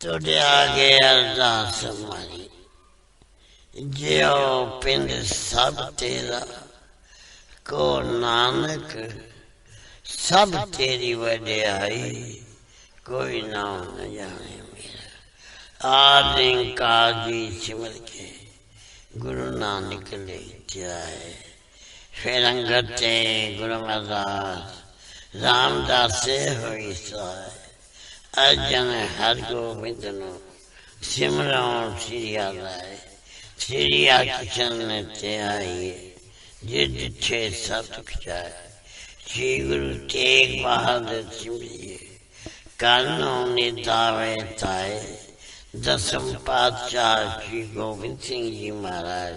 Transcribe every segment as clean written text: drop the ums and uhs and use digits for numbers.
ਤੁਹਾਡੇ ਆ ਗਏ ਅਰਦਾਸ ਮਾਰੀ, ਜਿਉ ਪਿੰਡ ਸਭ ਤੇਰਾ, ਕੋ ਨਾਨਕ ਸਭ ਤੇਰੀ ਵਡਿਆਈ, ਕੋਈ ਨਾਮ न जाने मेरा। आदि काजी सिमर के गुरु नानक ले जाए, फिर अंगते गुरु अमरदास रामदास होई साए। अर्जन हर गोबिंद नो सिमरो श्री आलाए, श्री कृष्ण ते आइए जिद छे सतुख जाए। श्री गुरु तेग बहादुर सिमरिए, कानों ने दावे ताए। दसम पातशाह श्री गोबिंद सिंह जी महाराज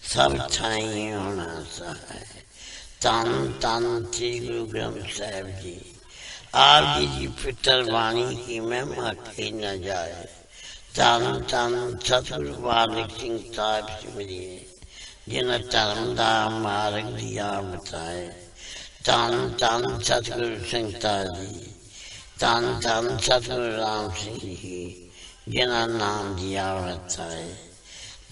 सब ठाई होना सहाय। तन तन श्री गुरु ग्रंथ साहिब जी, आप जी पितर वाणी की महिमा कही न जाए। तन तन सतगुरु बालक सिंह साहिब सिमरिए, जिन धर्म दा मार्ग दिया बताए। तन तन सतगुरु संगता जी, तन तन सतगुरु राम सिंह जी, जिना नाम दिया बताए।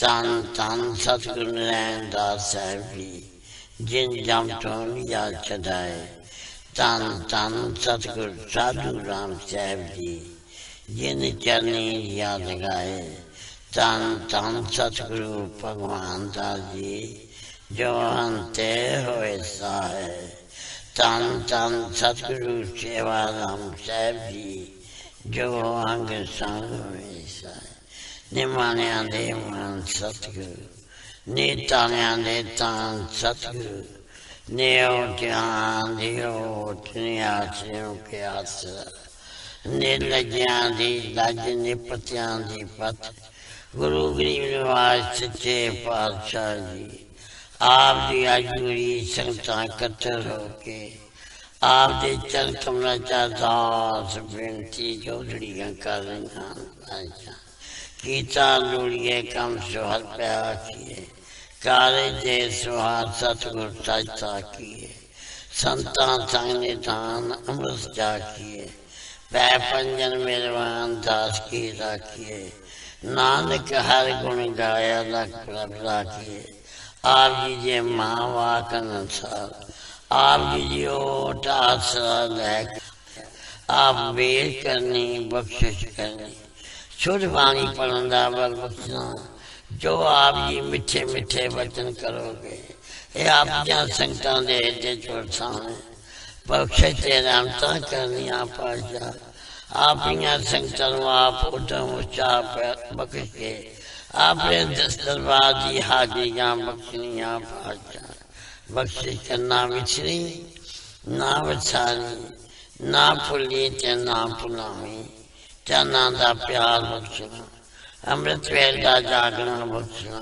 तन तन सतगुरु नारायण दास साहिब जी, जिन जम तो लिया चढ़ाए। तन तन सतगुरु साधु राम साहिब जी, जिन चरनी याद गाए। तन तन सतगुरु भगवान दास जी, जो अंते होए साहे। तन तन सतगुरु सेवा राम साहिब जी, जो अंग संग होए साहे। निमानिया दे मन सतगुरु, नीतानिया दे तान सतगुरु, नियो ज्ञान दियो आश्रयों के आसरा। निर्लज्ञा दी लज निपत्या दी पथ, गुरु गरीब निवास सच्चे पातशाह जी। आप दी अजूरी संगतां कट्टर होके, आप दे चरण कमला चा दास बेनती जोड़ियां कर रही। कीता लोड़िए कम सुहर प्या किए, काले दे सुहार सतगुर सजता किए। संतां संग निधान अमृत जा किए, पै पंजन मेरवान दास की राखिए। नानक हर गुण गाया लख प्रभ राखिए। आप जी जे माँ वाक अनुसार, आप जी जी ओट आसरा लै। आप बेर करनी बख्शिश करनी, शुद्ध बाणी पढ़न दा बल बख्शना। जो आप जी मिठे मिठे वचन करोगे, ये आप जहाँ संगतां दे दे चोर सामने बख्शिश ते रहमतां करनियां पातशाह। आप यहाँ संगतां आप उदम उचा बख्श के, आपने दस दरबार दी हाजिरियां बख्शनियां पातशाह। बख्शिश करना विछड़ी ना वसानी, ना भुली ते ना भुलावी। चरना दा प्यार बख्शना, अमृत वेल दा जागना बख्शना,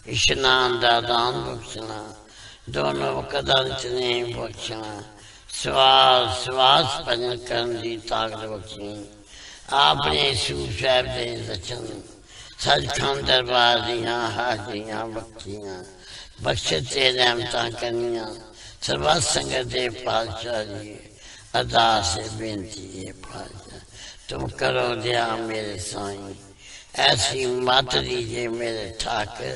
इशनान दा दान बख्शना, दोनों वक्त ने बख्शना। श्वास श्वास भजन करन दी ताकत बख्शनी। आपने सूफ साहब दे रचन, सचखंड दरबार दियां हाजिरियां बख्शियां। बख्शिश ते रहमतां करनियां सर्वा संगत दे पातशाह जी। अरदास बेनती है पातशाह, तुम करो दया मेरे साईं। ऐसी मत दीजिए मेरे ठाकर,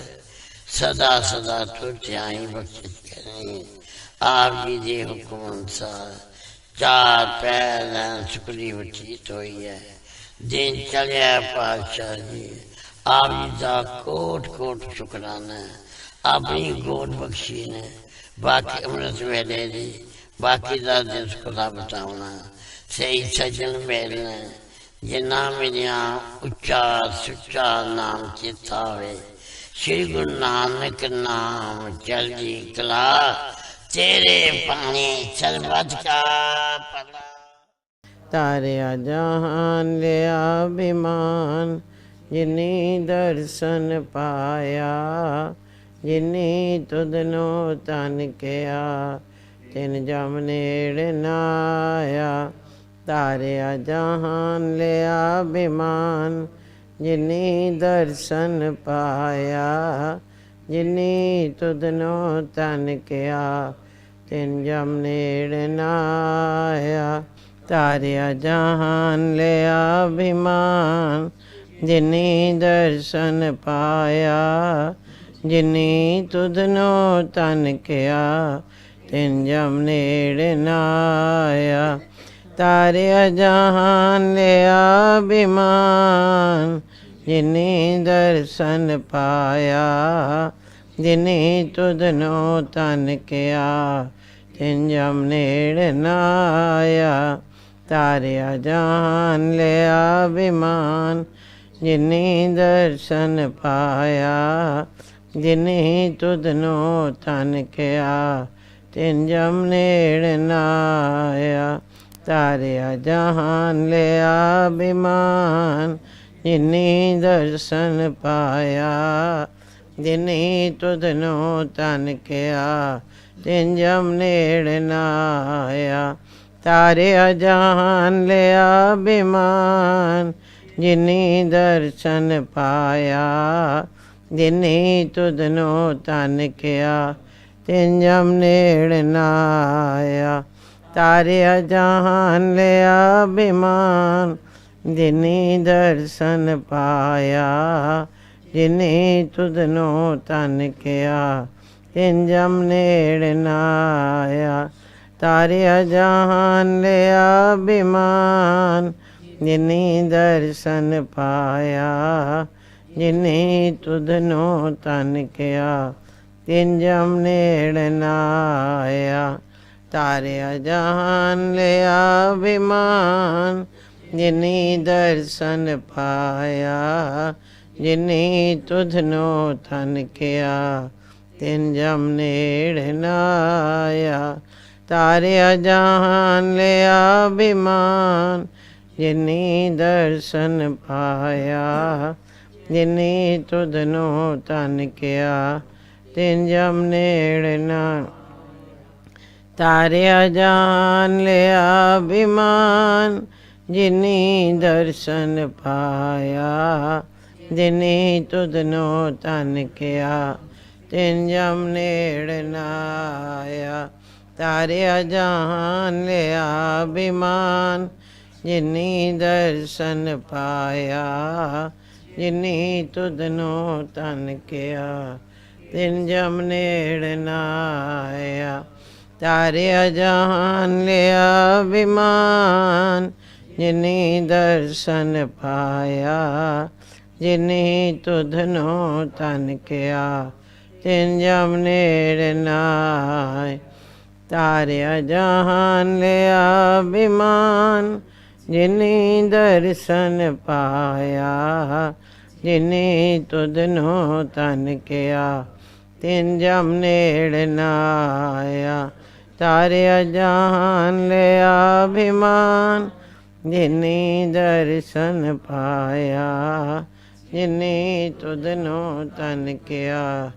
सदा सदा तो ध्याई बख्शिश करें। आप जी दे हुक्म अनुसार चार पैर सुखली बचीत हुई है। दिन चलिया पातशाह जी, आप जी का कोट कोट शुकराना है। अपनी गोद बख्शी ने बाकी अमृत वेले दी, बाकी का दिन सुखला बताना। सही सजन मेलने, जिन्ना मेरिया उच्चा सुच्चा नाम चिता वे। श्री गुरु नानक नाम चलदी कला, तेरे पानी सरबत का पला। तारिया जहान लिया विमान, जिनी दर्शन पाया। जिनी तुदनो तन किया, तिन जम नेड़ नाया। तारिया जहान लिया विमान, जिनी दर्शन पाया। जिनी तुदनो तन किया, तिन जम नेड़ नाया। ਤਾਰਿਆ ਜਹਾਨ ਲਿਆ ਅਭਿਮਾਨ, ਜਿਨੀ ਦਰਸ਼ਨ ਪਾਇਆ। ਜਿਨੀ ਤੁਧਨੋ ਤਨ ਕਿਆ, ਤਿਨ ਜਮ ਨੇੜ ਨਾਇਆ। ਤਾਰਿਆ ਜਹਾਨ ਲਿਆ ਅਭਿਮਾਨ, ਜਿਨੀ ਦਰਸ਼ਨ ਪਾਇਆ। ਜਿਨੀ ਤੁਧਨੋ ਤਨ ਕਿਆ, ਤਿਨ ਜਮ ਨੇੜ ਨਾਇਆ। ਤਾਰਿਆ ਜਹਾਨ ਲਿਆ ਅਭਿਮਾਨ, ਜਿਨੀ ਦਰਸ਼ਨ ਪਾਇਆ। ਜਿਨੀ ਤੁਧਨੋ ਤਨ ਕਿਆ, ਤਿਨ ਜਮ ਨੇੜ ਨਾਇਆ। ਤਾਰਿਆ ਜਹਾਨ ਲਿਆ ਅਭਿਮਾਨ, ਜਿਨੀ ਦਰਸ਼ਨ ਪਾਇਆ। ਜਿਨੀ ਤੁਧਨੋ ਤਨ ਕਿਆ, ਤਿਨ ਜਮ ਨੇੜ ਨਾਇਆ। ਤਾਰਿਆ ਜਹਾਨ ਲਿਆ ਅਭਿਮਾਨ, ਜਿਨੀ ਦਰਸ਼ਨ ਪਾਇਆ। ਜਿਨੀ ਤੁਧਨੋ ਤਨ ਕਿਆ, ਤਿਨ ਜਮ ਨੇੜ ਨਾਇਆ। ਤਾਰਿਆ ਜਹਾਨ ਲਿਆ ਅਭਿਮਾਨ, ਜਿਨੀ ਦਰਸ਼ਨ ਪਾਇਆ। ਜਿਨੀ ਤੁਧਨੋ ਤਨ ਕਿਆ, ਤਿਨ ਜਮ ਨੇੜ ਨਾਇਆ। ਤਾਰਿਆ ਜਹਾਨ ਲਿਆ ਅਭਿਮਾਨ, ਜਿਨੀ ਦਰਸ਼ਨ ਪਾਇਆ। ਜਿਨੀ ਤੁਧਨੋ ਤਨ ਕਿਆ, ਤਿਨ ਜਮ ਨੇੜ ਨਾਇਆ। ਤਾਰਿਆ ਜਹਾਨ ਲਿਆ ਅਭਿਮਾਨ, ਜਿਨੀ ਦਰਸ਼ਨ ਪਾਇਆ। ਜਿਨੀ ਤੁਧਨੋ ਤਨ ਕਿਆ, ਤਿਨ ਜਮ ਨੇੜ ਨਾਇਆ। ਤਾਰਿਆ ਜਹਾਨ ਲਿਆ ਅਭਿਮਾਨ, ਜਿਨੀ ਦਰਸ਼ਨ ਪਾਇਆ। ਜਿਨੀ ਤੁਧਨੋ ਤਨ ਕਿਆ, ਤਿਨ ਜਮ ਨੇੜ ਨਾਇਆ। ਤਾਰਿਆ ਜਹਾਨ ਲਿਆ ਅਭਿਮਾਨ, ਜਿਨੀ ਦਰਸ਼ਨ ਪਾਇਆ। ਜਿਨੀ ਤੁਧਨੋ ਤਨ ਕਿਆ, ਤਿਨ ਜਮ ਨੇੜ ਨਾਇਆ। ਤਾਰਿਆ ਜਹਾਨ ਲਿਆ ਅਭਿਮਾਨ, ਜਿਨੀ ਦਰਸ਼ਨ ਪਾਇਆ। ਜਿਨੀ ਤੁਧਨੋ ਤਨ ਕਿਆ, ਤਿਨ ਜਮ ਨੇੜ ਨਾਇਆ। ਤਾਰਿਆ ਜਹਾਨ ਲਿਆ ਅਭਿਮਾਨ, ਜਿਨੀ ਦਰਸ਼ਨ ਪਾਇਆ। ਜਿਨੀ ਤੁਧਨੋ ਤਨ ਕਿਆ, ਤਿਨ ਜਮ ਨੇੜ ਨਾਇਆ। ਤਾਰਿਆ ਜਹਾਨ ਲਿਆ ਅਭਿਮਾਨ, ਜਿਨੀ ਦਰਸ਼ਨ ਪਾਇਆ। ਜਿਨੀ ਤੁਧਨੋ ਤਨ ਕਿਆ, ਤਿਨ ਜਮ ਨੇੜ ਨਾਇਆ। ਤਾਰਿਆ ਜਹਾਨ ਲਿਆ ਅਭਿਮਾਨ, ਜਿਨੀ ਦਰਸ਼ਨ ਪਾਇਆ। ਜਿਨੀ ਤੁਧਨੋ ਤਨ ਕਿਆ,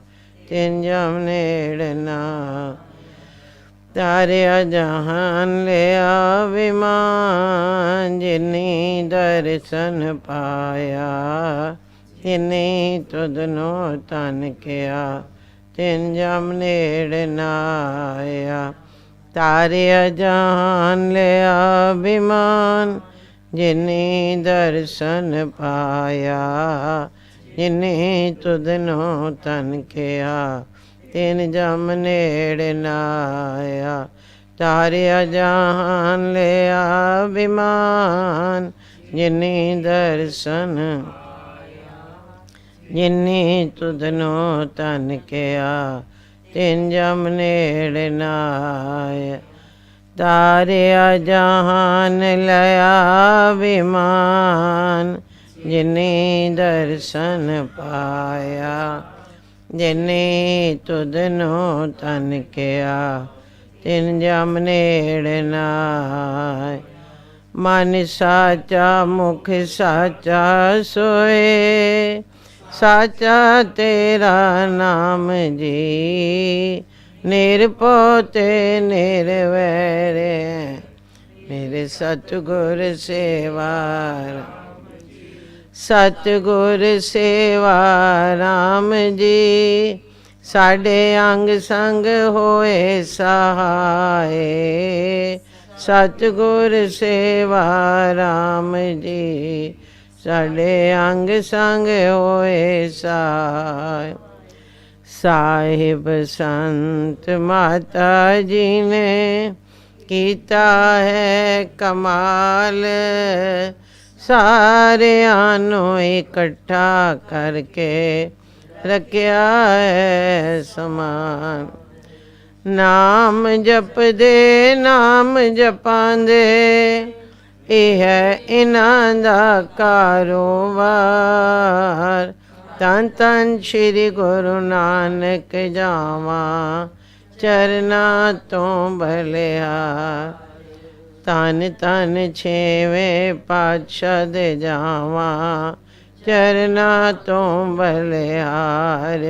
ਤਿਨ ਜਮ ਨੇੜ ਨਾਇਆ। ਤਾਰਿਆ ਜਹਾਨ ਲਿਆ ਅਭਿਮਾਨ, ਜਿਨੀ ਦਰਸ਼ਨ ਪਾਇਆ। ਜਿਨੀ ਤੁਧਨੋ ਤਨ ਕਿਆ, ਤਿਨ ਜਮ ਨੇੜ ਨਾਇਆ। ਤਾਰਿਆ ਜਹਾਨ ਲਿਆ ਅਭਿਮਾਨ, ਜਿਨੀ ਦਰਸ਼ਨ ਪਾਇਆ। ਜਿਨੀ ਤੁਧਨੋ ਤਨ ਕਿਆ, ਤਿਨ ਜਮ ਨੇੜ ਨਾਇਆ। ਤਾਰਿਆ ਜਹਾਨ ਲਿਆ ਅਭਿਮਾਨ, ਜਿਨੀ ਦਰਸ਼ਨ। ਜਿਨੀ ਤੁਧਨੋ ਤਨ ਕਿਆ, ਤਿਨ ਜਮ ਨੇੜ ਨਾਇਆ। ਤਾਰਿਆ ਜਹਾਨ ਲਿਆ ਅਭਿਮਾਨ, ਜਿਨੀ ਦਰਸ਼ਨ ਪਾਇਆ। ਜਿਨੀ ਤੁਧਨੋ ਤਨ ਕਿਆ, ਤਿਨ ਜਮ ਨੇੜ ਨਾਇਆ। ਮਨ ਸਾਚਾ ਮੁਖ ਸਾਚਾ ਸੋਏ, ਸਾਚਾ ਤੇਰਾ ਨਾਮ ਜੀ। ਨਿਰਭਉ ਤੇ ਨਿਰਵੈਰ, ਮੇਰੇ ਸਤਿਗੁਰ ਸੇਵਾ। ਸਤਿਗੁਰ ਸੇਵਾ ਰਾਮ ਜੀ, ਸਾਡੇ ਅੰਗ ਸੰਗ ਹੋਏ ਸਹਾਏ। ਸਤਿਗੁਰ ਸੇਵਾ ਰਾਮ ਜੀ ਸਾਡੇ ਅੰਗ ਸੰਗ ਹੋਏ ਸਾਇ। ਸਾਹਿਬ ਸੰਤ ਮਾਤਾ ਜੀ ਨੇ ਕੀਤਾ ਹੈ ਕਮਾਲ, ਸਾਰਿਆਂ ਨੂੰ ਇਕੱਠਾ ਕਰਕੇ ਰੱਖਿਆ ਹੈ ਸਮਾਨ। ਨਾਮ ਜਪਦੇ ਨਾਮ ਜਪਾਂਦੇ, ਇਹ ਹੈ ਇਹਨਾਂ ਦਾ ਕਾਰੋਬਾਰ। ਧੰਨ ਧੰਨ ਸ਼੍ਰੀ ਗੁਰੂ ਨਾਨਕ ਜਾਵਾਂ ਚਰਨਾਂ ਤੋਂ ਬਲਿਹਾਰ। ਧੰਨ ਧੰਨ ਛੇਵੇਂ ਪਾਤਸ਼ਾਹ ਦੇ ਜਾਵਾਂ ਚਰਨਾਂ ਤੋਂ ਬਲਿਹਾਰ।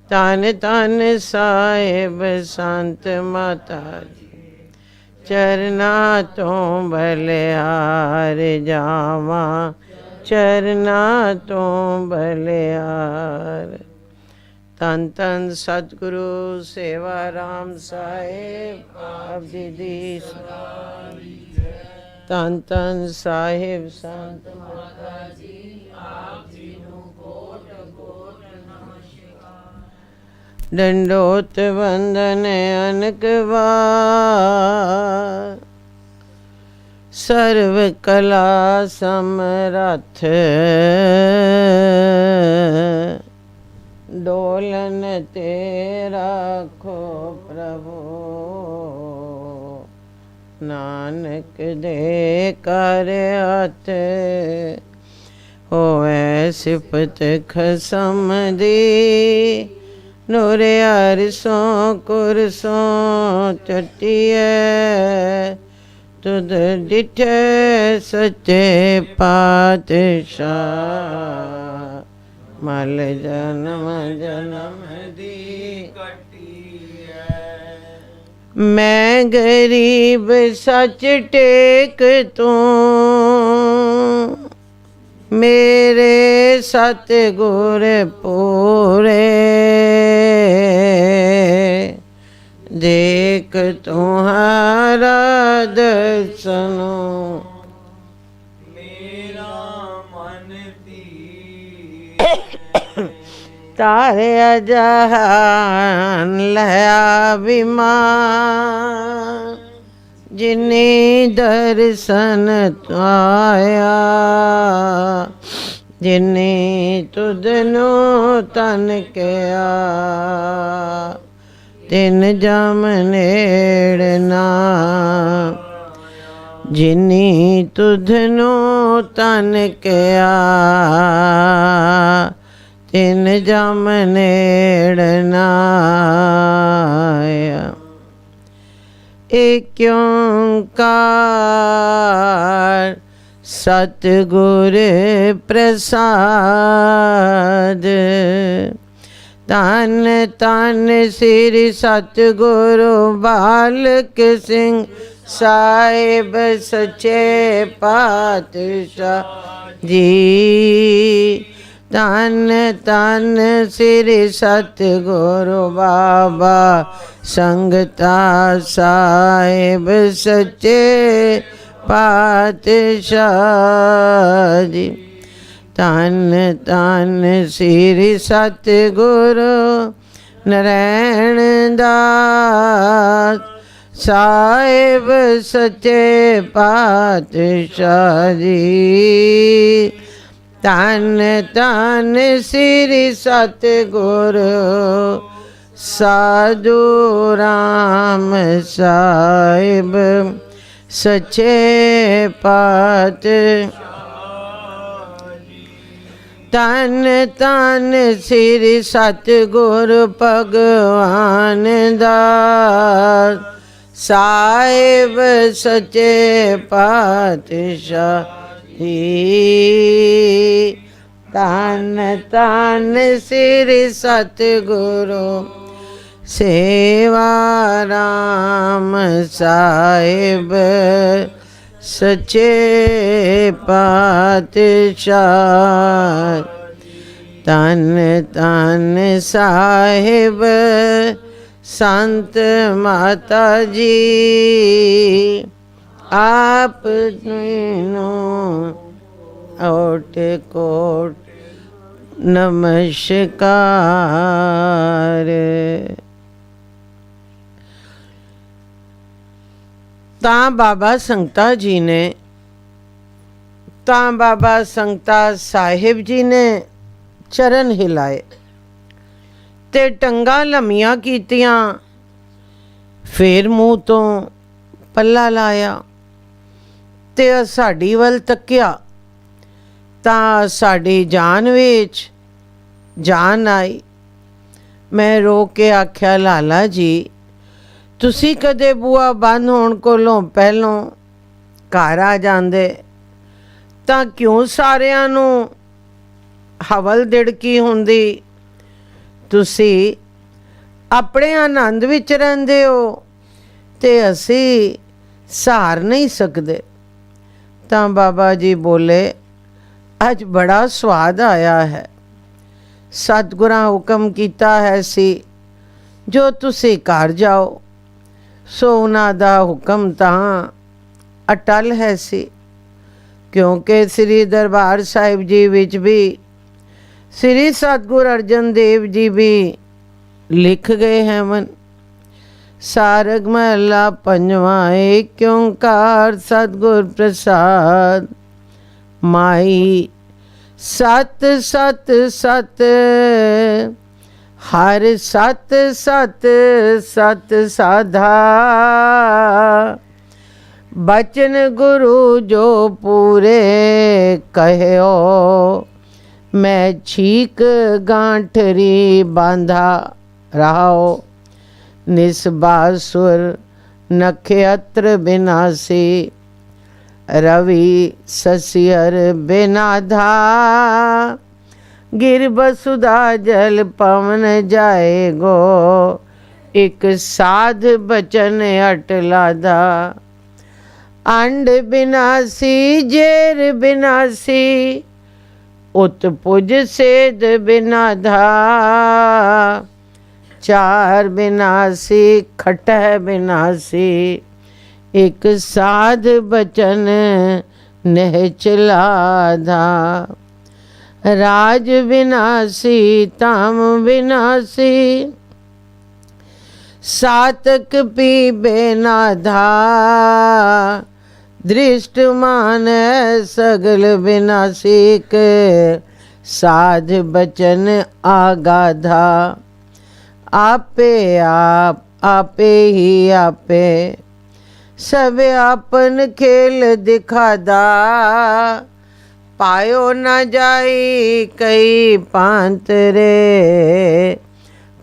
ਧੰਨ ਧੰਨ ਸਾਹਿਬ ਸੰਤ ਮਾਤਾ ਜੀ ਚਰਨਾਂ ਤੋਂ ਬਲਿਹਾਰ ਜਾਵਾਂ ਚਰਨਾਂ ਤੋਂ ਬਲਿਹਾਰ। ਧੰਨ ਧੰਨ ਸਤਿਗੁਰੂ ਸੇਵਾ ਰਾਮ ਸਾਹਿਬ ਆਪ ਜੀ ਦੀ। ਧੰਨ ਧੰਨ ਸਾਹਿਬ ਸੰਤ ਮਾਤਾ ਜੀ ਆਪ ਜੀ ਨੂੰ ਕੋਟ ਕੋਟ ਨਮਸਕਾਰ। ਦੰਡੋਤ ਵੰਦਨ ਅਨੇਕ ਵਾਰ, ਸਰਵ ਕਲਾ ਸਮਰੱਥ ਡੋਲਨ ਤੇ ਰਾਖੋ ਪ੍ਰਭੂ। ਨਾਨਕ ਦੇ ਕਰ ਹੱਥ ਹੋਏ ਸਿਫਤ ਖਸਮ ਦੀ। ਨੂਰ ਅਰਸੋਂ ਕੁਰਸੋਂ ਚਟੀਏ, ਤੁਧ ਡਿਠੇ ਸੱਚੇ ਪਾਤਸ਼ਾਹ। ਮਲ ਜਨਮ ਜਨਮ ਦੀ ਕੱਟੀ ਹੈ। ਮੈਂ ਗਰੀਬ ਸੱਚ ਟੇਕ ਤੂੰ, ਮੇਰੇ ਸਤਿਗੁਰ ਪੂਰੇ। ਦੇਖ ਤੁਹਾਰਾ ਦਰਸਨੋ, ਮੇਰਾ ਮਨ ਧੀਰ। ਤਾਰਿਆ ਜਹਾਨ ਲਿਆ ਵਿਮਾਨ, ਜਿਨੀ ਦਰਸ਼ਨ ਆਇਆ। ਜਿਨੀ ਤੁਧ ਨੂੰ ਤਨ ਕਿਆ, ਤਿਨ ਜਮ ਨੇੜ ਨਾ। ਜਿਨੀ ਤੁਧ ਨੂੰ ਤਨ ਕਿਆ, ਤਿਨ ਜਮ ਨੇੜ ਨਾ ਆਇਆ। ਏਕ ਓਂਕਾਰ ਸਤਿਗੁਰ ਪ੍ਰਸਾਦ। ਧੰਨ ਧੰਨ ਸ੍ਰੀ ਸਤਿਗੁਰੂ ਬਾਲਕ ਸਿੰਘ ਸਾਹਿਬ ਸੱਚੇ ਪਾਤਸ਼ਾਹ ਜੀ। ਧੰਨ ਧੰਨ ਸ੍ਰੀ ਸਤਿਗੁਰੂ ਬਾਬਾ ਸੰਗਤਾ ਸਾਹਿਬ ਸੱਚੇ ਪਾਤਸ਼ਾਹ ਜੀ। ਧੰਨ ਧੰਨ ਸ੍ਰੀ ਸਤਿਗੁਰੂ ਨਰੈਣ ਦਾਸ ਸਾਹਿਬ ਸੱਚੇ ਪਾਤਸ਼ਾਹ ਜੀ। ਧੰਨ ਧੰਨ ਸ੍ਰੀ ਸਤਿਗੁਰੂ ਸਾਧੂ ਰਾਮ ਸਾਹਿਬ ਸੱਚੇ ਪਾਤਸ਼ਾਹ। ਧੰਨ ਧੰਨ ਸ੍ਰੀ ਸਤਿਗੁਰੂ ਭਗਵਾਨ ਦਾਸ ਸਾਹਿਬ ਸੱਚੇ ਪਾਤਸ਼ਾਹ ਜੀ। ਧੰਨ ਧੰਨ ਸ੍ਰੀ ਸਤਿਗੁਰੂ ਸੇਵਾ ਰਾਮ ਸਾਹਿਬ ਸੱਚੇ ਪਾਤਸ਼ਾਹ। ਧੰਨ ਧੰਨ ਸਾਹਿਬ संत माता जी आप ओट कोट नमस्कार। ਤਾਂ ਬਾਬਾ ਸੰਗਤਾ ਜੀ ਨੇ ਤਾਂ ਬਾਬਾ ਸੰਗਤਾ ਸਾਹਿਬ ਜੀ ਨੇ ਚਰਨ ਹਿਲਾਏ ਤੇ ਟੰਗਾਂ ਲੰਮੀਆਂ ਕੀਤੀਆਂ, ਫੇਰ ਮੂੰਹ ਤੋਂ ਪੱਲਾ ਲਾਇਆ ਤੇ ਸਾਡੀ ਵੱਲ ਤੱਕਿਆ ਤਾਂ ਸਾਡੀ ਜਾਨ ਵਿੱਚ ਜਾਨ ਆਈ। ਮੈਂ ਰੋ ਕੇ ਆਖਿਆ, ਲਾਲਾ ਜੀ ਤੁਸੀਂ ਕਦੇ ਬੂਆ ਬੰਦ ਹੋਣ ਕੋਲੋਂ ਪਹਿਲੋਂ ਘਰ ਆ ਜਾਂਦੇ ਤਾਂ ਕਿਉਂ ਸਾਰਿਆਂ ਨੂੰ ਹਵਲ ਦਿੜਕੀ ਹੁੰਦੀ? ਤੁਸੀਂ ਆਪਣੇ ਆਨੰਦ ਵਿੱਚ ਰਹਿੰਦੇ ਹੋ ਤੇ ਅਸੀਂ ਸਹਾਰ ਨਹੀਂ ਸਕਦੇ। ਤਾਂ ਬਾਬਾ ਜੀ ਬੋਲੇ, ਅੱਜ ਬੜਾ ਸਵਾਦ ਆਇਆ ਹੈ। ਸਤਿਗੁਰਾਂ ਹੁਕਮ ਕੀਤਾ ਹੈ ਸੀ ਜੋ ਤੁਸੀਂ ਘਰ ਜਾਓ, ਸੋ ਉਹਨਾਂ ਦਾ ਹੁਕਮ ਤਾਂ ਅਟਲ ਹੈ ਸੀ, ਕਿਉਂਕਿ ਸ੍ਰੀ ਦਰਬਾਰ ਸਾਹਿਬ ਜੀ ਵਿੱਚ ਵੀ ਸ੍ਰੀ ਸਤਿਗੁਰ ਅਰਜਨ ਦੇਵ ਜੀ ਵੀ ਲਿਖ ਗਏ ਹਨ। ਸਾਰਗ ਮਹਲਾ ਪੰਜਵਾਂ ਏਕ ਓਂਕਾਰ ਸਤਿਗੁਰ ਪ੍ਰਸਾਦ। ਮਾਈ ਸਤ ਸਤ ਸਤ ਹਰ ਸਤ ਸਤ ਸਤ ਸਾਧਾ। ਬਚਨ ਗੁਰੂ ਜੋ ਪੂਰੇ ਕਹਿਓ, ਮੈਂ ਛੀਕ ਗਾਂਠਰੀ ਬਾਂਧਾ ਰਹਾਓ। ਨਿਸਬਾਸੁਰ ਨਖਯਤਰ ਬਿਨਾਸੀ, रवि ससियर बेनाधा। गिर बसुधा जल पवन जाएगो, एक साध बचन अटलाधा। अंड बिनासी जेर बिनासी, उत्पुज सेद बिनाधा। चार बिनासी खटह बिनासी, एक साध बचन नह चलाधा। राज विनाशी ताम विनाशी, सातक पीबे नाधा। दृष्ट मान सगल विनाशिक, साध बचन आगाधा। आपे आप आपे ही आपे, सब आपन खेल दिखादा। पायो न जाई कई पांत रे,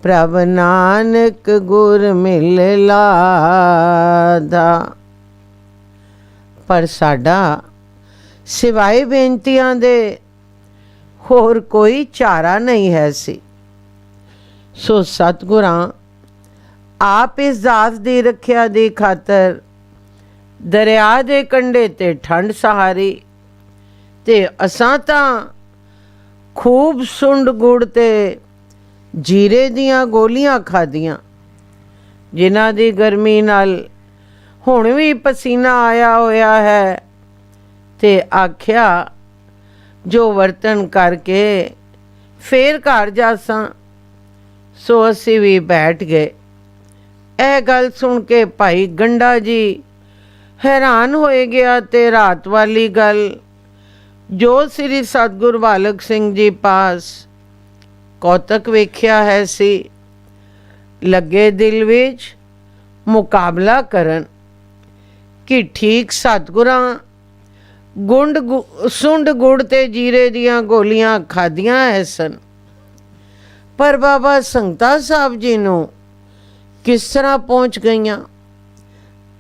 प्रभ नानक गुर मिल लाधा। पर साडा सिवाय बेनतियां दे होर कोई चारा नहीं है सी। सो सतगुरां आप इस जात दी रखिया दी खातर दरिया दे कंढे ते ठंड सहारी, ते असां तां खूब सुंड गुड़ ते जीरे दियां गोलियां खादियां, जिन्हां दी गर्मी नाल हुण भी पसीना आया होया है। ते आख्या जो वर्तन करके फेर घर जासां। सो असी भी बैठ गए। ਇਹ ਗੱਲ ਸੁਣ ਕੇ ਭਾਈ ਗੰਡਾ ਜੀ हैरान होए गया ते रात वाली गल जो श्री सतगुर बालक सिंह जी पास कौतक वेख्या है सी, लगे दिल विच मुकाबला करन कि ठीक सतगुरां सुंड गुड़ ते जीरे दियां गोलियां खादियां है सन, पर बाबा संगता साहब जी नूं किस तरह पहुँच गईयां?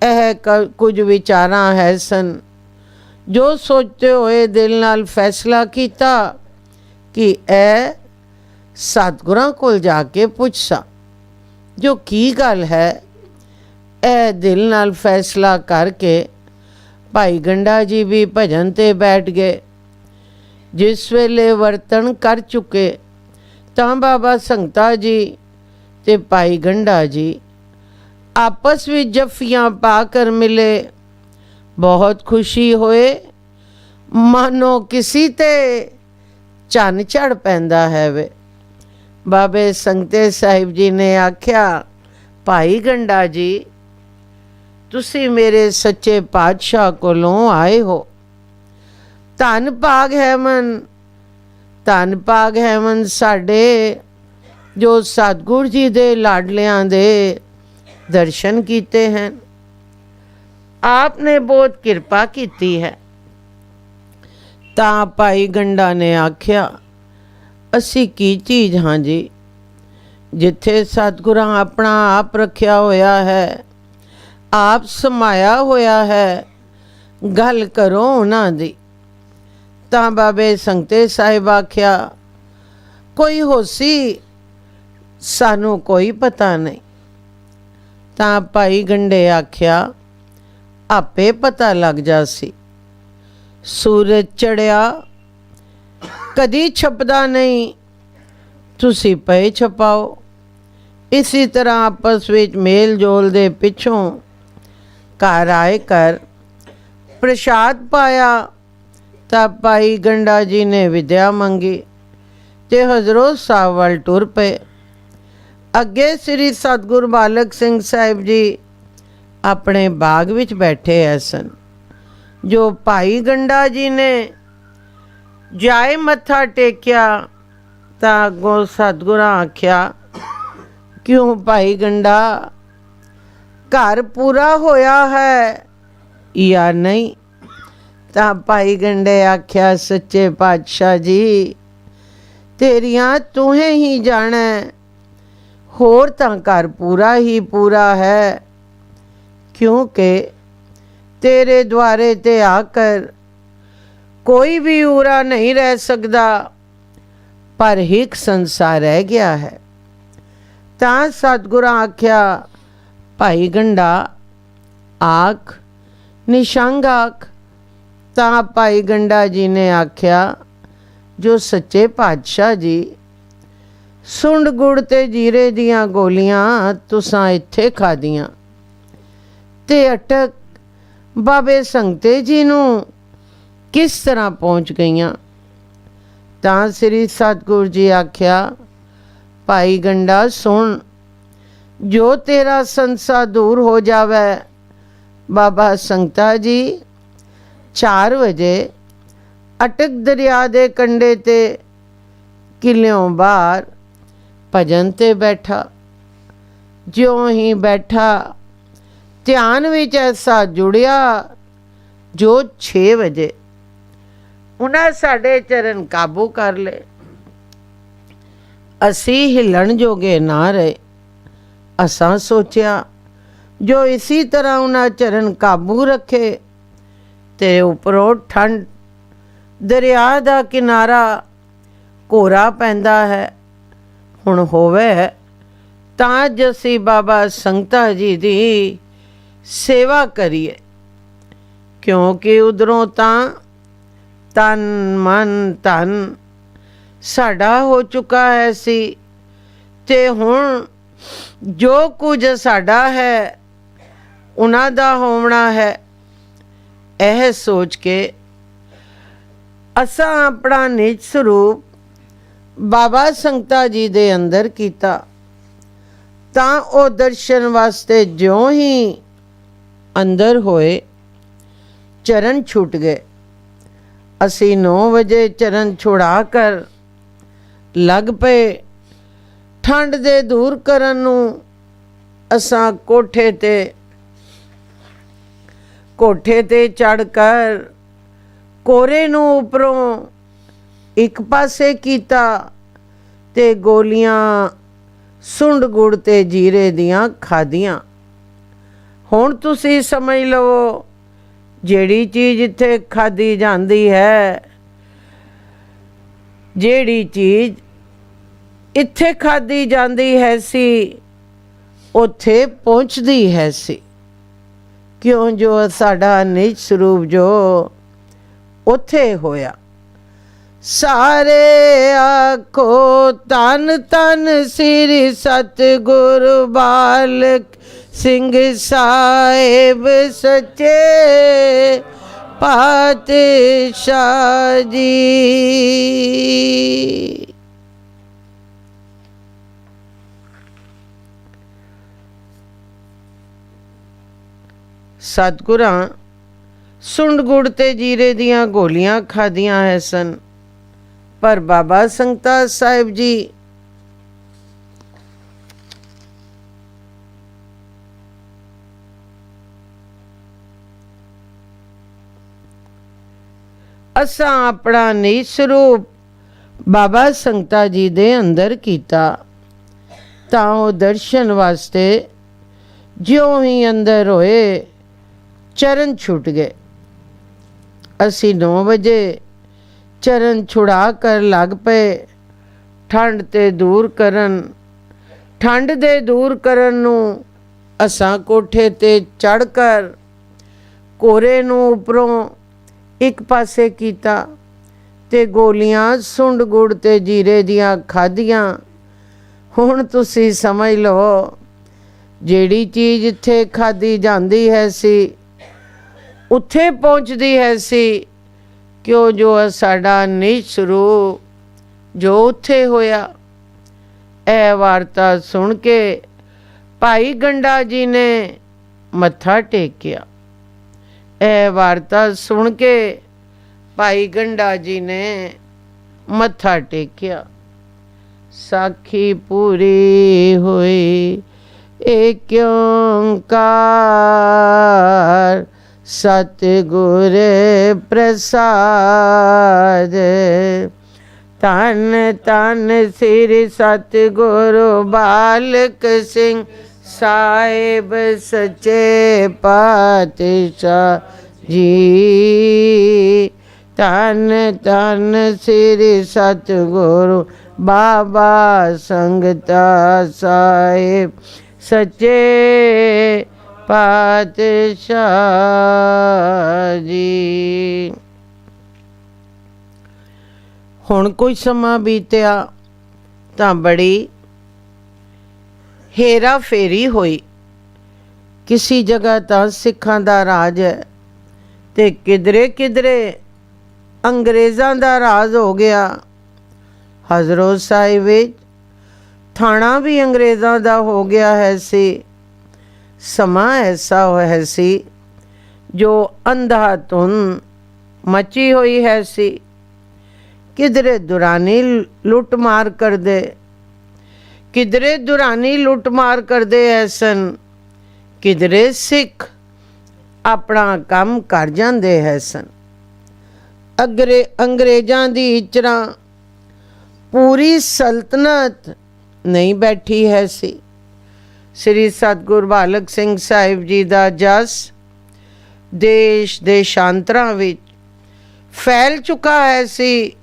कुछ विचारां है सन जो सोचते हुए दिल नाल फैसला किया कि सतगुरां कोल जाके पुछसा जो की गल है। दिल नाल फैसला करके भाई गंडा जी भी भजन ते बैठ गए। जिस वेले वर्तन कर चुके तां बाबा संगता जी ਤੇ ਭਾਈ ਗੰਡਾ ਜੀ ਆਪਸ ਵਿੱਚ ਜੱਫੀਆਂ ਪਾ ਕਰ ਮਿਲੇ। ਬਹੁਤ ਖੁਸ਼ੀ ਹੋਏ, ਮਾਨੋ ਕਿਸੀ ਤੇ ਚੰਨ ਚੜ ਪੈਂਦਾ ਹੈ ਵੇ। ਬਾਬੇ ਸੰਗਤੇ ਸਾਹਿਬ ਜੀ ਨੇ ਆਖਿਆ, ਭਾਈ ਗੰਡਾ ਜੀ, ਤੁਸੀਂ ਮੇਰੇ ਸੱਚੇ ਪਾਤਸ਼ਾਹ ਕੋਲੋਂ ਆਏ ਹੋ। ਧੰਨ ਭਾਗ ਹੈ ਮਨ, ਧੰਨ ਭਾਗ ਹੈ ਮਨ ਸਾਡੇ, ਜੋ ਸਤਿਗੁਰ ਜੀ ਦੇ ਲਾਡਲਿਆਂ ਦੇ ਦਰਸ਼ਨ ਕੀਤੇ ਹਨ। ਆਪ ਨੇ ਬਹੁਤ ਕਿਰਪਾ ਕੀਤੀ ਹੈ। ਤਾਂ ਭਾਈ ਗੰਡਾ ਨੇ ਆਖਿਆ, ਅਸੀਂ ਕੀ ਚੀਜ਼ ਹਾਂ ਜੀ, ਜਿੱਥੇ ਸਤਿਗੁਰਾਂ ਆਪਣਾ ਆਪ ਰੱਖਿਆ ਹੋਇਆ ਹੈ, ਆਪ ਸਮਾਇਆ ਹੋਇਆ ਹੈ, ਗੱਲ ਕਰੋ ਉਹਨਾਂ ਦੀ। ਤਾਂ ਬਾਬੇ ਸੰਗਤੇ ਸਾਹਿਬ ਆਖਿਆ, ਕੋਈ ਹੋਸੀ, ਸਾਨੂੰ ਕੋਈ ਪਤਾ ਨਹੀਂ। ਤਾਂ ਭਾਈ ਗੰਡੇ ਆਖਿਆ, ਆਪੇ ਪਤਾ ਲੱਗ ਜਾਸੀ। ਸੂਰਜ ਚੜਿਆ ਕਦੀ ਛਪਦਾ ਨਹੀਂ, ਤੁਸੀਂ ਪਏ ਛਪਾਓ। ਇਸੇ ਤਰ੍ਹਾਂ ਆਪਸ ਵਿੱਚ ਮੇਲ ਜੋਲ ਦੇ ਪਿੱਛੋਂ ਘਰ ਆਏ ਕਰ ਪ੍ਰਸ਼ਾਦ ਪਾਇਆ। ਤਾਂ ਭਾਈ ਗੰਡਾ ਜੀ ਨੇ ਵਿਦਿਆ ਮੰਗੀ ਤੇ ਹਜ਼ਰਤ ਸਾਹਿਬ ਵੱਲ ਟੁਰ ਪਏ। ਅੱਗੇ ਸ੍ਰੀ ਸਤਿਗੁਰ ਬਾਲਕ ਸਿੰਘ ਸਾਹਿਬ ਜੀ ਆਪਣੇ ਬਾਗ ਵਿੱਚ ਬੈਠੇ ਐ ਸਨ। ਜੋ ਭਾਈ ਗੰਡਾ ਜੀ ਨੇ ਜਾਏ ਮੱਥਾ ਟੇਕਿਆ ਤਾਂ ਅੱਗੋਂ ਸਤਿਗੁਰਾਂ ਆਖਿਆ, ਕਿਉਂ ਭਾਈ ਗੰਡਾ, ਘਰ ਪੂਰਾ ਹੋਇਆ ਹੈ ਜਾਂ ਨਹੀਂ? ਤਾਂ ਭਾਈ ਗੰਡੇ ਆਖਿਆ, ਸੱਚੇ ਪਾਤਸ਼ਾਹ ਜੀ, ਤੇਰੀਆਂ ਤੂਹੇ ਹੀ ਜਾਣੈ, ਹੋਰ ਤਾਂ ਘਰ ਪੂਰਾ ਹੀ ਪੂਰਾ ਹੈ, ਕਿਉਂਕਿ ਤੇਰੇ ਦੁਆਰੇ ਤੇ ਆ ਕਰ ਕੋਈ ਵੀ ਉਰਾ ਨਹੀਂ ਰਹਿ ਸਕਦਾ, ਪਰ ਇੱਕ ਸੰਸਾਰ ਰਹਿ ਗਿਆ ਹੈ। ਤਾਂ ਸਤਿਗੁਰਾਂ ਆਖਿਆ, ਭਾਈ ਗੰਡਾ ਆਖ, ਨਿਸ਼ੰਗ ਆਖ। ਤਾਂ ਭਾਈ ਗੰਡਾ ਜੀ ਨੇ ਆਖਿਆ, ਜੋ ਸੱਚੇ ਪਾਤਸ਼ਾਹ ਜੀ, ਸੁੰਡ ਗੁੜ ਤੇ ਜੀਰੇ ਦੀਆਂ ਗੋਲੀਆਂ ਤੁਸਾਂ ਇੱਥੇ ਖਾਧੀਆਂ ਤੇ ਅਟਕ ਬਾਬੇ ਸੰਗਤੇ ਜੀ ਨੂੰ ਕਿਸ ਤਰ੍ਹਾਂ ਪਹੁੰਚ ਗਈਆਂ? ਤਾਂ ਸ੍ਰੀ ਸਤਿਗੁਰ ਜੀ ਆਖਿਆ, ਭਾਈ ਗੰਡਾ ਸੁਣ, ਜੋ ਤੇਰਾ ਸੰਸਾ ਦੂਰ ਹੋ ਜਾਵੇ, ਬਾਬਾ ਸੰਗਤਾ ਜੀ 4 ਵਜੇ ਅਟਕ ਦਰਿਆ ਦੇ ਕੰਢੇ ਤੇ ਕਿਲਿਓਂ ਬਾਹਰ ਭਜਨ ਤੇ ਬੈਠਾ। ਜਿਉਂ ਹੀ ਬੈਠਾ, ਧਿਆਨ ਵਿੱਚ ਐਸਾ ਜੁੜਿਆ ਜੋ 6 ਵਜੇ ਉਹਨਾਂ ਸਾਡੇ ਚਰਨ ਕਾਬੂ ਕਰ ਲਏ। ਅਸੀਂ ਹਿੱਲਣ ਜੋਗੇ ਨਾ ਰਹੇ। ਅਸਾਂ ਸੋਚਿਆ, ਜੋ ਇਸੀ ਤਰ੍ਹਾਂ ਉਹਨਾਂ ਚਰਨ ਕਾਬੂ ਰੱਖੇ ਤੇ ਉੱਪਰੋਂ ਠੰਡ, ਦਰਿਆ ਦਾ ਕਿਨਾਰਾ ਕੋਰਾ ਪੈਂਦਾ ਹੈ, ਹੁਣ ਹੋਵੇ ਤਾਂ ਅਸੀਂ ਬਾਬਾ ਸੰਗਤਾ ਜੀ ਦੀ ਸੇਵਾ ਕਰੀਏ, ਕਿਉਂਕਿ ਉਧਰੋਂ ਤਾਂ ਤਨ ਮਨ ਧਨ ਸਾਡਾ ਹੋ ਚੁੱਕਾ ਹੈ ਸੀ, ਤੇ ਹੁਣ ਜੋ ਕੁਝ ਸਾਡਾ ਹੈ ਉਹਨਾਂ ਦਾ ਹੋਣਾ ਹੈ। ਇਹ ਸੋਚ ਕੇ ਅਸਾਂ ਆਪਣਾ ਨਿਜ ਸਰੂਪ ਬਾਬਾ ਸੰਗਤਾ ਜੀ ਦੇ ਅੰਦਰ ਕੀਤਾ। ਤਾਂ ਉਹ ਦਰਸ਼ਨ ਵਾਸਤੇ ਜਿਉਂ ਹੀ ਅੰਦਰ ਹੋਏ, ਚਰਨ ਛੁੱਟ ਗਏ। ਅਸੀਂ 9 ਵਜੇ ਚਰਨ ਛੁੜਾ ਕਰ ਲੱਗ ਪਏ। ਠੰਡ ਦੇ ਦੂਰ ਕਰਨ ਨੂੰ ਅਸਾਂ ਕੋਠੇ ਤੇ ਚੜ੍ਹ ਕਰ ਕੋਰੇ ਨੂੰ ਉੱਪਰੋਂ ਇੱਕ ਪਾਸੇ ਕੀਤਾ ਤੇ ਗੋਲੀਆਂ ਸੁੰਡ ਗੁੜ ਤੇ ਜੀਰੇ ਦੀਆਂ ਖਾਧੀਆਂ। ਹੁਣ ਤੁਸੀਂ ਸਮਝ ਲਵੋ, ਜਿਹੜੀ ਚੀਜ਼ ਇੱਥੇ ਖਾਧੀ ਜਾਂਦੀ ਹੈ, ਜਿਹੜੀ ਚੀਜ਼ ਇੱਥੇ ਖਾਧੀ ਜਾਂਦੀ ਹੈ ਸੀ, ਉੱਥੇ ਪਹੁੰਚਦੀ ਹੈ ਸੀ। ਕਿਉਂ? ਜੋ ਸਾਡਾ ਨਿਜ ਸਰੂਪ ਜੋ ਉੱਥੇ ਹੋਇਆ। सारे आखो धन धन श्री सतगुरु बालक सिंह साहिब सच्चे पातशाह जी। सतगुरां सुंड गुड़ ते जीरे दियां गोलियां खादियां है सन, पर बाबा संगता साहिब जी असां अपना निज स्वरूप बाबा संगता जी दे अंदर कीता, तां ओह दर्शन वास्ते ज्यों ही अंदर होए चरण छुट गए। असी 9 बजे चरण छुड़ा कर लग पे ठंड ते दूर करन। ठंड दे दूर करन नू असां कोठे ते चढ़ कर कोरे नू उपरों एक पासे कीता ते गोलियां सुंड गुड़ ते जीरे दियां खादियां। हुण तुसी समझ लो, ਜਿਹੜੀ ਚੀਜ਼ ਇੱਥੇ ਖਾਦੀ ਜਾਂਦੀ ਹੈ ਸੀ ਉੱਥੇ ਪਹੁੰਚਦੀ ਹੈ ਸੀ, ਕਿਉਂ ਜੋ ਸਾਡਾ ਨਿਜ ਸਰੂਪ ਜੋ ਉੱਥੇ ਹੋਇਆ। ਇਹ ਵਾਰਤਾ ਸੁਣ ਕੇ ਭਾਈ ਗੰਡਾ ਜੀ ਨੇ ਮੱਥਾ ਟੇਕਿਆ। ਇਹ ਵਾਰਤਾ ਸੁਣ ਕੇ ਭਾਈ ਗੰਡਾ ਜੀ ਨੇ ਮੱਥਾ ਟੇਕਿਆ। ਸਾਖੀ ਪੂਰੀ ਹੋਈ एक ओंकार सतगुर प्रसाद। धन धन श्री सतगुरु बालक सिंह साहिब सच्चे पातशाह जी। धन धन श्री सतगुरु बाबा संगता साहिब सच्चे पातशाह जी। हुण कोई समा बीत्या तां बड़ी हेरा फेरी होई। किसी जगह तां सिखां दा राज है ते किधरे किधरे अंग्रेज़ां दा राज हो गया। हज़रो साहिब विच थाना भी अंग्रेज़ां दा हो गया है सी। समा ऐसा है सी जो अंधाधुन मची हुई है सी। किधरे दुरानी लुट मार कर दे, किधरे दुरानी लुट मार कर दे है सन, किधरे सिख अपना काम कर जांदे है सन। अंग्रेज़ां दी इचरा पूरी सल्तनत नहीं बैठी है सी। श्री सतगुरु बालक सिंह साहिब जी दा जस देश देशांतरां विच फैल चुका है सी।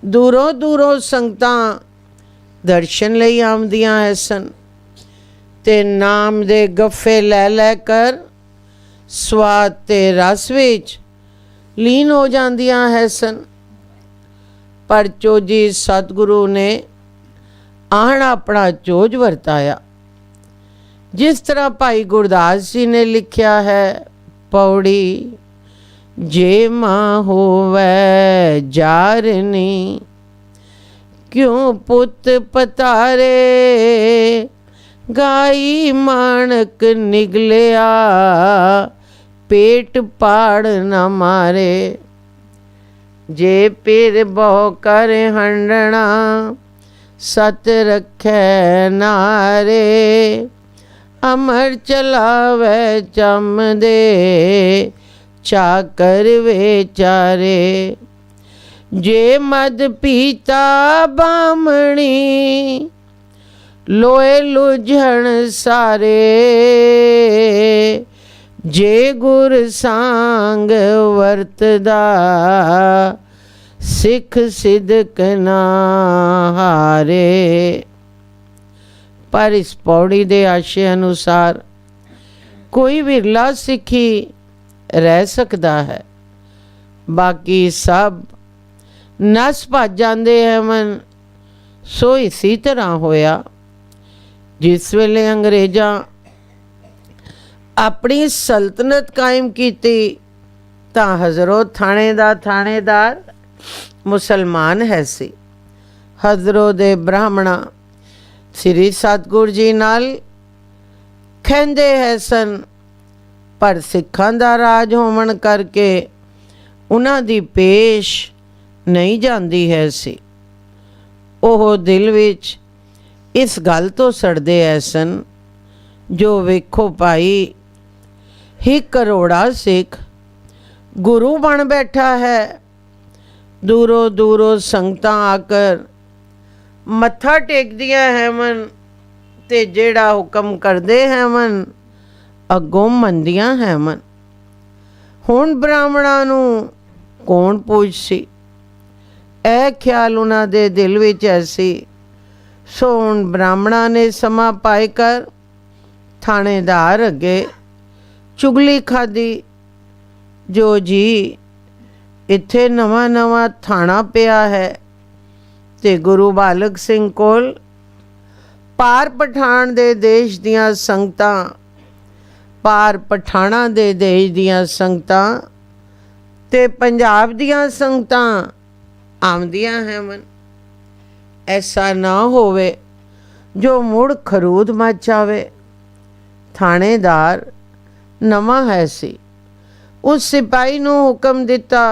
दूरों दूरों संगतां दर्शन लई आउंदियां है सन ते नाम दे गफ्फे लै लै कर स्वाद ते रस विच लीन हो जांदियां है सन। पर चोजी सतगुरु ने आण अपना चोज वरताया। जिस तरह भाई गुरदास जी ने लिखा है पौड़ी, जे मां होवै जारनी क्यों पुत पतारे, गाई माणक निगलिया पेट पाड़ न मारे। जे पिर बहु कर हंडना सत रखै नारे, अमर चलावै चम दे चाकर वेचारे। जे मद पीता बामणी लोए लुझण सारे, जे गुर सांग वरतदा सिख सिदक ना हारे। पर इस पौड़ी दे आशे अनुसार कोई विरला सिखी रह सकता है, बाकी सब ਨਸ ਭੱਜ ਜਾਂਦੇ ਹਨ। ਸੋ ਇਸੀ ਤਰ੍ਹਾਂ ਹੋਇਆ ਜਿਸ ਵੇਲੇ ਅੰਗਰੇਜ਼ਾਂ ਆਪਣੀ ਸਲਤਨਤ ਕਾਇਮ ਕੀਤੀ ਤਾਂ ਹਜ਼ਰੋ ਥਾਣੇਦਾਰ ਮੁਸਲਮਾਨ ਹੈ ਸੀ। ਹਜ਼ਰੋ ਦੇ ਬ੍ਰਾਹਮਣਾ ਸ੍ਰੀ ਸਤਿਗੁਰੂ ਜੀ ਨਾਲ ਖਹਿੰਦੇ ਹੈ ਸਨ, ਪਰ ਸਿੱਖਾਂ ਦਾ ਰਾਜ ਹੋਣ ਕਰਕੇ ਉਹਨਾਂ ਦੀ ਪੇਸ਼ ਨਹੀਂ ਜਾਂਦੀ ਹੈ ਸੀ। ਉਹ ਦਿਲ ਵਿੱਚ ਇਸ ਗੱਲ ਤੋਂ ਸੜਦੇ ਐ ਸਨ, ਜੋ ਵੇਖੋ ਭਾਈ 1 ਕਰੋੜਾ ਸਿੱਖ ਗੁਰੂ ਬਣ ਬੈਠਾ ਹੈ। ਦੂਰੋਂ ਦੂਰੋਂ ਸੰਗਤਾਂ ਆਕਰ ਮੱਥਾ ਟੇਕਦੀਆਂ ਹੈਵਨ ਤੇ ਜਿਹੜਾ ਹੁਕਮ ਕਰਦੇ ਹੈਵਨ ਅੱਗੋਂ ਮੰਨਦੀਆਂ ਹੈਵਨ। ਹੁਣ ਬ੍ਰਾਹਮਣਾਂ ਨੂੰ ਕੌਣ ਪੁੱਛ ਸੀ? ਇਹ ਖਿਆਲ ਉਹਨਾਂ ਦੇ ਦਿਲ ਵਿੱਚ ਐਸੀ। ਸੋ ਹੁਣ ਬ੍ਰਾਹਮਣਾਂ ਨੇ ਸਮਾਂ ਪਾਈ ਕਰ ਥਾਣੇਦਾਰ ਅੱਗੇ ਚੁਗਲੀ ਖਾਧੀ, ਜੋ ਜੀ ਇੱਥੇ ਨਵਾਂ ਥਾਣਾ ਪਿਆ ਹੈ ਤੇ ਗੁਰੂ ਬਾਲਕ ਸਿੰਘ ਕੋਲ ਪਾਰ ਪਠਾਨ ਦੇ ਦੇਸ਼ ਦੀਆਂ ਸੰਗਤਾਂ, ਪਾਰ ਪਠਾਣਾ ਦੇ ਦੇਸ਼ ਦੀਆਂ ਸੰਗਤਾਂ ਤੇ ਪੰਜਾਬ ਦੀਆਂ ਸੰਗਤਾਂ ਆਉਂਦੀਆਂ ਹੈਵਨ। ਐਸਾ ਨਾ ਹੋਵੇ ਜੋ ਮੁੜ ਖਰੂਦ ਮਚ ਜਾਵੇ। ਥਾਣੇਦਾਰ ਨਵਾਂ ਹੈ ਸੀ। ਉਸ ਸਿਪਾਹੀ ਨੂੰ ਹੁਕਮ ਦਿੱਤਾ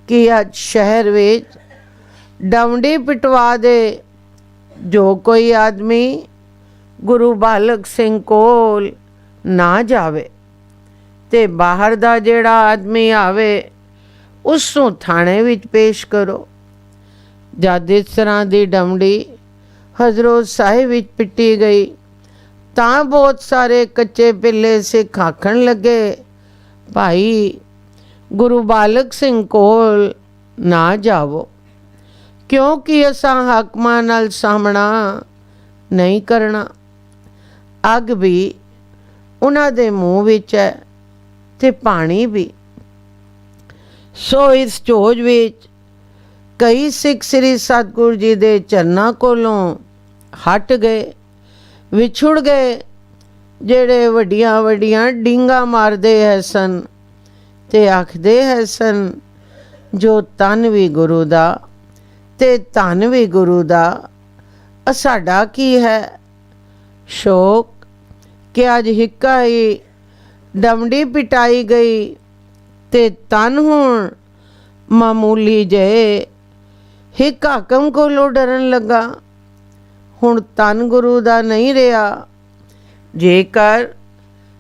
ਕਿ ਅੱਜ ਸ਼ਹਿਰ ਵਿੱਚ ਡਾਉਂਡੀ ਪਿਟਵਾ ਦੇ। ਜੋ ਕੋਈ ਆਦਮੀ ਗੁਰੂ ਬਾਲਕ ਸਿੰਘ ਕੋਲ ਨਾ ਜਾਵੇ ਤੇ ਬਾਹਰ ਦਾ ਜਿਹੜਾ ਆਦਮੀ ਆਵੇ ਉਸ ਨੂੰ ਥਾਣੇ ਵਿੱਚ ਪੇਸ਼ ਕਰੋ। ਜਦ ਇਸ ਤਰ੍ਹਾਂ ਦੀ ਡਾਉਂਡੀ ਹਜ਼ਰਤ ਸਾਹਿਬ ਵਿੱਚ ਪਿੱਟੀ ਗਈ ਤਾਂ ਬਹੁਤ ਸਾਰੇ ਕੱਚੇ ਪਿੱਲੇ ਸਿੱਖ ਆਖਣ ਲੱਗੇ, ਭਾਈ ਗੁਰੂ ਬਾਲਕ ਸਿੰਘ ਕੋਲ ਨਾ ਜਾਵੋ, ਕਿਉਂਕਿ ਅਸਾਂ ਹਾਕਮਾਂ ਨਾਲ ਸਾਹਮਣਾ ਨਹੀਂ ਕਰਨਾ। ਅੱਗ ਵੀ ਉਹਨਾਂ ਦੇ ਮੂੰਹ ਵਿੱਚ ਹੈ ਤੇ ਪਾਣੀ ਵੀ। ਸੋ ਇਸ ਝੋਜ ਵਿੱਚ ਕਈ ਸਿੱਖ ਸ੍ਰੀ ਸਤਿਗੁਰੂ ਜੀ ਦੇ ਚਰਨਾਂ ਕੋਲੋਂ ਹਟ ਗਏ, ਵਿਛੁੜ ਗਏ, ਜਿਹੜੇ ਵੱਡੀਆਂ ਵੱਡੀਆਂ ਡੀਂਗਾਂ ਮਾਰਦੇ ਹੈ ਸਨ ਤੇ ਆਖਦੇ ਹੈ ਸਨ, ਜੋ ਤਨ ਵੀ ਗੁਰੂ ਦਾ ਤੇ ਧਨ ਵੀ ਗੁਰੂ ਦਾ, ਸਾਡਾ ਕੀ ਹੈ ਸ਼ੌਕ ਕਿ ਅੱਜ ਹਿੱਕਾ ਹੀ ਡਮੜੀ ਪਿਟਾਈ ਗਈ ਤੇ ਤਨ ਹੁਣ ਮਾਮੂਲੀ ਜੇ ਹਿੱਕ ਹਾਕਮ ਕੋਲੋਂ ਡਰਨ ਲੱਗਾ। ਹੁਣ ਤਨ ਗੁਰੂ ਦਾ ਨਹੀਂ ਰਿਹਾ। ਜੇਕਰ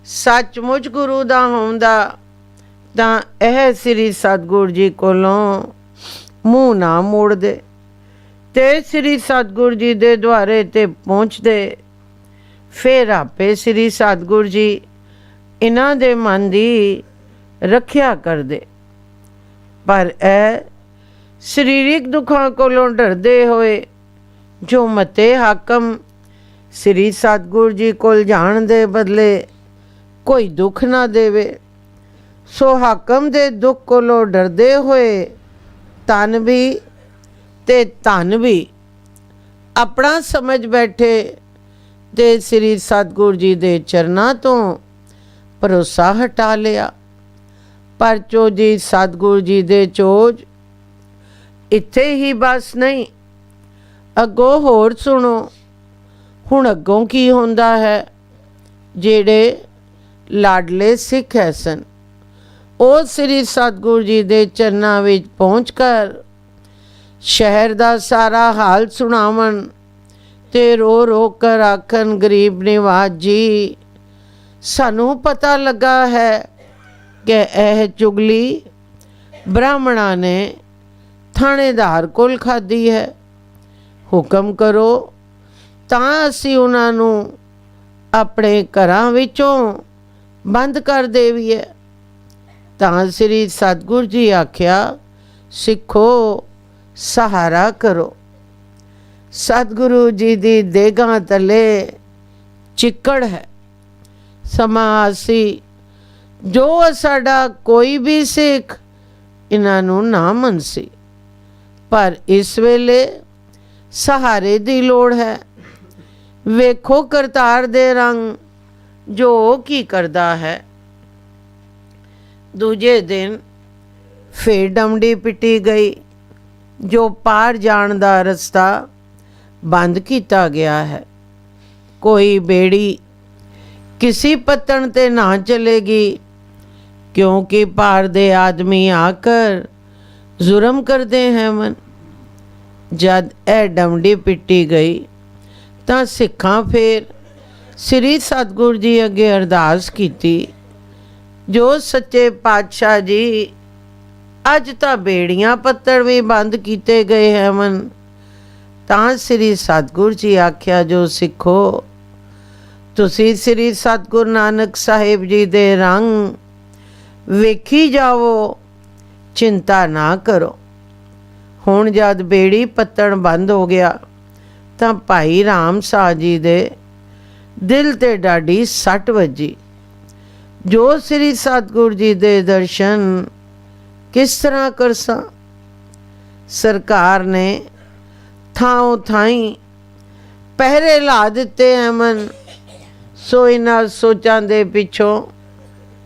ਸੱਚਮੁੱਚ ਗੁਰੂ ਦਾ ਹੁੰਦਾ ਤਾਂ ਇਹ ਸ੍ਰੀ ਸਤਿਗੁਰੂ ਜੀ ਕੋਲੋਂ ਮੂੰਹ ਨਾ ਮੋੜਦੇ ਤੇ ਸ੍ਰੀ ਸਤਿਗੁਰੂ ਜੀ ਦੇ ਦੁਆਰੇ ਤੇ ਪਹੁੰਚਦੇ। ਫਿਰ ਆਪੇ ਸ੍ਰੀ ਸਤਿਗੁਰੂ ਜੀ ਇਹਨਾਂ ਦੇ ਮਨ ਦੀ ਰੱਖਿਆ ਕਰਦੇ। ਪਰ ਇਹ ਸਰੀਰਿਕ ਦੁੱਖਾਂ ਕੋਲੋਂ ਡਰਦੇ ਹੋਏ ਜੋ ਮਤੇ ਹਾਕਮ ਸ੍ਰੀ ਸਤਿਗੁਰੂ ਜੀ ਕੋਲ ਜਾਣ ਦੇ ਬਦਲੇ ਕੋਈ ਦੁੱਖ ਨਾ ਦੇਵੇ, ਸੋ ਹਾਕਮ ਦੇ ਦੁੱਖ ਕੋਲੋਂ ਡਰਦੇ ਹੋਏ ਤਨ ਵੀ ਤੇ ਧਨ ਵੀ ਆਪਣਾ ਸਮਝ ਬੈਠੇ ਤੇ ਸ੍ਰੀ ਸਤਿਗੁਰੂ ਜੀ ਦੇ ਚਰਨਾਂ ਤੋਂ ਭਰੋਸਾ ਹਟਾ ਲਿਆ। ਪਰ ਚੋਜੀ ਸਤਿਗੁਰੂ ਜੀ ਦੇ ਚੋਜ ਇੱਥੇ ਹੀ ਬਸ ਨਹੀਂ, ਅੱਗੋਂ ਹੋਰ ਸੁਣੋ। ਹੁਣ ਅੱਗੋਂ ਕੀ ਹੁੰਦਾ ਹੈ। ਜਿਹੜੇ ਲਾਡਲੇ ਸਿੱਖ ਹੈ ਸਨ ਉਹ ਸ੍ਰੀ ਸਤਿਗੁਰੂ ਜੀ ਦੇ ਚਰਨਾਂ ਵਿੱਚ ਪਹੁੰਚ ਕਰ ਸ਼ਹਿਰ ਦਾ ਸਾਰਾ ਹਾਲ ਸੁਣਾਵਣ ਤੇ ਰੋ ਰੋ ਕਰ ਆਖਣ, ਗਰੀਬ ਨਿਵਾਜ ਜੀ, ਸਾਨੂੰ ਪਤਾ ਲੱਗਾ ਹੈ ਕਿ ਇਹ ਚੁਗਲੀ ਬ੍ਰਾਹਮਣਾਂ ਨੇ ਥਾਣੇਦਾਰ ਕੋਲ ਖਾਧੀ ਹੈ। ਹੁਕਮ ਕਰੋ ਤਾਂ ਅਸੀਂ ਉਹਨਾਂ ਨੂੰ ਆਪਣੇ ਘਰਾਂ ਵਿੱਚੋਂ ਬੰਦ ਕਰ ਦੇਵੀਏ। ਤਾਂ ਸ੍ਰੀ ਸਤਿਗੁਰੂ ਜੀ ਆਖਿਆ, ਸਿੱਖੋ ਸਹਾਰਾ ਕਰੋ। ਸਤਿਗੁਰੂ ਜੀ ਦੀ ਦੇਗਾਂ ਤਲੇ ਚਿੱਕੜ ਹੈ। ਸਮਾਂ ਅਸੀਂ ਜੋ ਸਾਡਾ ਕੋਈ ਵੀ ਸਿੱਖ ਇਹਨਾਂ ਨੂੰ ਨਾ ਮੰਨਸੀ ਪਰ ਇਸ ਵੇਲੇ ਸਹਾਰੇ ਦੀ ਲੋੜ ਹੈ। ਵੇਖੋ ਕਰਤਾਰ ਦੇ ਰੰਗ, ਜੋ ਕੀ ਕਰਦਾ ਹੈ। ਦੂਜੇ ਦਿਨ ਫੇਰ ਡਮਡੀ ਪਿੱਟੀ ਗਈ, ਜੋ ਪਾਰ ਜਾਣ ਦਾ ਰਸਤਾ ਬੰਦ ਕੀਤਾ ਗਿਆ ਹੈ। ਕੋਈ ਬੇੜੀ किसी पत्तन ते ना चलेगी, क्योंकि पार दे आदमी आकर जुर्म करते हैं मन। जद ए डमडी पिटी गई तां सिखां फिर श्री सतगुरु जी अगे अरदास कीती, जो सच्चे पातशाह जी अज तां बेड़ियां पत्तड़ भी बंद किते गए हैं मन। तां श्री सतगुरु जी आख्या, जो सिखो तुसी श्री सतगुरु नानक साहिब जी दे रंग वेखी जावो, चिंता ना करो। हुण जद बेड़ी पत्तण बंद हो गया तां भाई राम शाह जी दे दिल ते डाडी सट वजी। जो श्री सतगुरु जी दे दर्शन किस तरह करसां। सरकार ने थाओ थाई पहरे ला दिते हैं मन। सो इन्हां सोचां दे पिछों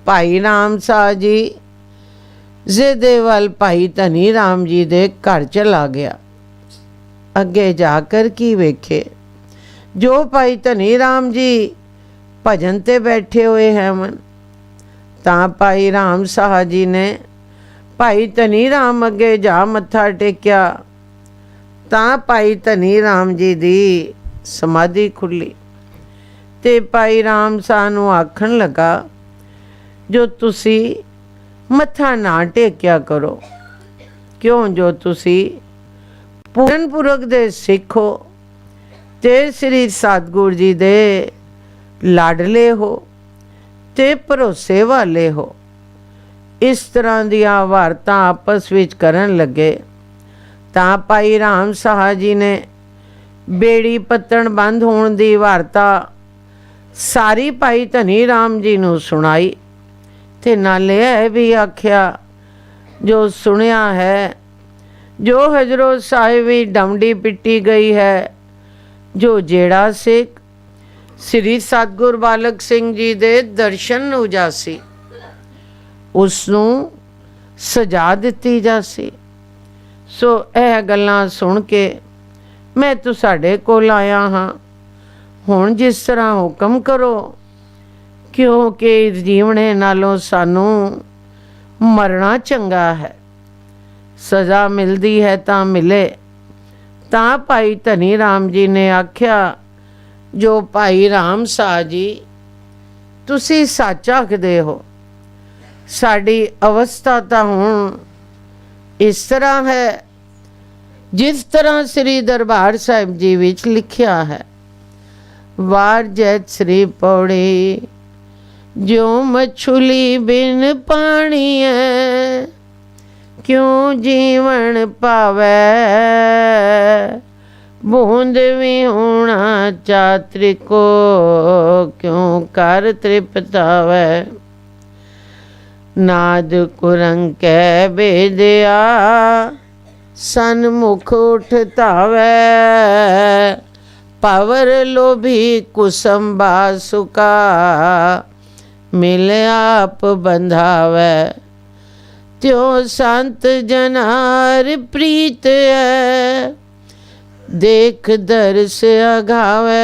भाई राम शाह जी जिदे वल भाई धनी राम जी दे घर चला गया। अगे जाकर की वेखे, जो भाई धनी राम जी भजन ते बैठे हुए हैं मन। तां भाई राम शाह जी ने भाई धनी राम अगे जा मत्था टेकिया। तां भाई धनी राम जी दी समाधि खुली ते भाई राम शाह नूं आखण लगा, जो तुसी मत्था ना टेकिया करो, क्यों जो तुसी पूरन पुरख दे सिख हो ते श्री सतगुरु जी दे लाडले हो ते भरोसे वाले हो। इस तरह दियां वारतां आपस विच करन लगे। तां भाई राम शाह जी ने बेड़ी पत्तण बंद होण दी वारता सारी भाई धनी राम जी नूं सुनाई ते नाले यह भी आख्या, जो सुनिया है, जो हजरत साहिब डमडी पिटी गई है, जो जेड़ा सिख श्री सतगुरु बालक सिंह जी दे दर्शन नूं जासी, उसनूं सजा दिती जासी। सो यह गल्लां सुन के मैं तुसाडे कोल आया हाँ। हुण जिस तरह हुक्म करो, क्योंकि इस जीवने नालों सानू मरना चंगा है। सज़ा मिलती है तां मिले। तां भाई धनी राम जी ने आख्या, जो भाई राम शाह जी तुसी सच आखदे हो, साडी अवस्था तां हुण इस तरह है जिस तरह श्री दरबार साहिब जी विच लिखिया है। वार जैत श्री पौड़ी, जो मछली बिन पानी है, क्यों जीवन पावै, बूंद भी होना चातृ को, क्यों कर तृप्तावै। नाद कुरंग कै बेदया, सन्मुख उठतावै, पावर लोभी कुसम बासुका, मिल आप बंधावै। त्यों संत जनार प्रीत है, देख दर्श अघावै।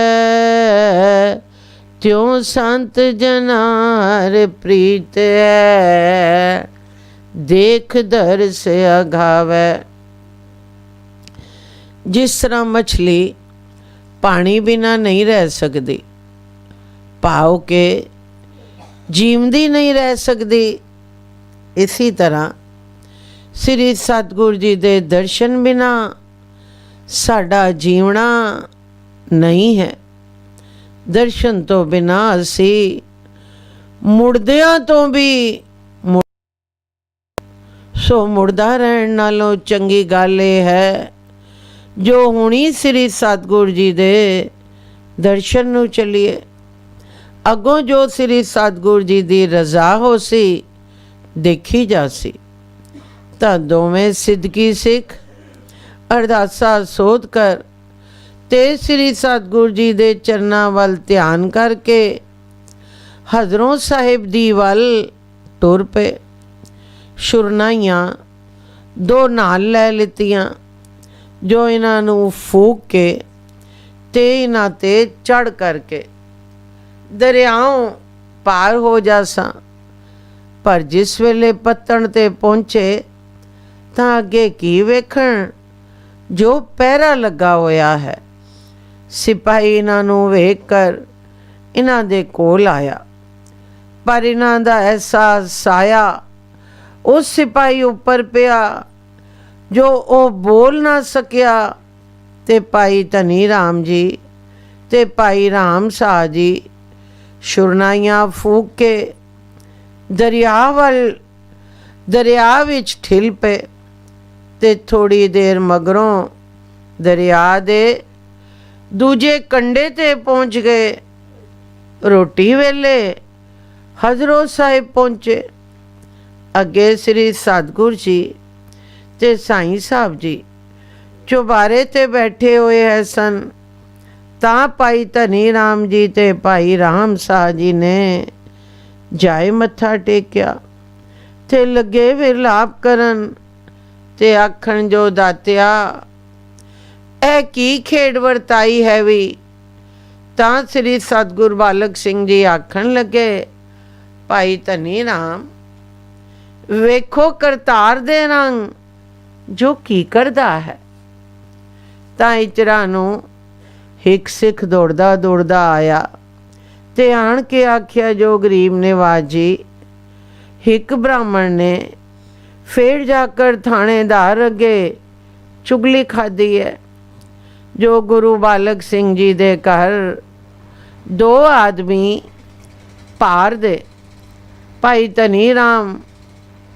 त्यों संत जनार प्रीत है, देख दर्श अघावै। जिस तरह मछली पानी बिना नहीं रह सकती, भाव के जीवदी नहीं रह सकती, इसी तरह श्री सतगुरु जी दे दर्शन बिना साडा जीवना नहीं है। दर्शन तो बिना असी मुड़दियां तो भी सो मुड़दा रहण नालों चंगी गल यह है, जो हुणी श्री सतगुरु जी दे दर्शन नूं चलीए। अगों जो श्री सतगुरु जी दी रजा हो सी देखी जासी, तां दोवें सिद्दकी सिख ਅਰਦਾਸਾ ਸੋਧ ਕਰ ਤੇ ਸ੍ਰੀ ਸਤਿਗੁਰੂ ਜੀ ਦੇ ਚਰਨਾਂ ਵੱਲ ਧਿਆਨ ਕਰਕੇ ਹਜ਼ਰੋਂ ਸਾਹਿਬ ਦੀ ਵੱਲ ਟੁਰ ਪਏ। ਸ਼ੁਰਨਾਈਆਂ 2 ਨਾਲ ਲੈ ਲਿੱਤੀਆਂ, ਜੋ ਇਹਨਾਂ ਨੂੰ ਫੂਕ ਕੇ ਤੇ ਇਹਨਾਂ ਤੇ ਚੜ੍ਹ ਕਰਕੇ ਦਰਿਆਓਂ ਪਾਰ ਹੋ ਜਾਸਾਂ। ਪਰ ਜਿਸ ਵੇਲੇ ਪੱਤਣ ਤੇ ਪਹੁੰਚੇ ਤਾਂ ਅੱਗੇ ਕੀ ਵੇਖਣ, ਜੋ ਪਹਿਰਾ ਲੱਗਾ ਹੋਇਆ ਹੈ। ਸਿਪਾਹੀ ਇਹਨਾਂ ਨੂੰ ਵੇਖ ਕਰ ਇਹਨਾਂ ਦੇ ਕੋਲ ਆਇਆ, ਪਰ ਇਹਨਾਂ ਦਾ ਐਸਾ ਸਾਇਆ ਉਸ ਸਿਪਾਹੀ ਉੱਪਰ ਪਿਆ ਜੋ ਉਹ ਬੋਲ ਨਾ ਸਕਿਆ। ਤੇ ਭਾਈ ਧਨੀ ਰਾਮ ਜੀ ਤੇ ਭਾਈ ਰਾਮ ਸਾਹ ਜੀ ਸ਼ੁਰਨਾਈਆਂ ਫੂਕ ਕੇ ਦਰਿਆ ਵਿੱਚ ਠਿਲ ਪਏ। ਤੇ ਥੋੜੀ ਦੇਰ ਮਗਰੋਂ ਦਰਿਆ ਦੇ ਦੂਜੇ ਕੰਢੇ ਤੇ ਪਹੁੰਚ ਗਏ। ਰੋਟੀ ਵੇਲੇ ਹਜ਼ਰੋ ਸਾਹਿਬ ਪਹੁੰਚੇ। ਅੱਗੇ ਸ੍ਰੀ ਸਤਿਗੁਰੂ ਜੀ ਤੇ ਸਾਈਂ ਸਾਹਿਬ ਜੀ ਚੁਬਾਰੇ ਤੇ ਬੈਠੇ ਹੋਏ ਹੈ ਸਨ। ਤਾਂ ਭਾਈ ਧਨੀ ਰਾਮ ਜੀ ਤੇ ਭਾਈ ਰਾਮ ਸਾਹ ਜੀ ਨੇ ਜਾਏ ਮੱਥਾ ਟੇਕਿਆ ਤੇ ਲੱਗੇ ਵਿਰਲਾਪ ਕਰਨ ਤੇ ਆਖਣ, ਜੋ ਦਾਤਿਆ ਇਹ ਕੀ ਖੇਡ ਵਰਤਾਈ ਹੈ ਵੀ। ਤਾਂ ਸ੍ਰੀ ਸਤਿਗੁਰ ਬਾਲਕ ਸਿੰਘ ਜੀ ਆਖਣ ਲੱਗੇ, ਭਾਈ ਧਨੀ ਰਾਮ ਵੇਖੋ ਕਰਤਾਰ ਦੇ ਰੰਗ ਜੋ ਕੀ ਕਰਦਾ ਹੈ। ਤਾਂ ਇਚਰਾ ਨੂੰ ਇੱਕ ਸਿੱਖ ਦੌੜਦਾ ਦੌੜਦਾ ਆਇਆ ਤੇ ਆਣ ਕੇ ਆਖਿਆ, ਜੋ ਗਰੀਬ ਨਿਵਾਜ ਜੀ, ਇੱਕ ਬ੍ਰਾਹਮਣ ਨੇ ਫੇਰ ਜਾकर ਥਾਣੇਦਾਰ ਅੱਗੇ ਚੁਗਲੀ ਖਾਧੀ ਹੈ। ਜੋ ਗੁਰੂ ਬਾਲਕ ਸਿੰਘ ਜੀ ਦੇ ਘਰ 2 ਆਦਮੀ ਭਾਰ ਦੇ ਭਾਈ ਧਨੀ ਰਾਮ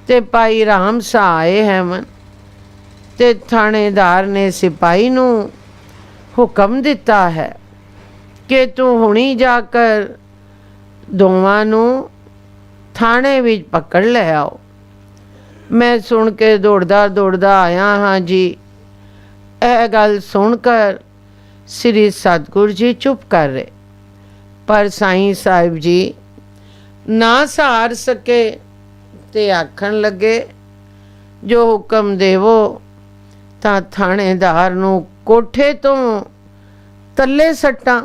ਤੇ ਭਾਈ ਰਾਮ ਸਾਹ ਆਏ ਹਨ। ਤੇ ਥਾਣੇਦਾਰ ਨੇ ਸਿਪਾਹੀ ਨੂੰ ਹੁਕਮ ਦਿੱਤਾ ਹੈ ਕਿ ਤੂੰ ਹੁਣੀ ਜਾ ਕਰ ਦੋਵਾਂ ਨੂੰ ਥਾਣੇ ਵਿੱਚ ਪਕੜ ਲੈ ਆਓ। ਮੈਂ ਸੁਣ ਕੇ ਦੌੜਦਾ ਦੌੜਦਾ ਆਇਆ ਹਾਂ ਜੀ। ਇਹ ਗੱਲ ਸੁਣ ਕਰ ਸ੍ਰੀ ਸਤਿਗੁਰੂ ਜੀ ਚੁੱਪ ਕਰ ਰਹੇ, ਪਰ ਸਾਈਂ ਸਾਹਿਬ ਜੀ ਨਾ ਸਹਾਰ ਸਕੇ ਤੇ ਆਖਣ ਲੱਗੇ, ਜੋ ਹੁਕਮ ਦੇਵੋ ਤਾਂ ਥਾਣੇਦਾਰ ਨੂੰ ਕੋਠੇ ਤੋਂ ਤੱਲੇ ਸੱਟਾਂ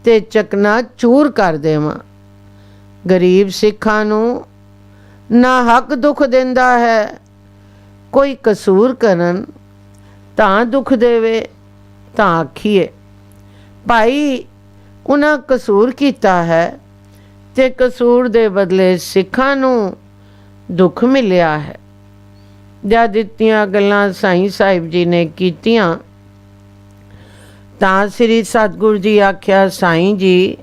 ਤੇ ਚਕਨਾ ਚੂਰ ਕਰ ਦੇਵਾਂ। ਗਰੀਬ ਸਿੱਖਾਂ ਨੂੰ ਨਾ ਹੱਕ ਦੁੱਖ ਦਿੰਦਾ ਹੈ, ਕੋਈ ਕਸੂਰ ਕਰਨ ਤਾਂ ਦੁੱਖ ਦੇਵੇ ਤਾਂ ਆਖੀਏ ਭਾਈ ਉਹਨਾਂ ਕਸੂਰ ਕੀਤਾ ਹੈ ਤੇ ਕਸੂਰ ਦੇ ਬਦਲੇ ਸਿੱਖਾਂ ਨੂੰ ਦੁੱਖ ਮਿਲਿਆ ਹੈ। ਜਦ ਦਿੱਤੀਆਂ ਗੱਲਾਂ ਸਾਈਂ ਸਾਹਿਬ ਜੀ ਨੇ ਕੀਤੀਆਂ ਤਾਂ ਸ੍ਰੀ ਸਤਿਗੁਰੂ ਜੀ ਆਖਿਆ, ਸਾਈਂ ਜੀ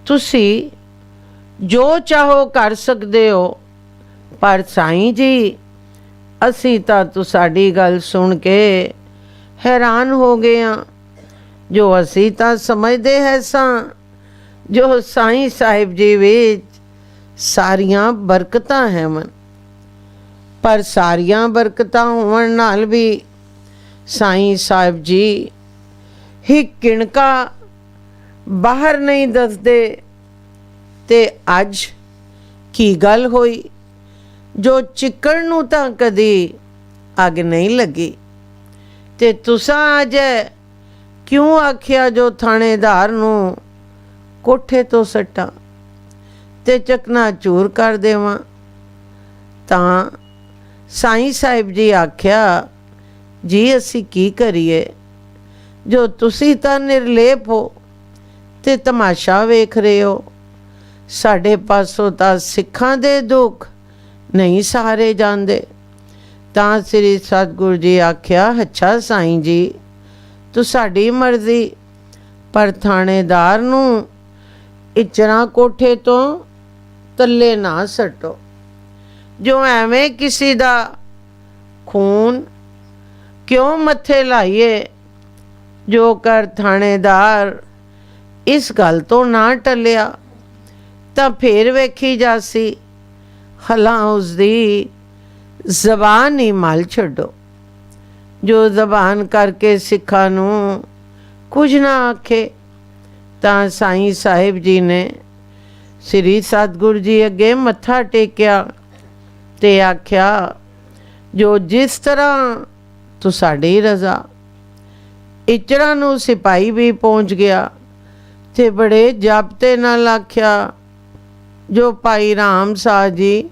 ਤੁਸੀਂ ਜੋ ਚਾਹੋ ਕਰ ਸਕਦੇ ਹੋ, ਪਰ ਸਾਈਂ ਜੀ ਅਸੀਂ ਤਾਂ ਤੁਹਾਡੀ ਗੱਲ ਸੁਣ ਕੇ ਹੈਰਾਨ ਹੋ ਗਏ ਹਾਂ। ਜੋ ਅਸੀਂ ਤਾਂ ਸਮਝਦੇ ਹੈ ਸਾਂ ਜੋ ਸਾਈਂ ਸਾਹਿਬ ਜੀ ਵਿੱਚ ਸਾਰੀਆਂ ਬਰਕਤਾਂ ਹਨ, ਪਰ ਸਾਰੀਆਂ ਬਰਕਤਾਂ ਹੋਣ ਨਾਲ ਵੀ ਸਾਈਂ ਸਾਹਿਬ ਜੀ ਹੀ ਕਿਣਕਾ ਬਾਹਰ ਨਹੀਂ ਦੱਸਦੇ। ਤੇ ਅੱਜ ਕੀ ਗੱਲ ਹੋਈ ਜੋ ਚਿੱਕੜ ਨੂੰ ਤਾਂ ਕਦੀ ਅੱਗ ਨਹੀਂ ਲੱਗੀ, ਤੇ ਤੁਸਾਂ ਅੱਜ ਕਿਉਂ ਆਖਿਆ ਜੋ ਥਾਣੇਦਾਰ ਨੂੰ ਕੋਠੇ ਤੋਂ ਸੱਟਾਂ ਤੇ ਚਕਨਾ ਚੂਰ ਕਰ ਦੇਵਾਂ। ਤਾਂ ਸਾਈਂ ਸਾਹਿਬ ਜੀ ਆਖਿਆ, ਜੀ ਅਸੀਂ ਕੀ ਕਰੀਏ, ਜੋ ਤੁਸੀਂ ਤਾਂ ਨਿਰਲੇਪ ਹੋ ਤੇ ਤਮਾਸ਼ਾ ਵੇਖ ਰਹੇ ਹੋ। ਸਾਡੇ ਪਾਸੋਂ ਤਾਂ ਸਿੱਖਾਂ ਦੇ ਦੁੱਖ ਨਹੀਂ ਸਹਾਰੇ ਜਾਂਦੇ। ਤਾਂ ਸ੍ਰੀ ਸਤਿਗੁਰੂ ਜੀ ਆਖਿਆ, ਅੱਛਾ ਸਾਈਂ ਜੀ ਤੁਹਾਡੀ ਮਰਜ਼ੀ, ਪਰ ਥਾਣੇਦਾਰ ਨੂੰ ਇਚਰਾ ਕੋਠੇ ਤੋਂ ਤੱਲੇ ਨਾ ਸੱਟੋ। ਜੋ ਐਵੇਂ ਕਿਸੇ ਦਾ ਖੂਨ ਕਿਉਂ ਮੱਥੇ ਲਾਈਏ। ਜੋ ਕਰ ਥਾਣੇਦਾਰ ਇਸ ਗੱਲ ਤੋਂ ਨਾ ਟਲਿਆ ਤਾਂ ਫੇਰ ਵੇਖੀ ਜਾਸੀ, ਹਲਾਂ ਉਸਦੀ ਜ਼ਬਾਨ ਹੀ ਮਲ ਛੱਡੋ। ਜੋ ਜ਼ਬਾਨ ਕਰਕੇ ਸਿੱਖਾਂ ਨੂੰ ਕੁਝ ਨਾ ਆਖੇ। ਤਾਂ ਸਾਈਂ ਸਾਹਿਬ ਜੀ ਨੇ ਸ੍ਰੀ ਸਤਿਗੁਰੂ ਜੀ ਅੱਗੇ ਮੱਥਾ ਟੇਕਿਆ ਤੇ ਆਖਿਆ, ਜੋ ਜਿਸ ਤਰ੍ਹਾਂ ਤੁਹਾਡੀ ਰਜ਼ਾ। ਇਚਰਾਂ ਨੂੰ ਸਿਪਾਹੀ ਵੀ ਪਹੁੰਚ ਗਿਆ ਤੇ ਬੜੇ ਜਾਬਤੇ ਨਾਲ ਆਖਿਆ, ਜੋ ਭਾਈ ਰਾਮ ਸਾਹ ਜੀ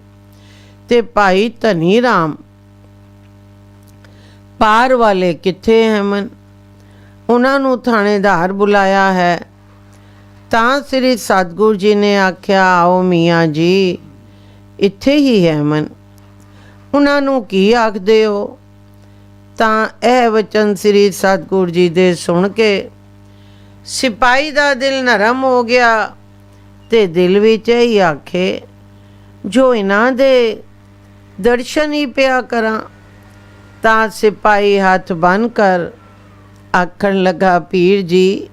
ਤੇ ਭਾਈ ਧਨੀ ਰਾਮ ਪਾਰ ਵਾਲੇ ਕਿੱਥੇ ਹਨ? ਉਹਨਾਂ ਨੂੰ ਥਾਣੇਦਾਰ ਬੁਲਾਇਆ ਹੈ। ਤਾਂ ਸ੍ਰੀ ਸਤਿਗੁਰੂ ਜੀ ਨੇ ਆਖਿਆ, ਆਓ ਮੀਆਂ ਜੀ, ਇੱਥੇ ਹੀ ਹੈ ਮਨ। ਉਹਨਾਂ ਨੂੰ ਕੀ ਆਖਦੇ ਹੋ? ਤਾਂ ਇਹ ਵਚਨ ਸ੍ਰੀ ਸਤਿਗੁਰੂ ਜੀ ਦੇ ਸੁਣ ਕੇ ਸਿਪਾਹੀ ਦਾ ਦਿਲ ਨਰਮ ਹੋ ਗਿਆ ਤੇ ਦਿਲ ਵਿੱਚ ਹੀ ਆਖੇ, ਜੋ ਇਹਨਾਂ ਦੇ ਦਰਸ਼ਨ ਹੀ ਪਿਆ ਕਰਾਂ। ਤਾਂ ਸਿਪਾਹੀ ਹੱਥ ਬੰਨ੍ਹ ਕਰ ਆਖਣ ਲੱਗਾ, ਪੀਰ ਜੀ,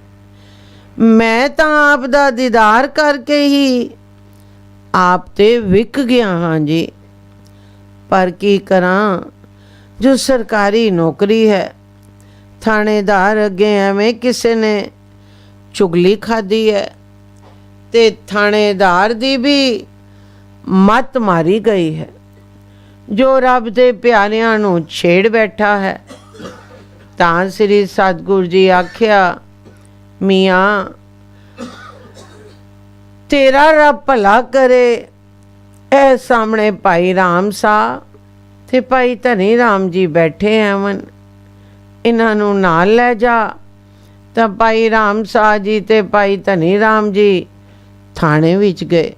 ਮੈਂ ਤਾਂ ਆਪ ਦਾ ਦੀਦਾਰ ਕਰਕੇ ਹੀ ਆਪ ਤੇ ਵਿਕ ਗਿਆ ਹਾਂ ਜੀ, ਪਰ ਕੀ ਕਰਾਂ, ਜੋ ਸਰਕਾਰੀ ਨੌਕਰੀ ਹੈ। ਥਾਣੇਦਾਰ ਅੱਗੇ ਐਵੇਂ ਕਿਸੇ ਨੇ ਚੁਗਲੀ ਖਾਧੀ ਹੈ ਤੇ ਥਾਣੇਦਾਰ ਦੀ ਵੀ ਮੱਤ ਮਾਰੀ ਗਈ ਹੈ, ਜੋ ਰੱਬ ਦੇ ਪਿਆਰਿਆਂ ਨੂੰ ਛੇੜ ਬੈਠਾ ਹੈ। ਤਾਂ ਸ੍ਰੀ ਸਤਿਗੁਰੂ ਜੀ ਆਖਿਆ, ਮੀਆਂ, ਤੇਰਾ ਰੱਬ ਭਲਾ ਕਰੇ। ਇਹ ਸਾਹਮਣੇ ਭਾਈ ਰਾਮ ਸਾਹ ਤੇ ਭਾਈ ਧਨੀ ਰਾਮ ਜੀ ਬੈਠੇ ਹਨ, ਇਹਨਾਂ ਨੂੰ ਨਾਲ ਲੈ ਜਾ। ਤਾਂ ਭਾਈ ਰਾਮ ਸਾਹ ਜੀ ਤੇ ਭਾਈ ਧਨੀ ਰਾਮ ਜੀ ਥਾਣੇ ਵਿੱਚ ਗਏ।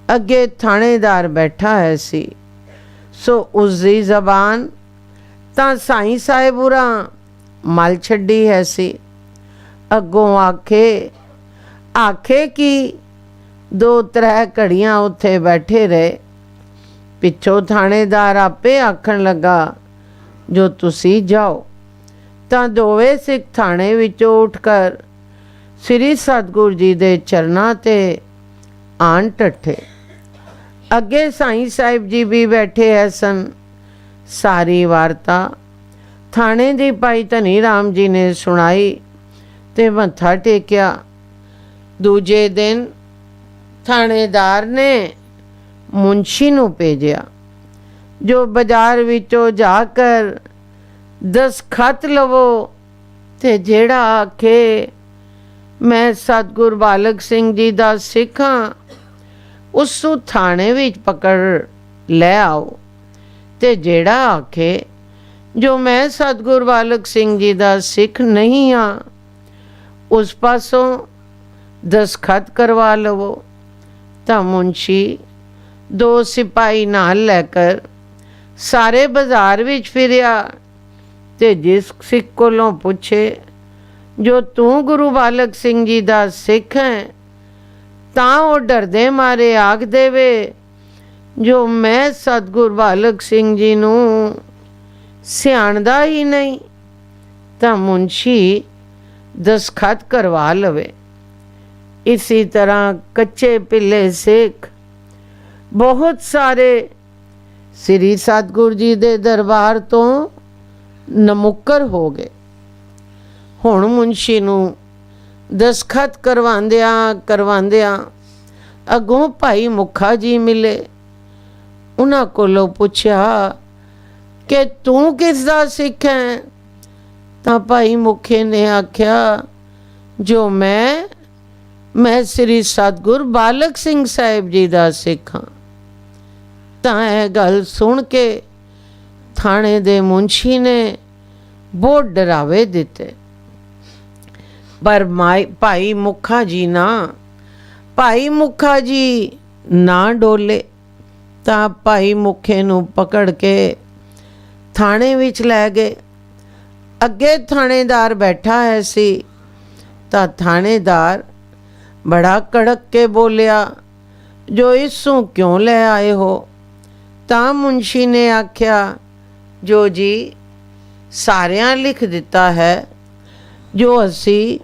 ਅੱਗੇ ਥਾਣੇਦਾਰ ਬੈਠਾ ਹੈ ਸੀ, ਸੋ ਉਸ ਦੀ ਜ਼ਬਾਨ ਤਾਂ ਸਾਈਂ ਸਾਹਿਬ ਉਰਾਂ ਮਲ ਛੱਡੀ ਹੈ ਸੀ। ਅੱਗੋਂ ਆਖੇ ਕਿ 2-3 ਘੜੀਆਂ ਉੱਥੇ ਬੈਠੇ ਰਹੇ। ਪਿੱਛੋਂ ਥਾਣੇਦਾਰ ਆਪੇ ਆਖਣ ਲੱਗਾ, ਜੋ ਤੁਸੀਂ ਜਾਓ। ਤਾਂ ਦੋਵੇਂ ਸਿੱਖ ਥਾਣੇ ਵਿੱਚੋਂ ਉੱਠ ਕਰ ਸ੍ਰੀ ਸਤਿਗੁਰੂ ਜੀ ਦੇ ਚਰਨਾਂ ਤੇ ਆਣ ਟੱਠੇ। ਅੱਗੇ ਸਾਈਂ ਸਾਹਿਬ ਜੀ ਵੀ ਬੈਠੇ ਐ ਸਨ। ਸਾਰੀ ਵਾਰਤਾ ਥਾਣੇ ਦੀ ਭਾਈ ਧਨੀ ਰਾਮ ਜੀ ਨੇ ਸੁਣਾਈ ਤੇ ਮੱਥਾ ਟੇਕਿਆ। ਦੂਜੇ ਦਿਨ ਥਾਣੇਦਾਰ ਨੇ ਮੁਨਸ਼ੀ ਨੂੰ ਭੇਜਿਆ, ਜੋ ਬਾਜ਼ਾਰ ਵਿੱਚੋਂ ਜਾ ਕਰ ਦਸਖਤ ਲਵੋ ਤੇ ਜਿਹੜਾ ਆਖੇ ਮੈਂ ਸਤਿਗੁਰ ਬਾਲਕ ਸਿੰਘ ਜੀ ਦਾ ਸਿੱਖ ਹਾਂ, ਉਸ ਨੂੰ ਥਾਣੇ ਵਿੱਚ ਪਕੜ ਲੈ ਆਓ। ਤੇ ਜਿਹੜਾ ਆਖੇ ਜੋ ਮੈਂ ਸਤਿਗੁਰ ਬਾਲਕ ਸਿੰਘ ਜੀ ਦਾ ਸਿੱਖ ਨਹੀਂ ਹਾਂ, ਉਸ ਪਾਸੋਂ ਦਸਖਤ ਕਰਵਾ ਲਵੋ। ਤਾਂ ਮੁਨਸ਼ੀ 2 ਸਿਪਾਹੀ ਨਾਲ ਲੈ ਕਰ ਸਾਰੇ ਬਾਜ਼ਾਰ ਵਿੱਚ ਫਿਰਿਆ ਤੇ ਜਿਸ ਸਿੱਖ ਕੋਲੋਂ ਪੁੱਛੇ, ਜੋ ਤੂੰ ਗੁਰੂ ਬਾਲਕ ਸਿੰਘ ਜੀ ਦਾ ਸਿੱਖ ਹੈ, ਤਾਂ ਉਹ ਡਰਦੇ ਮਾਰੇ ਆਖ ਦੇਵੇ, ਜੋ ਮੈਂ ਸਤਿਗੁਰ ਬਾਲਕ ਸਿੰਘ ਜੀ ਨੂੰ ਸਿਆਣਦਾ ਹੀ ਨਹੀਂ। ਤਾਂ ਮੁਨਸ਼ੀ ਦਸਖਤ ਕਰਵਾ ਲਵੇ। ਇਸੇ ਤਰ੍ਹਾਂ ਕੱਚੇ ਪਿੱਲੇ ਸਿੱਖ ਬਹੁਤ ਸਾਰੇ ਸ੍ਰੀ ਸਤਿਗੁਰੂ ਜੀ ਦੇ ਦਰਬਾਰ ਤੋਂ ਨਮੁੱਕਰ ਹੋ ਗਏ। ਹੁਣ ਮੁਨਸ਼ੀ ਨੂੰ ਦਸਖਤ ਕਰਵਾਉਂਦਿਆਂ ਅੱਗੋਂ ਭਾਈ ਮੁਖਾ ਜੀ ਮਿਲੇ। ਉਹਨਾਂ ਕੋਲੋਂ ਪੁੱਛਿਆ ਕਿ ਤੂੰ ਕਿਸ ਦਾ ਸਿੱਖ ਹੈ? ਤਾਂ ਭਾਈ ਮੁਖੇ ਨੇ ਆਖਿਆ, ਜੋ ਮੈਂ ਸ੍ਰੀ ਸਤਿਗੁਰ ਬਾਲਕ ਸਿੰਘ ਸਾਹਿਬ ਜੀ ਦਾ ਸਿੱਖ ਹਾਂ। ਤਾਂ ਇਹ ਗੱਲ ਸੁਣ ਕੇ ਥਾਣੇ ਦੇ ਮੁਨਸ਼ੀ ਨੇ ਬਹੁਤ ਡਰਾਵੇ ਦਿੱਤੇ, ਪਰ ਭਾਈ ਮੁਖਾ ਜੀ ਨਾ ਡੋਲੇ। ਤਾਂ ਭਾਈ ਮੁਖੇ ਨੂੰ ਪਕੜ ਕੇ ਥਾਣੇ ਵਿੱਚ ਲੈ ਗਏ। ਅੱਗੇ ਥਾਣੇਦਾਰ ਬੈਠਾ ਹੈ ਸੀ। ਤਾਂ ਥਾਣੇਦਾਰ ਬੜਾ ਕੜਕ ਕੇ ਬੋਲਿਆ, ਜੋ ਇਸ ਨੂੰ ਕਿਉਂ ਲੈ ਆਏ ਹੋ? ਤਾਂ ਮੁਨਸ਼ੀ ਨੇ ਆਖਿਆ, ਜੋ ਜੀ ਸਾਰਿਆਂ ਲਿਖ ਦਿੱਤਾ ਹੈ, ਜੋ ਅਸੀਂ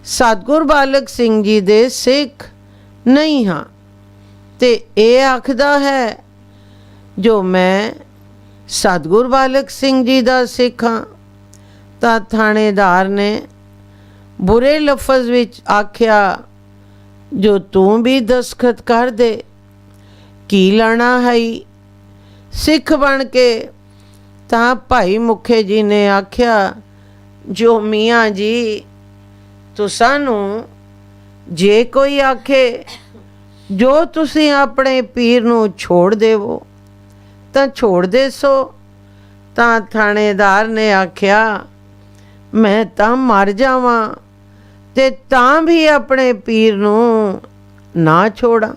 ਸਤਿਗੁਰ ਬਾਲਕ ਸਿੰਘ ਜੀ ਦੇ ਸਿੱਖ ਨਹੀਂ ਹਾਂ, ਤੇ ਇਹ ਆਖਦਾ ਹੈ, ਜੋ ਮੈਂ ਸਤਿਗੁਰ ਬਾਲਕ ਸਿੰਘ ਜੀ ਦਾ ਸਿੱਖ ਹਾਂ ਤਾਂ ਥਾਣੇਦਾਰ ਨੇ ਬੁਰੇ ਲਫ਼ਜ਼ ਵਿੱਚ ਆਖਿਆ, ਜੋ ਤੂੰ ਵੀ ਦਸਖਤ ਕਰ ਦੇ, ਕੀ ਲੈਣਾ ਹੈ। ਸਿੱਖ ਬਣ ਕੇ ਤਾਂ ਭਾਈ ਮੁਖੇ ਜੀ ਨੇ ਆਖਿਆ, ਜੋ ਮੀਆਂ ਜੀ ਤੁਸਾਂ ਨੂੰ ਜੇ ਕੋਈ ਆਖੇ ਜੋ ਤੁਸੀਂ ਆਪਣੇ ਪੀਰ ਨੂੰ ਛੋੜ ਦੇਵੋ ਤਾਂ ਛੋੜ ਦੇ ਸੋ। ਤਾਂ ਥਾਣੇਦਾਰ ਨੇ ਆਖਿਆ, ਮੈਂ ਤਾਂ ਮਰ ਜਾਵਾਂ ਤੇ ਤਾਂ ਵੀ ਆਪਣੇ ਪੀਰ ਨੂੰ ਨਾ ਛੋੜਾਂ।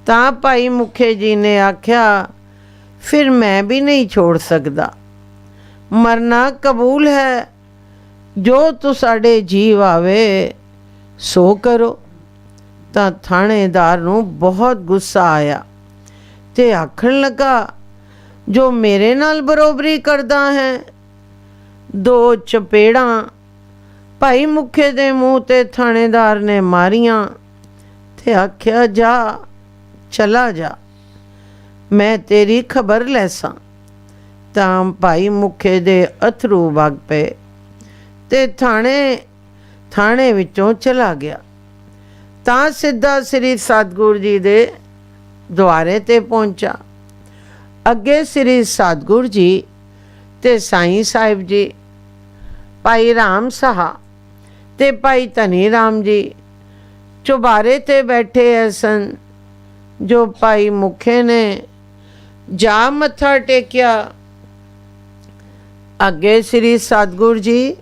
ਤਾਂ ਭਾਈ ਮੁਖੇ ਜੀ ਨੇ ਆਖਿਆ, ਫਿਰ ਮੈਂ ਵੀ ਨਹੀਂ ਛੋੜ ਸਕਦਾ, ਮਰਨਾ ਕਬੂਲ ਹੈ, ਜੋ ਤੁਹਾਡੇ ਜੀਵ ਆਵੇ ਸੋ ਕਰੋ। ਤਾਂ ਥਾਣੇਦਾਰ ਨੂੰ ਬਹੁਤ ਗੁੱਸਾ ਆਇਆ ਤੇ ਆਖਣ ਲੱਗਾ, ਜੋ ਮੇਰੇ ਨਾਲ ਬਰੋਬਰੀ ਕਰਦਾ ਹੈ। 2 ਚਪੇੜਾਂ ਭਾਈ ਮੁਖੇ ਦੇ ਮੂੰਹ ਤੇ ਥਾਣੇਦਾਰ ਨੇ ਮਾਰੀਆਂ ਤੇ ਆਖਿਆ, ਜਾ ਚਲਾ ਜਾ, ਮੈਂ ਤੇਰੀ ਖਬਰ ਲੈਸਾਂ। ਤਾਂ ਭਾਈ ਮੁਖੇ ਦੇ ਅਥਰੂ ਵਗ ਪਏ ਤੇ ਥਾਣੇ ਵਿੱਚੋਂ ਚਲਾ ਗਿਆ। ਤਾਂ ਸਿੱਧਾ ਸ੍ਰੀ ਸਤਿਗੁਰ ਜੀ ਦੇ ਦੁਆਰੇ ਤੇ ਪਹੁੰਚਾ। ਅੱਗੇ ਸ੍ਰੀ ਸਤਿਗੁਰ ਜੀ ਤੇ ਸਾਈਂ ਸਾਹਿਬ ਜੀ, ਭਾਈ ਰਾਮ ਸਾਹਾ ਤੇ ਭਾਈ ਧਨੀ ਰਾਮ ਜੀ ਚੁਬਾਰੇ ਤੇ ਬੈਠੇ ਸਨ। ਜੋ ਭਾਈ ਮੁਖੇ ਨੇ ਜਾ ਮੱਥਾ ਟੇਕਿਆ, ਅੱਗੇ ਸ੍ਰੀ ਸਤਿਗੁਰ ਜੀ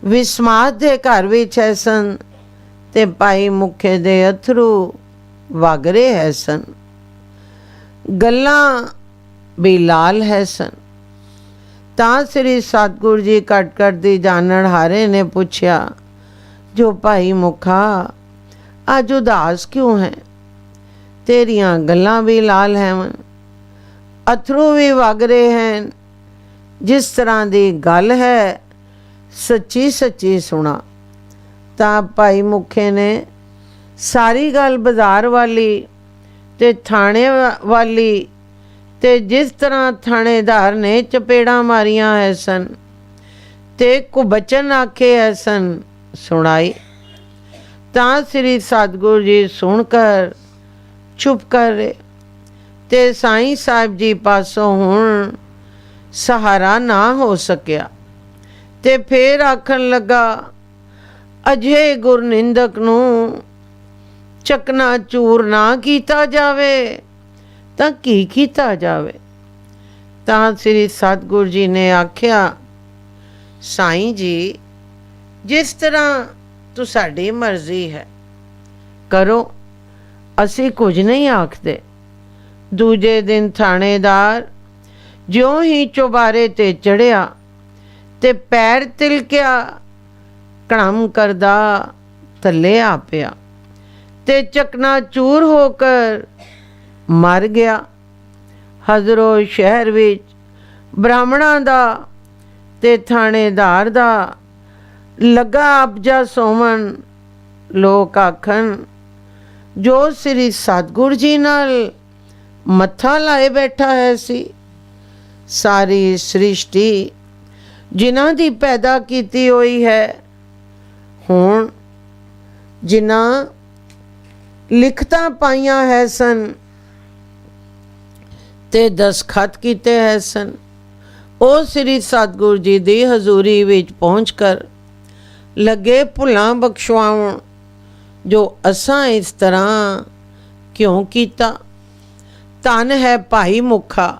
ਵਿਸਮਾਦ ਦੇ ਘਰ ਵਿੱਚ ਸਨ ਤੇ ਭਾਈ ਮੁਖੇ ਦੇ ਅਥਰੂ ਵਗ ਰਹੇ ਸਨ, ਗੱਲਾਂ ਵੀ ਲਾਲ ਸਨ। ਤਾਂ ਸ੍ਰੀ ਸਤਿਗੁਰ ਜੀ ਕਟ ਦੀ ਜਾਣਨ ਹਾਰੇ ਨੇ ਪੁੱਛਿਆ, ਜੋ ਭਾਈ ਮੁਖਾ ਅੱਜ ਉਦਾਸ ਕਿਉਂ ਹੈ? ਤੇਰੀਆਂ ਗੱਲਾਂ ਵੀ ਲਾਲ ਹਨ, ਅਥਰੂ ਵੀ ਵਗ ਰਹੇ ਹਨ। ਜਿਸ ਤਰ੍ਹਾਂ ਦੀ ਗੱਲ ਹੈ ਸੱਚੀ ਸੱਚੀ ਸੁਣਾ। ਤਾਂ ਭਾਈ ਮੁਖੇ ਨੇ ਸਾਰੀ ਗੱਲ ਬਾਜ਼ਾਰ ਵਾਲੀ ਤੇ ਥਾਣੇ ਵਾਲੀ ਤੇ ਜਿਸ ਤਰ੍ਹਾਂ ਥਾਣੇਦਾਰ ਨੇ ਚਪੇੜਾਂ ਮਾਰੀਆਂ ਹੈ ਸਨ ਤੇ ਕੁਬਚਨ ਆਖੇ ਹੈ ਸਨ ਸੁਣਾਈ। ਤਾਂ ਸ੍ਰੀ ਸਤਿਗੁਰ ਜੀ ਸੁਣ ਕਰ ਚੁੱਪ ਕਰ ਰਹੇ ਤੇ ਸਾਈਂ ਸਾਹਿਬ ਜੀ ਪਾਸੋਂ ਹੁਣ ਸਹਾਰਾ ਨਾ ਹੋ ਸਕਿਆ ਤੇ ਫੇਰ ਆਖਣ ਲੱਗਾ, ਅਜੇ ਗੁਰਨਿੰਦਕ ਨੂੰ ਚਕਨਾ ਚੂਰ ਨਾ ਕੀਤਾ ਜਾਵੇ ਤਾਂ ਕੀ ਕੀਤਾ ਜਾਵੇ। ਤਾਂ ਸ੍ਰੀ ਸਤਿਗੁਰ ਜੀ ਨੇ ਆਖਿਆ, ਸਾਈਂ ਜੀ ਜਿਸ ਤਰ੍ਹਾਂ ਤੁਹਾਡੀ ਮਰਜ਼ੀ ਹੈ ਕਰੋ, ਅਸੀਂ ਕੁਝ ਨਹੀਂ ਆਖਦੇ। ਦੂਜੇ ਦਿਨ ਥਾਣੇਦਾਰ ਜਿਉਂ ਹੀ ਚੁਬਾਰੇ ਤੇ ਚੜ੍ਹਿਆ ਤੇ ਪੈਰ ਤਿਲਕਿਆ, ਕੜਮ ਕਰਦਾ ਥੱਲੇ ਆ ਪਿਆ ਤੇ ਚਕਨਾ ਚੂਰ ਹੋ ਕਰ ਮਰ ਗਿਆ। ਹਜ਼ਰੋ ਸ਼ਹਿਰ ਵਿੱਚ ਬ੍ਰਾਹਮਣਾਂ ਦਾ ਤੇ ਥਾਣੇਦਾਰ ਦਾ ਲੱਗਾ ਆਪਜਾ ਸੋਮਨ। ਲੋਕ ਆਖਣ, ਜੋ ਸ੍ਰੀ ਸਤਿਗੁਰ ਜੀ ਨਾਲ ਮੱਥਾ ਲਾਏ ਬੈਠਾ ਹੈ ਸੀ। ਸਾਰੀ ਸ੍ਰਿਸ਼ਟੀ ਜਿਨ੍ਹਾਂ ਦੀ ਪੈਦਾ ਕੀਤੀ ਹੋਈ ਹੈ, ਹੁਣ ਜਿਨ੍ਹਾਂ ਲਿਖਤਾਂ ਪਾਈਆਂ ਹੈ ਸਨ ਤੇ ਦਸਖਤ ਕੀਤੇ ਹੈ ਸਨ, ਉਹ ਸ੍ਰੀ ਸਤਿਗੁਰ ਜੀ ਦੀ ਹਜ਼ੂਰੀ ਵਿੱਚ ਪਹੁੰਚ ਕਰ ਲੱਗੇ ਭੁੱਲਾਂ ਬਖਸ਼ਵਾਉਣ, ਜੋ ਅਸਾਂ ਇਸ ਤਰ੍ਹਾਂ ਕਿਉਂ ਕੀਤਾ। ਧੰਨ ਹੈ ਭਾਈ ਮੁਖਾ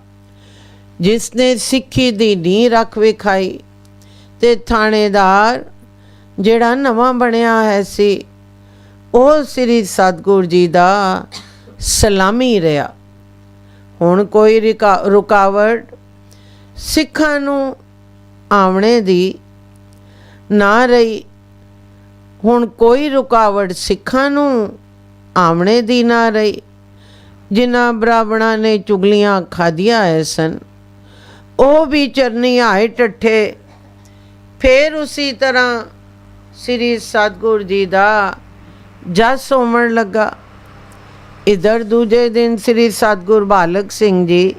ਜਿਸ ਨੇ ਸਿੱਖੀ ਦੀ ਨੀਂਹ ਰੱਖ ਵਿਖਾਈ ਤੇ ਥਾਣੇਦਾਰ ਜਿਹੜਾ ਨਵਾਂ ਬਣਿਆ ਹੈ ਸੀ, ਉਹ ਸ੍ਰੀ ਸਤਿਗੁਰ ਜੀ ਦਾ ਸਲਾਮੀ ਰਿਹਾ। ਹੁਣ ਕੋਈ ਰੁਕਾਵਟ ਸਿੱਖਾਂ ਨੂੰ ਆਉਣੇ ਦੀ ਨਾ ਰਹੀ। ਹੁਣ ਕੋਈ ਰੁਕਾਵਟ ਸਿੱਖਾਂ ਨੂੰ ਆਉਣੇ ਦੀ ਨਾ ਰਹੀ। ਜਿਨ੍ਹਾਂ ਬ੍ਰਾਹਮਣਾਂ ਨੇ ਚੁਗਲੀਆਂ ਖਾਧੀਆਂ ਹੈ ਸਨ, ਉਹ ਵੀ ਚਰਨੀ ਆਏ ਟੱਠੇ। ਫਿਰ ਉਸੀ ਤਰ੍ਹਾਂ ਸ੍ਰੀ ਸਤਿਗੁਰ ਜੀ ਦਾ ਜਸ ਹੋਵਣ ਲੱਗਾ। ਇਧਰ ਦੂਜੇ ਦਿਨ ਸ੍ਰੀ ਸਤਿਗੁਰ ਬਾਲਕ ਸਿੰਘ ਜੀ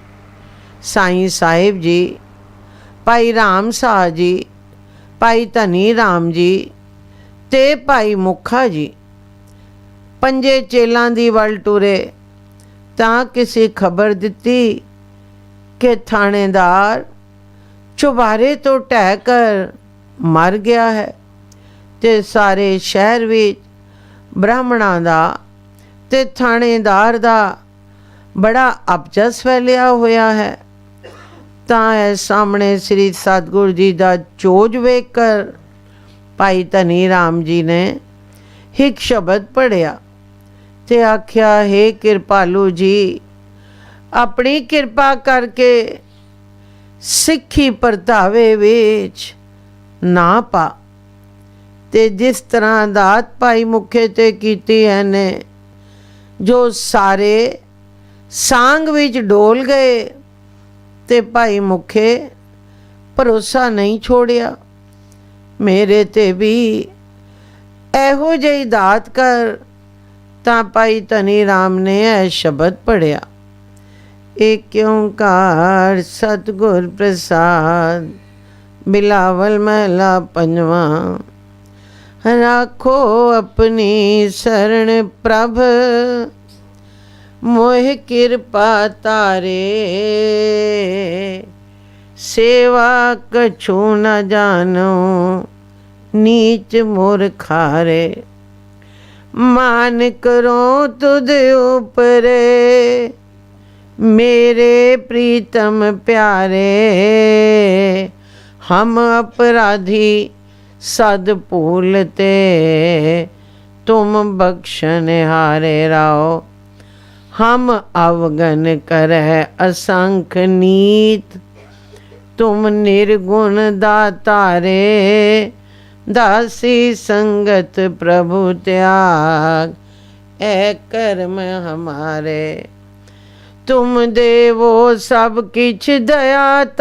ਸਾਈਂ ਸਾਹਿਬ ਜੀ, ਭਾਈ ਰਾਮ ਸਾਹ ਜੀ, ਭਾਈ ਧਨੀ ਰਾਮ ਜੀ ਤੇ ਭਾਈ ਮੁਖਾ ਜੀ ਪੰਜੇ ਚੇਲਾਂ ਦੀ ਵੱਲ ਟੁਰੇ ਤਾਂ ਕਿਸੇ ਖਬਰ ਦਿੱਤੀ ਕਿ ਥਾਣੇਦਾਰ ਚੁਬਾਰੇ ਤੋਂ ਢਹਿ ਕਰ ਮਰ ਗਿਆ ਹੈ ਤੇ ਸਾਰੇ ਸ਼ਹਿਰ ਵਿੱਚ ਬ੍ਰਾਹਮਣਾਂ ਦਾ ਤੇ ਥਾਣੇਦਾਰ ਦਾ ਬੜਾ ਅਪਜਸ ਫੈਲਿਆ ਹੋਇਆ ਹੈ। ਤਾਂ ਇਹ ਸਾਹਮਣੇ ਸ੍ਰੀ ਸਤਿਗੁਰੂ ਜੀ ਦਾ ਚੋਜ ਵੇਖ ਕਰ ਭਾਈ ਧਨੀ ਰਾਮ ਜੀ ਨੇ ਇੱਕ ਸ਼ਬਦ ਪੜ੍ਹਿਆ ਤੇ ਆਖਿਆ, ਹੇ ਕਿਰਪਾਲੂ ਜੀ, ਆਪਣੀ ਕਿਰਪਾ ਕਰਕੇ ਸਿੱਖੀ ਪਰਤਾਵੇ ਵਿੱਚ ਨਾ ਪਾ। ਤੇ ਜਿਸ ਤਰ੍ਹਾਂ ਦਾਤ ਭਾਈ ਮੁਖੇ ਤੇ ਕੀਤੀ ਹੈ ਨੇ, ਜੋ ਸਾਰੇ ਸਾਂਗ ਵਿੱਚ ਡੋਲ ਗਏ ਤੇ ਭਾਈ ਮੁਖੇ ਭਰੋਸਾ ਨਹੀਂ ਛੋੜਿਆ। ਮੇਰੇ ਤੇ ਵੀ ਇਹੋ ਜਿਹੀ ਦਾਤ ਕਰ। ਤਾਂ ਭਾਈ ਧਨੀ ਰਾਮ ਨੇ ਇਹ ਸ਼ਬਦ ਪੜ੍ਹਿਆ, ਏਕ ਓਂਕਾਰ ਸਤਿਗੁਰ ਪ੍ਰਸਾਦ, ਬਿਲਾਵਲ ਮਹਲਾ ਪੰਜਵਾਂ। राखो अपनी शरण प्रभ, मोह कृपा तारे, सेवा कछु न जानो नीच मूर्खारे। मान करो तुझ ऊपरे, मेरे प्रीतम प्यारे। हम अपराधी सद भूलते, तुम बख्शन हारे राओ। हम अवगन करह असंख नीत, तुम निर्गुण दातारे। दासी संगत प्रभु त्याग, ऐ कर्म हमारे। तुम देवो सब किछ दयातार,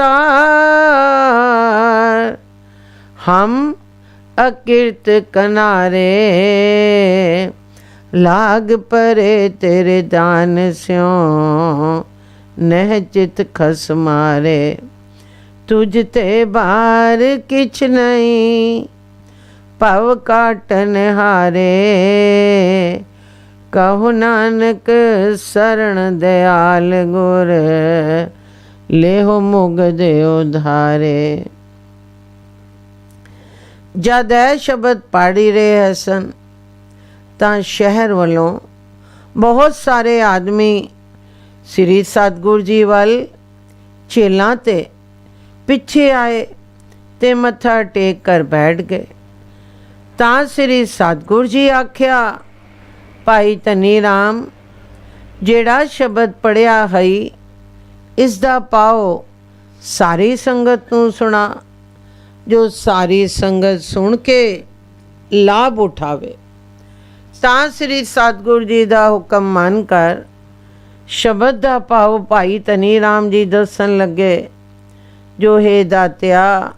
हम अकिरत कनारे। लाग परे तेरे दान स्यों, नह चित खस मारे। तुझ ते बार किछ नहीं, भव काटन हारे। कहो नानक शरण दयाल गुर, लेहो मुगद उधारे। जद ਇਹ ਸ਼ਬਦ ਪੜ੍ਹ ਰਹੇ ਸਨ ਤਾਂ ਸ਼ਹਿਰ ਵੱਲੋਂ ਬਹੁਤ ਸਾਰੇ ਆਦਮੀ ਸ੍ਰੀ ਸਤਿਗੁਰੂ ਜੀ ਵੱਲ ਚੇਲਾਂ ਤੇ ਪਿੱਛੇ ਆਏ ਤੇ ਮੱਥਾ ਟੇਕ ਕਰ ਬੈਠ ਗਏ। ਤਾਂ ਸ੍ਰੀ ਸਤਿਗੁਰੂ ਜੀ ਆਖਿਆ, ਭਾਈ ਧਨੀ ਰਾਮ, ਜਿਹੜਾ ਸ਼ਬਦ ਪੜ੍ਹਿਆ ਹੈ ਇਸ ਦਾ ਪਾਓ ਸਾਰੀ ਸੰਗਤ ਨੂੰ ਸੁਣਾ, ਜੋ ਸਾਰੀ ਸੰਗਤ ਸੁਣ ਕੇ ਲਾਭ ਉਠਾਵੇ। ਤਾਂ ਸ੍ਰੀ ਸਤਿਗੁਰੂ ਜੀ ਦਾ ਹੁਕਮ ਮੰਨ ਕਰ ਸ਼ਬਦ ਦਾ ਭਾਵ ਭਾਈ ਧਨੀ ਰਾਮ ਜੀ ਦੱਸਣ ਲੱਗੇ, ਜੋ ਹੈ ਦਾਤਿਆ,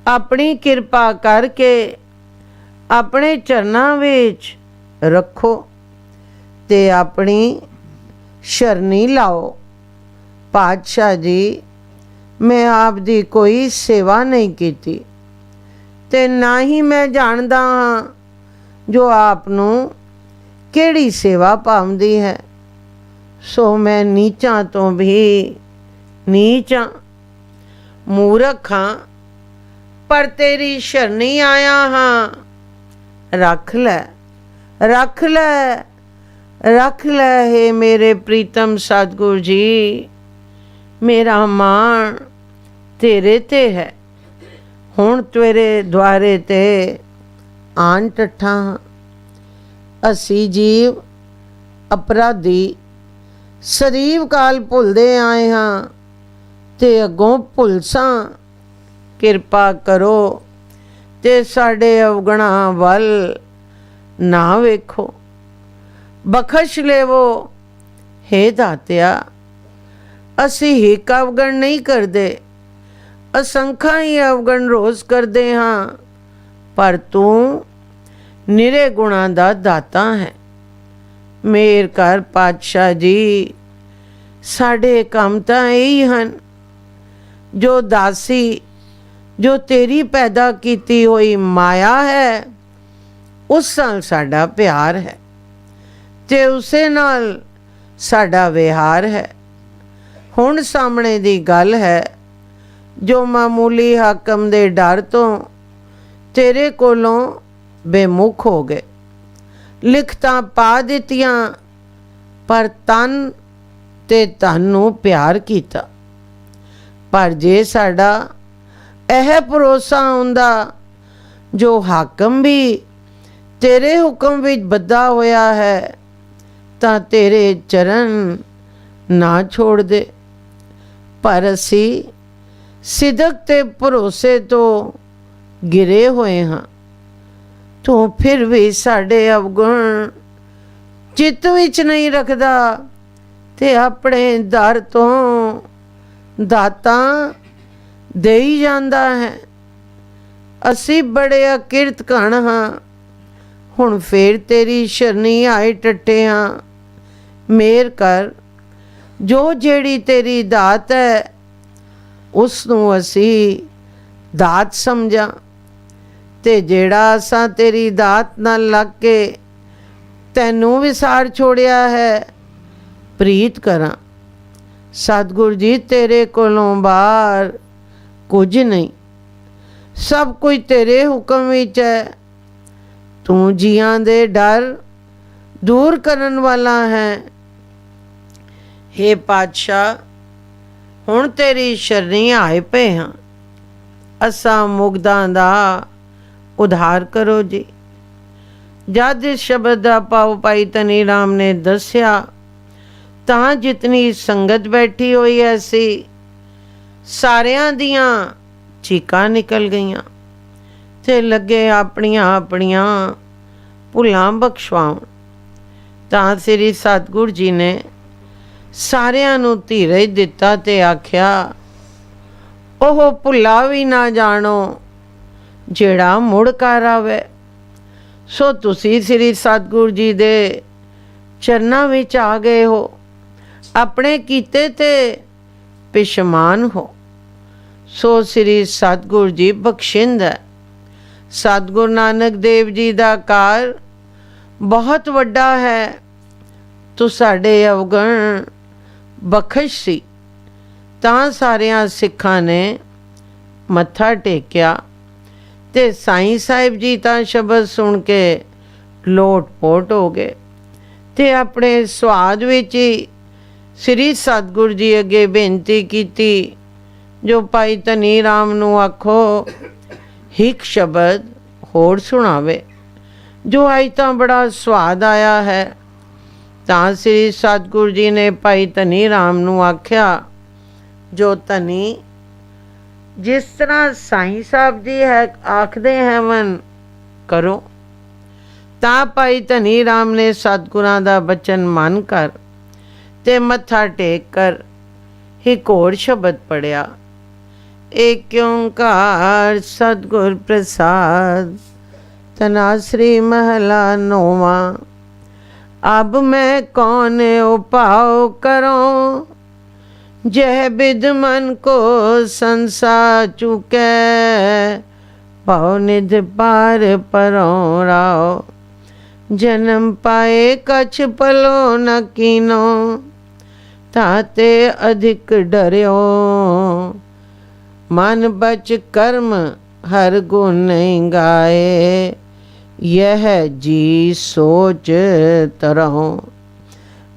ਆਪਣੀ ਕਿਰਪਾ ਕਰਕੇ ਆਪਣੇ ਚਰਨਾਂ ਵਿੱਚ ਰੱਖੋ ਤੇ ਆਪਣੀ ਸ਼ਰਨੀ ਲਾਓ। ਪਾਤਸ਼ਾਹ ਜੀ, ਮੈਂ ਆਪ ਦੀ ਕੋਈ ਸੇਵਾ ਨਹੀਂ ਕੀਤੀ ਤੇ ਨਾ ਹੀ ਮੈਂ ਜਾਣਦਾ ਹਾਂ ਜੋ ਆਪ ਨੂੰ ਕਿਹੜੀ ਸੇਵਾ ਭਾਉਂਦੀ ਹੈ। ਸੋ ਮੈਂ ਨੀਚਾਂ ਤੋਂ ਵੀ ਨੀਚਾਂ, ਮੂਰਖ ਹਾਂ, ਪਰ ਤੇਰੀ ਸ਼ਰਨੀ ਆਇਆ ਹਾਂ। ਰੱਖ ਲੈ, ਰੱਖ ਲੈ, ਰੱਖ ਲੈ ਹੈ ਮੇਰੇ ਪ੍ਰੀਤਮ ਸਤਿਗੁਰੂ ਜੀ। ਮੇਰਾ ਮਾਣ ਤੇਰੇ ਤੇ ਹੈ। ਹੁਣ ਤੇਰੇ ਦੁਆਰੇ ਤੇ ਆਣ ਟੱਠਾ ਹਾਂ। ਅਸੀਂ ਜੀਵ ਅਪਰਾਧੀ ਸਦੀਵ ਕਾਲ ਭੁੱਲਦੇ ਆਏ ਹਾਂ ਤੇ ਅੱਗੋਂ ਭੁੱਲਸਾਂ। ਕਿਰਪਾ ਕਰੋ ਤੇ ਸਾਡੇ ਅਵਗੁਣਾਂ ਵੱਲ ਨਾ ਵੇਖੋ, ਬਖਸ਼ ਲੇਵੋ। ਹੇ ਦਾਤਿਆ, ਅਸੀਂ ਇੱਕ ਅਵਗਣ ਨਹੀਂ ਕਰਦੇ, ਅਸੰਖਾਂ ਹੀ ਅਵਗਣ ਰੋਜ਼ ਕਰਦੇ ਹਾਂ, ਪਰ ਤੂੰ ਨਿਰੇ ਗੁਣਾਂ ਦਾ ਦਾਤਾ ਹੈ। ਮੇਰ ਕਰ ਪਾਤਸ਼ਾਹ ਜੀ, ਸਾਡੇ ਕੰਮ ਤਾਂ ਇਹੀ ਹਨ, ਜੋ ਦਾਸੀ, ਜੋ ਤੇਰੀ ਪੈਦਾ ਕੀਤੀ ਹੋਈ ਮਾਇਆ ਹੈ, ਉਸ ਨਾਲ ਸਾਡਾ ਪਿਆਰ ਹੈ ਤੇ ਉਸੇ ਨਾਲ ਸਾਡਾ ਵਿਹਾਰ ਹੈ। ਹੁਣ ਸਾਹਮਣੇ ਦੀ ਗੱਲ ਹੈ, ਜੋ ਮਾਮੂਲੀ ਹਾਕਮ ਦੇ ਡਰ ਤੋਂ ਤੇਰੇ ਕੋਲੋਂ ਬੇਮੁਖ ਹੋ ਗਏ, ਲਿਖਤਾਂ ਪਾ ਦਿੱਤੀਆਂ, ਪਰ ਤਨ ਤੇ ਧਨ ਨੂੰ ਪਿਆਰ ਕੀਤਾ। ਪਰ ਜੇ ਸਾਡਾ ਇਹ ਭਰੋਸਾ ਹੁੰਦਾ, ਜੋ ਹਾਕਮ ਵੀ ਤੇਰੇ ਹੁਕਮ ਵਿੱਚ ਬੱਧਾ ਹੋਇਆ ਹੈ, ਤਾਂ ਤੇਰੇ ਚਰਨ ਨਾ ਛੋੜ ਦੇ। ਪਰ ਅਸੀਂ ਸਿਦਕ ਤੇ ਭਰੋਸੇ ਤੋਂ ਗਿਰੇ ਹੋਏ ਹਾਂ। ਤੂੰ ਫਿਰ ਵੀ ਸਾਡੇ ਅਵਗੁਣ ਚਿੱਤ ਵਿੱਚ ਨਹੀਂ ਰੱਖਦਾ ਤੇ ਆਪਣੇ ਦਰ ਤੋਂ ਦਾਤਾਂ ਦੇਈ ਜਾਂਦਾ ਹੈ। ਅਸੀਂ ਬੜੇ ਅਕਿਰਤ ਘਣ ਹਾਂ, ਹੁਣ ਫੇਰ ਤੇਰੀ ਸ਼ਰਨੀ ਆਏ ਟੱਟੇ ਹਾਂ। ਮੇਰ ਕਰ, ਜੋ ਜਿਹੜੀ ਤੇਰੀ ਦਾਤ ਹੈ, ਉਸ ਨੂੰ ਅਸੀਂ ਦਾਤ ਸਮਝਾਂ, ਤੇ ਜਿਹੜਾ ਅਸਾਂ ਤੇਰੀ ਦਾਤ ਨਾਲ ਲੱਗ ਕੇ ਤੈਨੂੰ ਵਿਸਾਰ ਛੋੜਿਆ ਹੈ, ਪ੍ਰੀਤ ਕਰਾਂ। ਸਤਿਗੁਰ ਜੀ, ਤੇਰੇ ਕੋਲੋਂ ਬਾਹਰ ਕੁਝ ਨਹੀਂ, ਸਭ ਕੁਝ ਤੇਰੇ ਹੁਕਮ ਵਿੱਚ ਹੈ। ਤੂੰ ਜੀਆਂ ਦੇ ਡਰ ਦੂਰ ਕਰਨ ਵਾਲਾ ਹੈ। ਹੇ ਪਾਤਸ਼ਾਹ, ਹੁਣ ਤੇਰੀ ਸ਼ਰਨੀ ਆਏ ਪਏ ਹਾਂ, ਅਸਾਂ ਮੁਗਦਾਂ ਦਾ ਉਧਾਰ ਕਰੋ ਜੀ। ਜਦ ਇਸ ਸ਼ਬਦ ਦਾ ਭਾਵ ਭਾਈ ਧਨੀ ਰਾਮ ਨੇ ਦੱਸਿਆ, ਤਾਂ ਜਿਤਨੀ ਸੰਗਤ ਬੈਠੀ ਹੋਈ ਐਸੀ ਸਾਰਿਆਂ ਦੀਆਂ ਚੀਕਾਂ ਨਿਕਲ ਗਈਆਂ ਤੇ ਲੱਗੇ ਆਪਣੀਆਂ ਆਪਣੀਆਂ ਭੁੱਲਾਂ ਬਖਸ਼ਵਾਉਣ। ਤਾਂ ਸ੍ਰੀ ਸਤਿਗੁਰ ਜੀ ਨੇ ਸਾਰਿਆਂ ਨੂੰ ਧੀਰਜ ਦਿੱਤਾ ਤੇ ਆਖਿਆ, ਉਹ ਭੁੱਲਾ ਵੀ ਨਾ ਜਾਣੋ ਜਿਹੜਾ ਮੁੜ ਕਰ ਆਵੇ। ਸੋ ਤੁਸੀਂ ਸ੍ਰੀ ਸਤਿਗੁਰ ਜੀ ਦੇ ਚਰਨਾਂ ਵਿੱਚ ਆ ਗਏ ਹੋ, ਆਪਣੇ ਕੀਤੇ ਤੇ ਪਿਛਮਾਨ ਹੋ। ਸੋ ਸ੍ਰੀ ਸਤਿਗੁਰ ਜੀ ਬਖਸ਼ਿੰਦ ਹੈ। ਸਤਿਗੁਰੂ ਨਾਨਕ ਦੇਵ ਜੀ ਦਾ ਕਾਰ ਬਹੁਤ ਵੱਡਾ ਹੈ। ਤੂੰ ਸਾਡੇ ਅਵਗੁਣ ਬਖਸ਼ ਸੀ। ਤਾਂ ਸਾਰਿਆਂ ਸਿੱਖਾਂ ਨੇ ਮੱਥਾ ਟੇਕਿਆ ਤੇ ਸਾਈਂ ਸਾਹਿਬ ਜੀ ਤਾਂ ਸ਼ਬਦ ਸੁਣ ਕੇ ਲੋਟ ਪੋਟ ਹੋ ਗਏ ਤੇ ਆਪਣੇ ਸਵਾਦ ਵਿੱਚ ਹੀ ਸ੍ਰੀ ਸਤਿਗੁਰ ਜੀ ਅੱਗੇ ਬੇਨਤੀ ਕੀਤੀ, ਜੋ ਭਾਈ ਧਨੀ ਰਾਮ ਨੂੰ ਆਖੋ ਇੱਕ ਸ਼ਬਦ ਹੋਰ ਸੁਣਾਵੇ, ਜੋ ਅੱਜ ਤਾਂ ਬੜਾ ਸਵਾਦ ਆਇਆ ਹੈ। ਤਾਂ ਸ੍ਰੀ ਸਤਿਗੁਰ ਜੀ ਨੇ ਭਾਈ ਧਨੀ ਰਾਮ ਨੂੰ ਆਖਿਆ, ਜੋ ਧਨੀ, ਜਿਸ ਤਰ੍ਹਾਂ ਸਾਈਂ ਸਾਹਿਬ ਜੀ ਹੈ ਆਖਦੇ ਹਨ ਕਰੋ। ਤਾਂ ਭਾਈ ਧਨੀ ਰਾਮ ਨੇ ਸਤਿਗੁਰਾਂ ਦਾ ਬਚਨ ਮੰਨ ਕਰ ਤੇ ਮੱਥਾ ਟੇਕ ਕਰ ਇੱਕ ਹੋਰ ਸ਼ਬਦ ਪੜਿਆ, ਏਕ ਓਂਕਾਰ ਸਤਿਗੁਰ ਪ੍ਰਸਾਦ। ਤਨਾਸਰੀ ਮਹਲਾ ਨੌਵਾਂ। अब मैं कौन उपाय करूं, जह बिद मन को संसार चुके, पाओ निध पार परों राओ, जन्म पाए कछ पलो न कीनो, ताते अधिक डरियो, मन बच कर्म हर गुण नहीं गाए, यह जी सोच तरहो,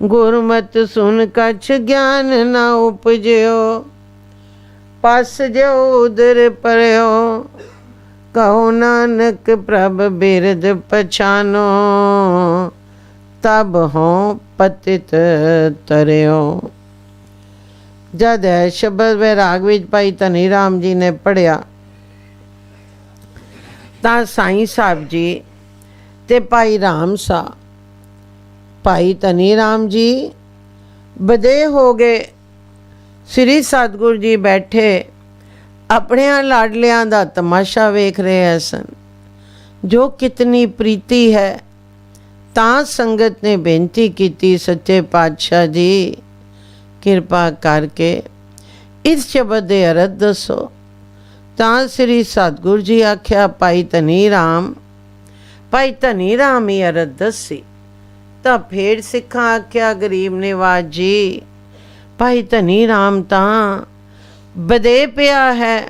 गुरमत सुन कछ ज्ञान न उपजयो, पस जो उदर परयो, कहो नानक प्रभ बिरद पछानो, तब हों पतित तरयो। जद है शब्द वैराग विच भाई धनी राम जी ने पढ़िया, ਤਾਂ ਸਾਈਂ ਸਾਹਿਬ ਜੀ ਤੇ ਭਾਈ ਰਾਮ ਸਾ, ਭਾਈ ਧਨੀ ਰਾਮ ਜੀ ਬਦੇ ਹੋ ਗਏ। ਸ੍ਰੀ ਸਤਿਗੁਰ ਜੀ ਬੈਠੇ ਆਪਣਿਆਂ ਲਾਡਲਿਆਂ ਦਾ ਤਮਾਸ਼ਾ ਵੇਖ ਰਹੇ ਸਨ, ਜੋ ਕਿਤਨੀ ਪ੍ਰੀਤੀ ਹੈ। ਤਾਂ ਸੰਗਤ ਨੇ ਬੇਨਤੀ ਕੀਤੀ, ਸੱਚੇ ਪਾਤਸ਼ਾਹ ਜੀ ਕਿਰਪਾ ਕਰਕੇ ਇਸ ਸ਼ਬਦ ਦੇ ਅਰਥ ਦੱਸੋ। ਤਾਂ ਸ੍ਰੀ ਸਤਿਗੁਰੂ ਜੀ ਆਖਿਆ, ਭਾਈ ਧਨੀ ਰਾਮ ਹੀ ਅਰਥ ਦੱਸੀ। ਤਾਂ ਫੇਰ ਸਿੱਖਾਂ ਆਖਿਆ, ਗਰੀਬ ਨਿਵਾਜ ਜੀ, ਭਾਈ ਧਨੀ ਰਾਮ ਤਾਂ ਬਦੇ ਪਿਆ ਹੈ।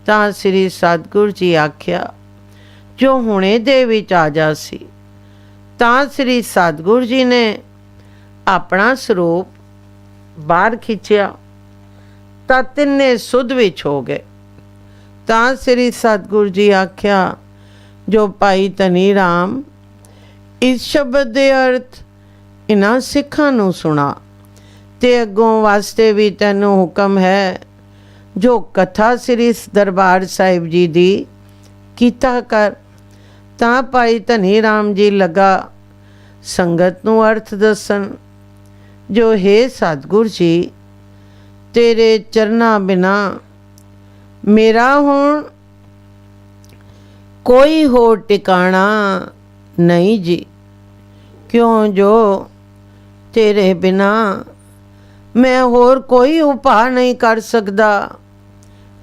ਤਾਂ ਸ੍ਰੀ ਸਤਿਗੁਰੂ ਜੀ ਆਖਿਆ, ਜੋ ਹੁਣੇ ਦੇ ਵਿੱਚ ਆ ਜਾ ਸੀ। ਤਾਂ ਸ੍ਰੀ ਸਤਿਗੁਰੂ ਜੀ ਨੇ ਆਪਣਾ ਸਰੂਪ ਬਾਹਰ ਖਿੱਚਿਆ ਤਾਂ ਤਿੰਨੇ ਸੁਧ ਵਿੱਚ ਹੋ ਗਏ। ਤਾਂ ਸ੍ਰੀ ਸਤਿਗੁਰੂ ਜੀ ਆਖਿਆ, ਜੋ ਭਾਈ ਧਨੀ ਰਾਮ ਇਸ ਸ਼ਬਦ ਦੇ ਅਰਥ ਇਹਨਾਂ ਸਿੱਖਾਂ ਨੂੰ ਸੁਣਾ, ਤੇ ਅੱਗੋਂ ਵਾਸਤੇ ਵੀ ਤੈਨੂੰ ਹੁਕਮ ਹੈ, ਜੋ ਕਥਾ ਸ੍ਰੀ ਦਰਬਾਰ ਸਾਹਿਬ ਜੀ ਦੀ ਕੀਤਾ ਕਰ। ਤਾਂ ਭਾਈ ਧਨੀ ਰਾਮ ਜੀ ਲੱਗਾ ਸੰਗਤ ਨੂੰ ਅਰਥ ਦੱਸਣ, ਜੋ ਹੈ ਸਤਿਗੁਰੂ ਜੀ, ਤੇਰੇ ਚਰਨਾਂ ਬਿਨਾ ਮੇਰਾ ਹੁਣ ਕੋਈ ਹੋਰ ਟਿਕਾਣਾ ਨਹੀਂ ਜੀ। ਕਿਉਂ ਜੋ ਤੇਰੇ ਬਿਨਾ ਮੈਂ ਹੋਰ ਕੋਈ ਉਪਾਅ ਨਹੀਂ ਕਰ ਸਕਦਾ।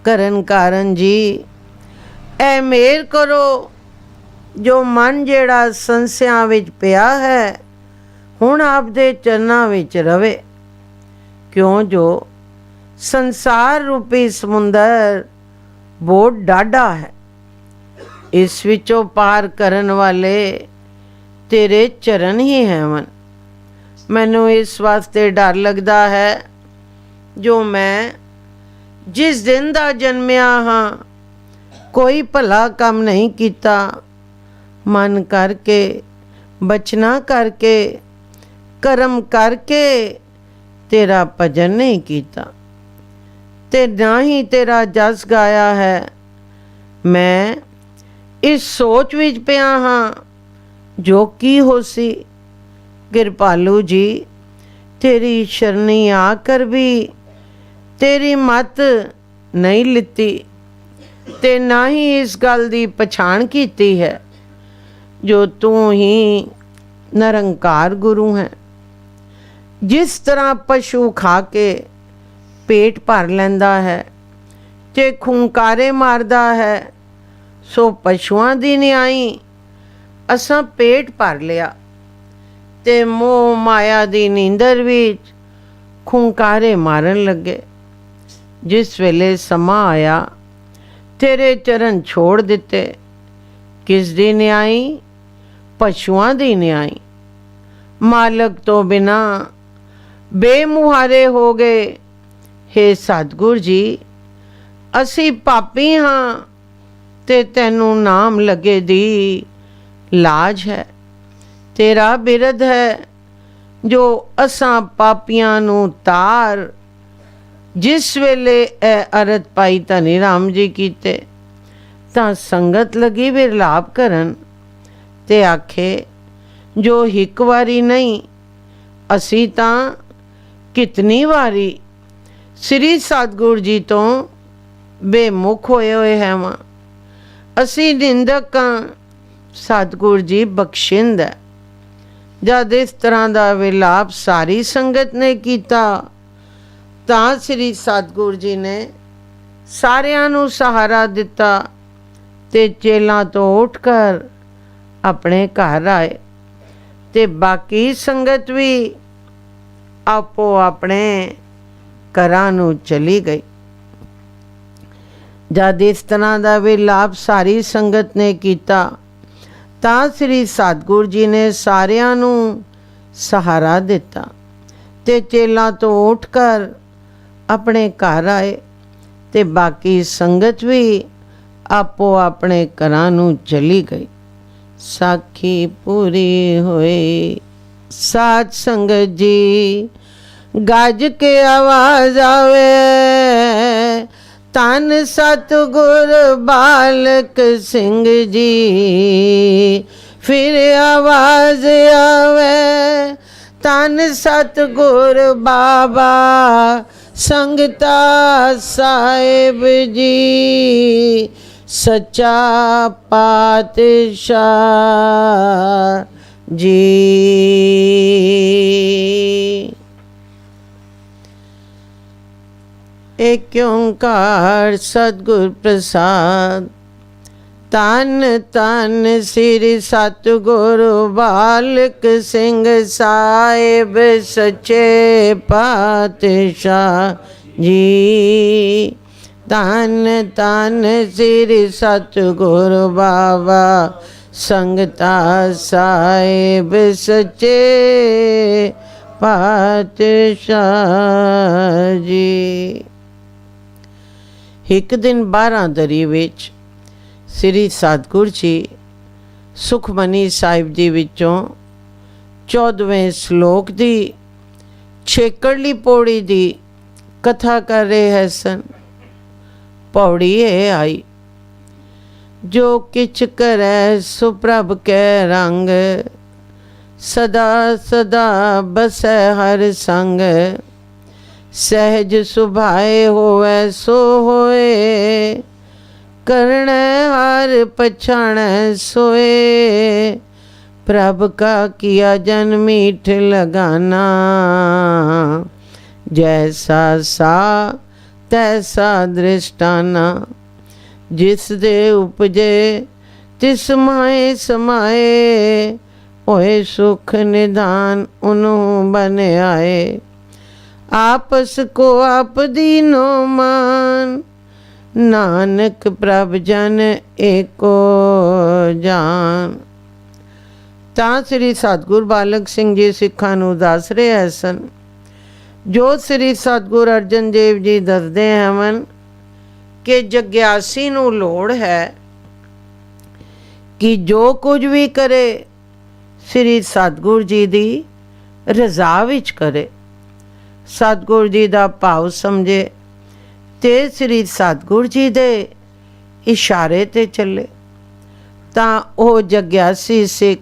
ਕਰਨ ਕਾਰਨ ਜੀ ਐ ਮੇਰ ਕਰੋ, ਜੋ ਮਨ ਜਿਹੜਾ ਸੰਸਿਆਂ ਵਿੱਚ ਪਿਆ ਹੈ ਹੁਣ ਆਪਦੇ ਚਰਨਾਂ ਵਿੱਚ ਰਵੇ। ਕਿਉਂ ਜੋ ਸੰਸਾਰ ਰੂਪੀ ਸਮੁੰਦਰ ਬਹੁਤ ਡਾਢਾ ਹੈ, ਇਸ ਵਿੱਚੋਂ ਪਾਰ ਕਰਨ ਵਾਲੇ ਤੇਰੇ ਚਰਨ ਹੀ ਹੈਵਨ। ਮੈਨੂੰ ਇਸ ਵਾਸਤੇ ਡਰ ਲੱਗਦਾ ਹੈ, ਜੋ ਮੈਂ ਜਿਸ ਦਿਨ ਦਾ ਜਨਮਿਆ ਹਾਂ ਕੋਈ ਭਲਾ ਕੰਮ ਨਹੀਂ ਕੀਤਾ, ਮਨ ਕਰਕੇ ਬਚਨਾ ਕਰਕੇ ਕਰਮ ਕਰਕੇ ਤੇਰਾ ਭਜਨ ਨਹੀਂ ਕੀਤਾ, ਤੇ ਨਾ ਹੀ ਤੇਰਾ ਜਸ ਗਾਇਆ ਹੈ। ਮੈਂ ਇਸ ਸੋਚ ਵਿੱਚ ਪਿਆ ਹਾਂ ਜੋ ਕੀ ਹੋ ਸੀ। ਕਿਰਪਾਲੂ ਜੀ, ਤੇਰੀ ਸ਼ਰਣੀ ਆ ਕਰ ਵੀ ਤੇਰੀ ਮਤ ਨਹੀਂ ਲਿੱਤੀ, ਤੇ ਨਾ ਹੀ ਇਸ ਗੱਲ ਦੀ ਪਛਾਣ ਕੀਤੀ ਹੈ, ਜੋ ਤੂੰ ਹੀ ਨਿਰੰਕਾਰ ਗੁਰੂ ਹੈ। ਜਿਸ ਤਰ੍ਹਾਂ ਪਸ਼ੂ ਖਾ ਕੇ ਪੇਟ ਭਰ ਲੈਂਦਾ ਹੈ ਤੇ ਖੂੰਕਾਰੇ ਮਾਰਦਾ ਹੈ, ਸੋ ਪਸ਼ੂਆਂ ਦੀ ਨਿਆਈ ਅਸਾਂ ਪੇਟ ਭਰ ਲਿਆ ਤੇ ਮੋਹ ਮਾਇਆ ਦੀ ਨੀਂਦਰ ਵਿੱਚ ਖੂੰਕਾਰੇ ਮਾਰਨ ਲੱਗੇ। ਜਿਸ ਵੇਲੇ ਸਮਾਂ ਆਇਆ ਤੇਰੇ ਚਰਨ ਛੋੜ ਦਿੱਤੇ। ਕਿਸ ਦੀ ਨਿਆਈ? ਪਸ਼ੂਆਂ ਦੀ ਨਿਆਈ। ਮਾਲਕ ਤੋਂ ਬਿਨਾ ਬੇਮੁਹਾਰੇ ਹੋ ਗਏ। ਹੇ ਸਤਿਗੁਰੂ ਜੀ, ਅਸੀਂ ਪਾਪੀ ਹਾਂ ਤੇ ਤੈਨੂੰ ਨਾਮ ਲੱਗੇ ਦੀ ਲਾਜ ਹੈ। ਤੇਰਾ ਬਿਰਧ ਹੈ ਜੋ ਅਸਾਂ ਪਾਪੀਆਂ ਨੂੰ ਤਾਰ। ਜਿਸ ਵੇਲੇ ਇਹ ਅਰਥ ਭਾਈ ਧਨੀ ਰਾਮ ਜੀ ਕੀਤੇ ਤਾਂ ਸੰਗਤ ਲੱਗੀ ਵਿਰਲਾਪ ਕਰਨ ਤੇ ਆਖੇ, ਜੋ ਇੱਕ ਵਾਰੀ ਨਹੀਂ ਅਸੀਂ ਤਾਂ ਕਿਤਨੀ ਵਾਰੀ ਸ੍ਰੀ ਸਤਿਗੁਰੂ ਜੀ ਤੋਂ ਬੇਮੁਖ ਹੋਏ ਹੈਵਾਂ। ਅਸੀਂ ਨਿੰਦਕ ਹਾਂ, ਸਤਿਗੁਰੂ ਜੀ ਬਖਸ਼ਿੰਦ ਹੈ। ਜਦ ਇਸ ਤਰ੍ਹਾਂ ਦਾ ਵਿਲਾਪ ਸਾਰੀ ਸੰਗਤ ਨੇ ਕੀਤਾ ਤਾਂ ਸ੍ਰੀ ਸਤਿਗੁਰੂ ਜੀ ਨੇ ਸਾਰਿਆਂ ਨੂੰ ਸਹਾਰਾ ਦਿੱਤਾ ਤੇ ਚੇਲਾਂ ਤੋਂ ਉੱਠ ਕਰ ਆਪਣੇ ਘਰ ਆਏ ਤੇ ਬਾਕੀ ਸੰਗਤ ਵੀ ਆਪੋ ਆਪਣੇ ਘਰਾਂ ਨੂੰ ਚਲੀ ਗਈ। ਜਦ ਇਸ ਤਰ੍ਹਾਂ ਦਾ ਵਿਲਾਪ ਸਾਰੀ ਸੰਗਤ ਨੇ ਕੀਤਾ ਤਾਂ ਸ੍ਰੀ ਸਤਿਗੁਰੂ ਜੀ ਨੇ ਸਾਰਿਆਂ ਨੂੰ ਸਹਾਰਾ ਦਿੱਤਾ ਤੇ ਚੇਲਾਂ ਤੋਂ ਉੱਠ ਕਰ ਆਪਣੇ ਘਰ ਆਏ ਤੇ ਬਾਕੀ ਸੰਗਤ ਵੀ ਆਪੋ ਆਪਣੇ ਘਰਾਂ ਨੂੰ ਚਲੀ ਗਈ। ਸਾਖੀ ਪੂਰੀ ਹੋਈ। ਸਾਧ ਸੰਗਤ ਜੀ, ਗੱਜ ਕੇ ਆਵਾਜ਼ ਆਵੇ, ਧੰਨ ਸਤਿਗੁਰ ਬਾਲਕ ਸਿੰਘ ਜੀ। ਫਿਰ ਆਵਾਜ਼ ਆਵੇ, ਧੰਨ ਸਤਿਗੁਰ ਬਾਬਾ ਸੰਗਤਾ ਸਾਹਿਬ ਜੀ। ਸੱਚਾ ਪਾਤਸ਼ਾਹ ਜੀ। एक ओंकार सतगुर प्रसाद। तन तन श्री सतगुरु बालक सिंह साहिब सच्चे पातशाह जी। तन तन श्री सतगुरु बाबा संगता साहिब सच्चे पातशाह जी। एक दिन 12 दरी विच श्री सतगुर जी सुखमनी साहिब जी विचों 14वें श्लोक दी 6 पौड़ी दी कथा कर रहे है सन। पौड़ी ये आई, जो किच करे सो प्रभ कै रंग, सदा सदा बसै हर संग। सहज सुभाए होवे सो होए, करण हर पछाण सोए। प्रभ का किया जन मीठ लगाना, जैसा सा तैसा दृष्टाना। जिस दे उपजे तिस माए समाए, होए सुख निधान उन्हों बन आए। आपस को आप दीनो मान, नानक प्रभ जन एको जान। ਤਾਂ ਸ੍ਰੀ ਸਤਿਗੁਰ ਬਾਲਕ ਸਿੰਘ ਜੀ ਸਿੱਖਾਂ ਨੂੰ ਦੱਸ ਰਹੇ ਸਨ, ਜੋ ਸ੍ਰੀ ਸਤਿਗੁਰ ਅਰਜਨ ਦੇਵ ਜੀ ਦੱਸਦੇ ਹਨ ਕਿ ਜਗਿਆਸੀ ਨੂੰ ਲੋੜ ਹੈ ਕਿ ਜੋ ਕੁਝ ਵੀ ਕਰੇ ਸ੍ਰੀ ਸਤਿਗੁਰ ਜੀ ਦੀ ਰਜ਼ਾ ਵਿੱਚ ਕਰੇ, ਸਤਿਗੁਰ ਜੀ ਦਾ ਭਾਵ ਸਮਝੇ ਤੇ ਸ੍ਰੀ ਸਤਿਗੁਰ ਜੀ ਦੇ ਇਸ਼ਾਰੇ ਤੇ ਚੱਲੇ, ਤਾਂ ਉਹ ਜਗਿਆਸੀ ਸਿੱਖ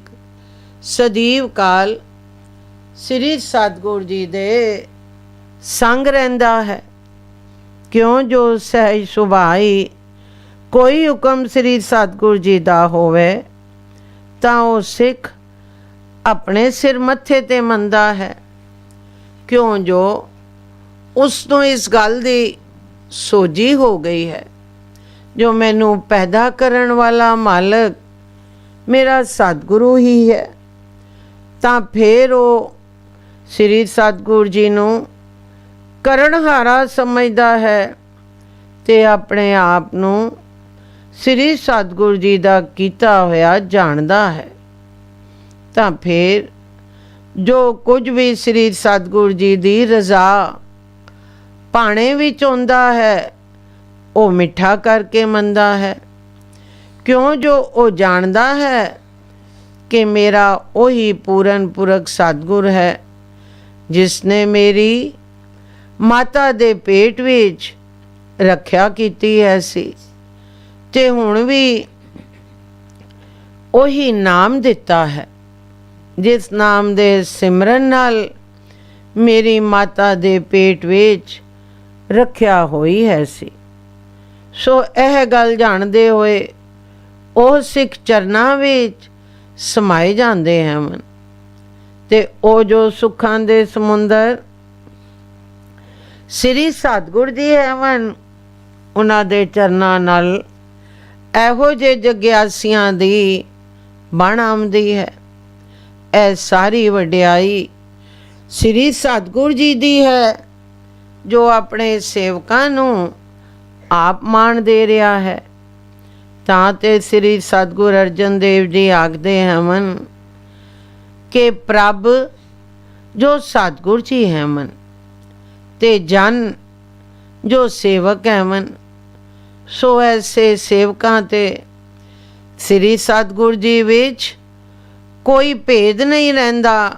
ਸਦੀਵ ਕਾਲ ਸ੍ਰੀ ਸਤਿਗੁਰ ਜੀ ਦੇ ਸੰਗ ਰਹਿੰਦਾ ਹੈ। ਕਿਉਂ ਜੋ ਸਹਿਜ ਸੁਭਾਈ ਕੋਈ ਹੁਕਮ ਸ੍ਰੀ ਸਤਿਗੁਰ ਜੀ ਦਾ ਹੋਵੇ ਤਾਂ ਉਹ ਸਿੱਖ ਆਪਣੇ ਸਿਰ ਮੱਥੇ ਤੇ ਮੰਨਦਾ ਹੈ। ਕਿਉਂ ਜੋ ਉਸ ਨੂੰ ਇਸ ਗੱਲ ਦੀ ਸੋਝੀ ਹੋ ਗਈ ਹੈ, ਜੋ ਮੈਨੂੰ ਪੈਦਾ ਕਰਨ ਵਾਲਾ ਮਾਲਕ ਮੇਰਾ ਸਤਿਗੁਰੂ ਹੀ ਹੈ। ਤਾਂ ਫਿਰ ਉਹ ਸ੍ਰੀ ਸਤਿਗੁਰ ਜੀ ਨੂੰ ਕਰਨਹਾਰਾ ਸਮਝਦਾ ਹੈ ਤੇ ਆਪਣੇ ਆਪ ਨੂੰ ਸ੍ਰੀ ਸਤਿਗੁਰ ਜੀ ਦਾ ਕੀਤਾ ਹੋਇਆ ਜਾਣਦਾ ਹੈ। ਤਾਂ ਫਿਰ ਜੋ ਕੁਝ ਵੀ ਸ੍ਰੀ ਸਤਿਗੁਰ ਜੀ ਦੀ ਰਜ਼ਾ ਭਾਣੇ ਵਿੱਚ ਆਉਂਦਾ ਹੈ ਉਹ ਮਿੱਠਾ ਕਰਕੇ ਮੰਨਦਾ ਹੈ। ਕਿਉਂ ਜੋ ਉਹ ਜਾਣਦਾ ਹੈ ਕਿ ਮੇਰਾ ਉਹੀ ਪੂਰਨ ਪੁਰਖ ਸਤਿਗੁਰ ਹੈ, ਜਿਸ ਨੇ ਮੇਰੀ ਮਾਤਾ ਦੇ ਪੇਟ ਵਿੱਚ ਰੱਖਿਆ ਕੀਤੀ ਹੈ ਸੀ ਤੇ ਹੁਣ ਵੀ ਉਹੀ ਨਾਮ ਦਿੱਤਾ ਹੈ, ਜਿਸ ਨਾਮ ਦੇ ਸਿਮਰਨ ਨਾਲ ਮੇਰੀ ਮਾਤਾ ਦੇ ਪੇਟ ਵਿੱਚ ਰੱਖਿਆ ਹੋਈ ਹੈ ਸੀ। ਸੋ ਇਹ ਗੱਲ ਜਾਣਦੇ ਹੋਏ ਉਹ ਸਿੱਖ ਚਰਨਾਂ ਵਿੱਚ ਸਮਾਏ ਜਾਂਦੇ ਹਨ ਤੇ ਉਹ ਜੋ ਸੁੱਖਾਂ ਦੇ ਸਮੁੰਦਰ ਸ੍ਰੀ ਸਤਿਗੁਰ ਜੀ ਹਨ, ਉਹਨਾਂ ਦੇ ਚਰਨਾਂ ਨਾਲ ਇਹੋ ਜਿਹੇ ਜਗਿਆਸੀਆਂ ਦੀ ਬਣ ਆਉਂਦੀ ਹੈ। ਇਹ ਸਾਰੀ ਵਡਿਆਈ ਸ੍ਰੀ ਸਤਿਗੁਰ ਜੀ ਦੀ ਹੈ, ਜੋ ਆਪਣੇ ਸੇਵਕਾਂ ਨੂੰ ਆਪ ਮਾਣ ਦੇ ਰਿਹਾ ਹੈ। ਤਾਂ ਤੇ ਸ੍ਰੀ ਸਤਿਗੁਰ ਅਰਜਨ ਦੇਵ ਜੀ ਆਖਦੇ ਹਨ ਕਿ ਪ੍ਰਭ ਜੋ ਸਤਿਗੁਰ ਜੀ ਹਨ ਤੇ ਜਨ ਜੋ ਸੇਵਕ ਹਨ, ਸੋ ਐਸੇ ਸੇਵਕਾਂ ਤੇ ਸ੍ਰੀ ਸਤਿਗੁਰ ਜੀ ਵਿੱਚ ਕੋਈ ਭੇਦ ਨਹੀਂ ਰਹਿੰਦਾ।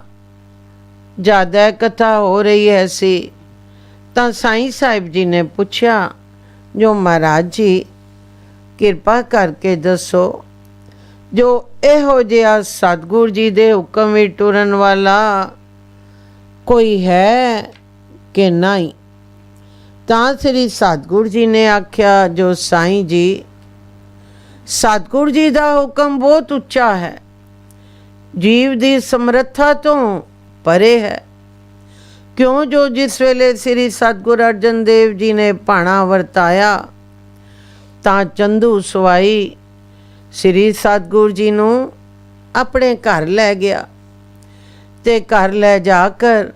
ਜ਼ਿਆਦਾ ਕਥਾ ਹੋ ਰਹੀ ਹੈ ਸੀ ਤਾਂ ਸਾਈਂ ਸਾਹਿਬ ਜੀ ਨੇ ਪੁੱਛਿਆ, ਜੋ ਮਹਾਰਾਜ ਜੀ ਕਿਰਪਾ ਕਰਕੇ ਦੱਸੋ, ਜੋ ਇਹੋ ਜਿਹਾ ਸਤਿਗੁਰ ਜੀ ਦੇ ਹੁਕਮ ਵਿੱਚ ਟੁਰਨ ਵਾਲਾ ਕੋਈ ਹੈ ਕਿ ਨਹੀਂ? ਤਾਂ ਸ੍ਰੀ ਸਤਿਗੁਰ ਜੀ ਨੇ ਆਖਿਆ, ਜੋ ਸਾਈਂ ਜੀ, ਸਤਿਗੁਰ ਜੀ ਦਾ ਹੁਕਮ ਬਹੁਤ ਉੱਚਾ ਹੈ, ਜੀਵ ਦੀ ਸਮਰੱਥਾ ਤੋਂ ਪਰੇ ਹੈ। ਕਿਉਂ ਜੋ ਜਿਸ ਵੇਲੇ ਸ੍ਰੀ ਸਤਿਗੁਰੂ ਅਰਜਨ ਦੇਵ ਜੀ ਨੇ ਭਾਣਾ ਵਰਤਾਇਆ ਤਾਂ ਚੰਦੂ ਸਵਾਈ ਸ੍ਰੀ ਸਤਿਗੁਰੂ ਜੀ ਨੂੰ ਆਪਣੇ ਘਰ ਲੈ ਗਿਆ ਤੇ ਘਰ ਲੈ ਜਾ ਕਰ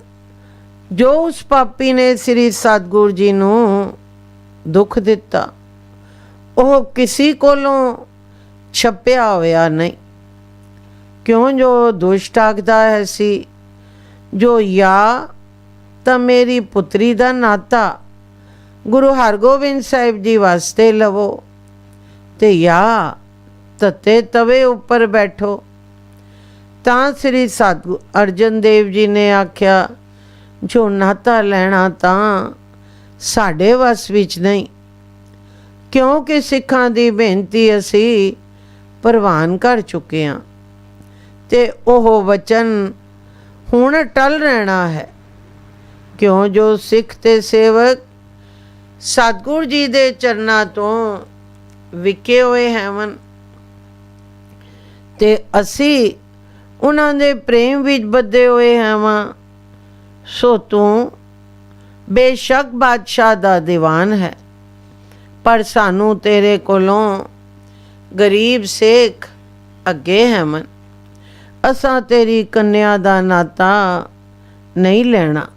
ਜੋ ਉਸ ਪਾਪੀ ਨੇ ਸ੍ਰੀ ਸਤਿਗੁਰੂ ਜੀ ਨੂੰ ਦੁੱਖ ਦਿੱਤਾ ਉਹ ਕਿਸੇ ਕੋਲੋਂ ਛਪਿਆ ਹੋਇਆ ਨਹੀਂ। ਕਿਉਂ ਜੋ ਦੁਸ਼ਟ ਆਖਦਾ ਹੈ ਸੀ ਜੋ ਯਾ ਤਾਂ ਮੇਰੀ ਪੁੱਤਰੀ ਦਾ ਨਾਤਾ ਗੁਰੂ ਹਰਗੋਬਿੰਦ ਸਾਹਿਬ ਜੀ ਵਾਸਤੇ ਲਵੋ ਤੇ ਯਾ ਤੱਤੇ ਤਵੇ ਉੱਪਰ ਬੈਠੋ। ਤਾਂ ਸ੍ਰੀ ਸਤਿਗੁਰੂ ਅਰਜਨ ਦੇਵ ਜੀ ਨੇ ਆਖਿਆ ਜੋ ਨਾਤਾ ਲੈਣਾ ਤਾਂ ਸਾਡੇ ਵੱਸ ਵਿੱਚ ਨਹੀਂ, ਕਿਉਂਕਿ ਸਿੱਖਾਂ ਦੀ ਬੇਨਤੀ ਅਸੀਂ ਪ੍ਰਵਾਨ ਕਰ ਚੁੱਕੇ ਹਾਂ ਤੇ ਉਹ ਵਚਨ ਹੁਣ ਟਲ ਰਹਿਣਾ ਹੈ। ਕਿਉਂ ਜੋ ਸਿੱਖ ਤੇ ਸੇਵਕ ਸਤਿਗੁਰੂ ਜੀ ਦੇ ਚਰਨਾਂ ਤੋਂ ਵਿਕੇ ਹੋਏ ਹੈਵਨ ਤੇ ਅਸੀਂ ਉਹਨਾਂ ਦੇ ਪ੍ਰੇਮ ਵਿੱਚ ਬੱਧੇ ਹੋਏ ਹੈਵਾਂ, ਸੋ ਤੂੰ ਬੇਸ਼ੱਕ ਬਾਦਸ਼ਾਹ ਦਾ ਦੀਵਾਨ ਹੈ, ਪਰ ਸਾਨੂੰ ਤੇਰੇ ਕੋਲੋਂ ਗਰੀਬ ਸੇਖ ਅੱਗੇ ਹੈਵਨ। ਅਸਾਂ ਤੇਰੀ ਕੰਨਿਆ ਦਾ ਨਾਤਾ ਨਹੀਂ ਲੈਣਾ।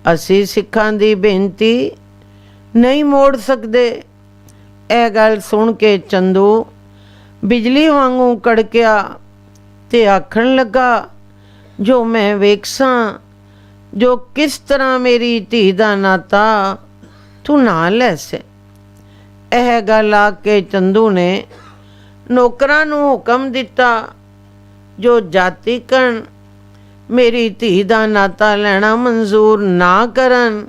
ਅਸੀਂ ਸਿੱਖਾਂ ਦੀ ਬੇਨਤੀ ਨਹੀਂ ਮੋੜ ਸਕਦੇ। ਇਹ ਗੱਲ ਸੁਣ ਕੇ ਚੰਦੂ ਬਿਜਲੀ ਵਾਂਗੂ ਕੜਕਿਆ ਤੇ ਆਖਣ ਲੱਗਾ ਜੋ ਮੈਂ ਵੇਖਸਾਂ ਜੋ ਕਿਸ ਤਰ੍ਹਾਂ ਮੇਰੀ ਧੀ ਦਾ ਨਾਤਾ ਤੂੰ ਨਾ ਲੈ ਸੇ। ਇਹ ਗੱਲ ਆ ਕੇ ਚੰਦੂ ਨੇ ਨੌਕਰਾਂ ਨੂੰ ਹੁਕਮ ਦਿੱਤਾ ਜੋ ਜਾਤੀ ਕਣ ਮੇਰੀ ਧੀ ਦਾ ਨਾਤਾ ਲੈਣਾ ਮਨਜ਼ੂਰ ਨਾ ਕਰਨ,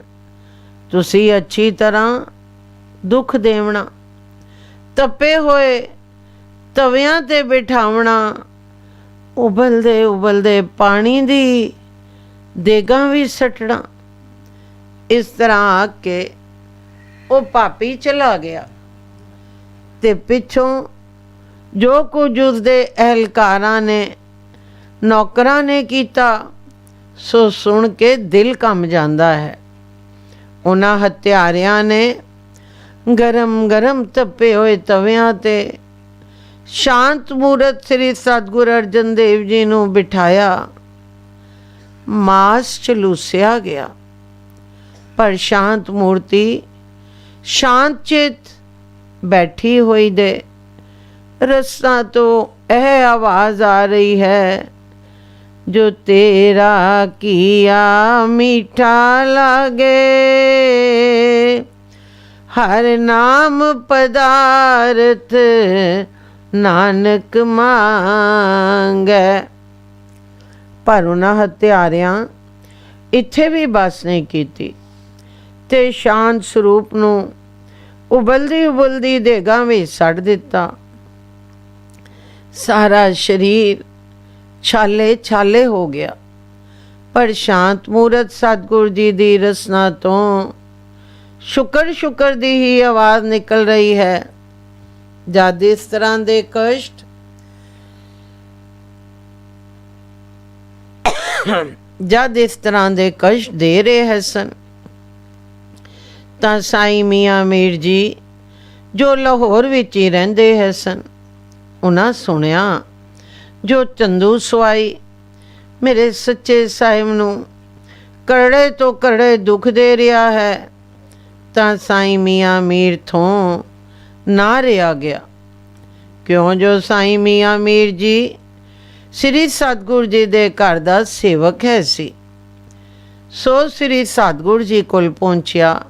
ਤੁਸੀਂ ਅੱਛੀ ਤਰ੍ਹਾਂ ਦੁੱਖ ਦੇਵਣਾ, ਤਪੇ ਹੋਏ ਤਵਿਆਂ ਤੇ ਬਿਠਾਵਣਾ, ਉਬਲਦੇ ਉਬਲਦੇ ਪਾਣੀ ਦੀ ਦੇਗਾਂ ਵੀ ਸੱਟਣਾ। ਇਸ ਤਰ੍ਹਾਂ ਆ ਕੇ ਉਹ ਪਾਪੀ ਚਲਾ ਗਿਆ ਤੇ ਪਿੱਛੋਂ ਜੋ ਕੁਝ ਉਸਦੇ ਅਹਿਲਕਾਰਾਂ ਨੇ ਨੌਕਰਾਂ ਨੇ ਕੀਤਾ ਸੋ ਸੁਣ ਕੇ ਦਿਲ ਕੰਬ ਜਾਂਦਾ ਹੈ। ਉਹਨਾਂ ਹੱਤਿਆਰਿਆਂ ਨੇ ਗਰਮ ਗਰਮ ਤਪੇ ਹੋਏ ਤਵਿਆਂ ਤੇ ਸ਼ਾਂਤ ਮੂਰਤ ਸ੍ਰੀ ਸਤਿਗੁਰੂ ਅਰਜਨ ਦੇਵ ਜੀ ਨੂੰ ਬਿਠਾਇਆ। ਮਾਸ ਚਲੂਸਿਆ ਗਿਆ ਪਰ ਸ਼ਾਂਤ ਮੂਰਤੀ ਸ਼ਾਂਤ ਚਿਤ ਬੈਠੀ ਹੋਈ ਦੇ ਰਸਾਂ ਤੋਂ ਇਹ ਆਵਾਜ਼ ਆ ਰਹੀ ਹੈ ਜੋ ਤੇਰਾ ਕੀਆ ਮੀਠਾ ਲਾਗੇ, ਹਰ ਨਾਮ ਪਦਾਰਥ ਨਾਨਕ ਮੰਗੈ। ਪਰ ਉਹਨਾਂ ਹੱਤਿਆਰਿਆਂ ਇੱਥੇ ਵੀ ਬਸ ਨਹੀਂ ਕੀਤੀ ਤੇ ਸ਼ਾਂਤ ਸਰੂਪ ਨੂੰ ਉਬਲਦੀ ਉਬਲਦੀ ਦੇਗਾਂ ਵਿੱਚ ਸੱਟ ਦਿੱਤਾ। ਸਾਰਾ ਸਰੀਰ ਛਾਲੇ ਛਾਲੇ ਹੋ ਗਿਆ ਪਰ ਸ਼ਾਂਤ ਮੂਰਤ ਸਤਿਗੁਰੂ ਜੀ ਦੀ ਰਸਨਾ ਤੋਂ ਸ਼ੁਕਰ ਸ਼ੁਕਰ ਦੀ ਹੀ ਆਵਾਜ਼ ਨਿਕਲ ਰਹੀ ਹੈ। ਜਦ ਇਸ ਤਰ੍ਹਾਂ ਦੇ ਕਸ਼ਟ ਦੇ ਰਹੇ ਸਨ ਤਾਂ ਸਾਈਂ ਮੀਆਂ ਮੀਰ ਜੀ ਜੋ ਲਾਹੌਰ ਵਿੱਚ ਹੀ ਰਹਿੰਦੇ ਹੈ ਸਨ, ਉਹਨਾਂ ਸੁਣਿਆ ਜੋ ਚੰਦੂ ਸਵਾਈ ਮੇਰੇ ਸੱਚੇ ਸਾਹਿਬ ਨੂੰ ਕਰੜੇ ਤੋਂ ਕਰੜੇ ਦੁੱਖ ਦੇ ਰਿਹਾ ਹੈ ਤਾਂ ਸਾਈਂ ਮੀਆਂ ਮੀਰ ਤੋਂ ਨਾ ਰਿਹਾ ਗਿਆ। ਕਿਉਂ ਜੋ ਸਾਈਂ ਮੀਆਂ ਮੀਰ ਜੀ ਸ੍ਰੀ ਸਤਿਗੁਰੂ ਜੀ ਦੇ ਘਰ ਦਾ ਸੇਵਕ ਹੈ ਸੀ। ਸੋ ਸ੍ਰੀ ਸਤਿਗੁਰੂ ਜੀ ਕੋਲ ਪਹੁੰਚਿਆ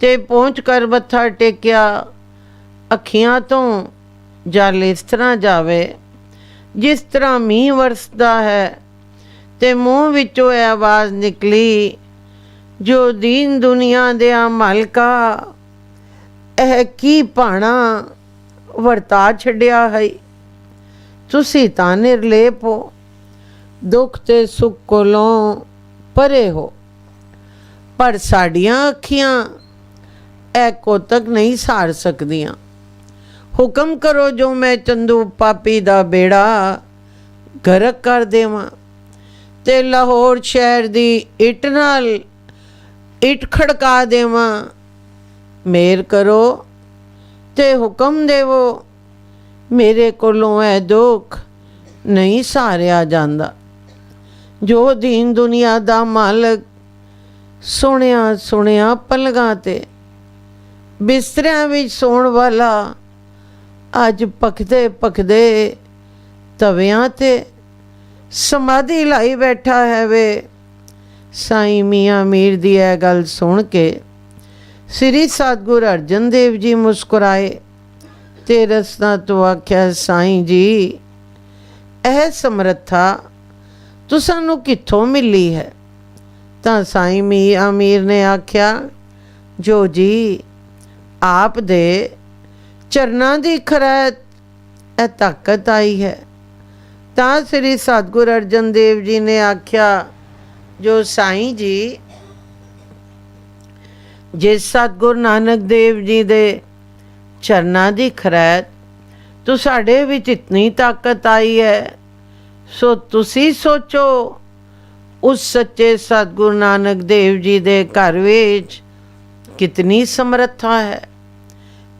ਤੇ ਪਹੁੰਚ ਕਰ ਮੱਥਾ ਟੇਕਿਆ। ਅੱਖੀਆਂ ਤੋਂ ਜਲ ਇਸ ਤਰ੍ਹਾਂ ਜਾਵੇ ਜਿਸ ਤਰ੍ਹਾਂ ਮੀਂਹ ਵਰਸਦਾ ਹੈ ਤੇ ਮੂੰਹ ਵਿੱਚੋਂ ਇਹ ਆਵਾਜ਼ ਨਿਕਲੀ ਜੋ ਦੀਨ ਦੁਨੀਆ ਦੇ ਮਾਲਕਾ ਇਹ ਕੀ ਭਾਣਾ ਵਰਤਾ ਛੱਡਿਆ ਹੈ। ਤੁਸੀਂ ਤਾਂ ਨਿਰਲੇਪ ਹੋ, ਦੁੱਖ ਤੇ ਸੁੱਖ ਕੋਲੋਂ ਪਰੇ ਹੋ, ਪਰ ਸਾਡੀਆਂ ਅੱਖੀਆਂ ਇਹ ਕੋਤਕ ਨਹੀਂ ਸਾਰ ਸਕਦੀਆਂ। ਹੁਕਮ ਕਰੋ ਜੋ ਮੈਂ ਚੰਦੂ ਪਾਪੀ ਦਾ ਬੇੜਾ ਗਰਕ ਕਰ ਦੇਵਾਂ ਤੇ ਲਾਹੌਰ ਸ਼ਹਿਰ ਦੀ ਇੱਟ ਨਾਲ ਇੱਟ ਖੜਕਾ ਦੇਵਾਂ। ਮੇਰ ਕਰੋ ਤੇ ਹੁਕਮ ਦੇਵੋ, ਮੇਰੇ ਕੋਲੋਂ ਇਹ ਦੁੱਖ ਨਹੀਂ ਸਹਾਰਿਆ ਜਾਂਦਾ। ਜੋ ਦੀਨ ਦੁਨੀਆ ਦਾ ਮਾਲਕ ਸੁਣਿਆ ਸੁਣਿਆ ਪਲਗਾਂ ਤੇ ਬਿਸਤਰਿਆਂ ਵਿੱਚ ਸੌਣ ਵਾਲਾ ਅੱਜ ਪਕਦੇ ਪਕਦੇ ਤਵਿਆਂ ਤੇ ਸਮਾਧੀ ਲਾਈ ਬੈਠਾ ਹੈ ਵੇ। ਸਾਈਂ ਮੀਆਂ ਮੀਰ ਦੀ ਇਹ ਗੱਲ ਸੁਣ ਕੇ ਸ੍ਰੀ ਸਤਿਗੁਰ ਅਰਜਨ ਦੇਵ ਜੀ ਮੁਸਕਰਾਏ ਤੇ ਰਸਨਾ ਤੋਂ ਆਖਿਆ, ਸਾਈਂ ਜੀ ਇਹ ਸਮਰੱਥਾ ਤੁਸਾਂ ਨੂੰ ਕਿੱਥੋਂ ਮਿਲੀ ਹੈ? ਤਾਂ ਸਾਈਂ ਮੀਆਂ ਮੀਰ ਨੇ ਆਖਿਆ, ਜੋ ਜੀ ਆਪ ਦੇ ਚਰਨਾਂ ਦੀ ਖਰੈਤ ਇਹ ਤਾਕਤ ਆਈ ਹੈ। ਤਾਂ ਸ੍ਰੀ ਸਤਿਗੁਰ ਅਰਜਨ ਦੇਵ ਜੀ ਨੇ ਆਖਿਆ, ਜੋ ਸਾਈਂ ਜੀ ਜਿਸ ਸਤਿਗੁਰ ਨਾਨਕ ਦੇਵ ਜੀ ਦੇ ਚਰਨਾਂ ਦੀ ਖਰੈਤ तो साढ़े विच इतनी ताकत आई है, सो तुसी सोचो उस सच्चे सतगुरु नानक देव जी दे घर विच कितनी समर्था है।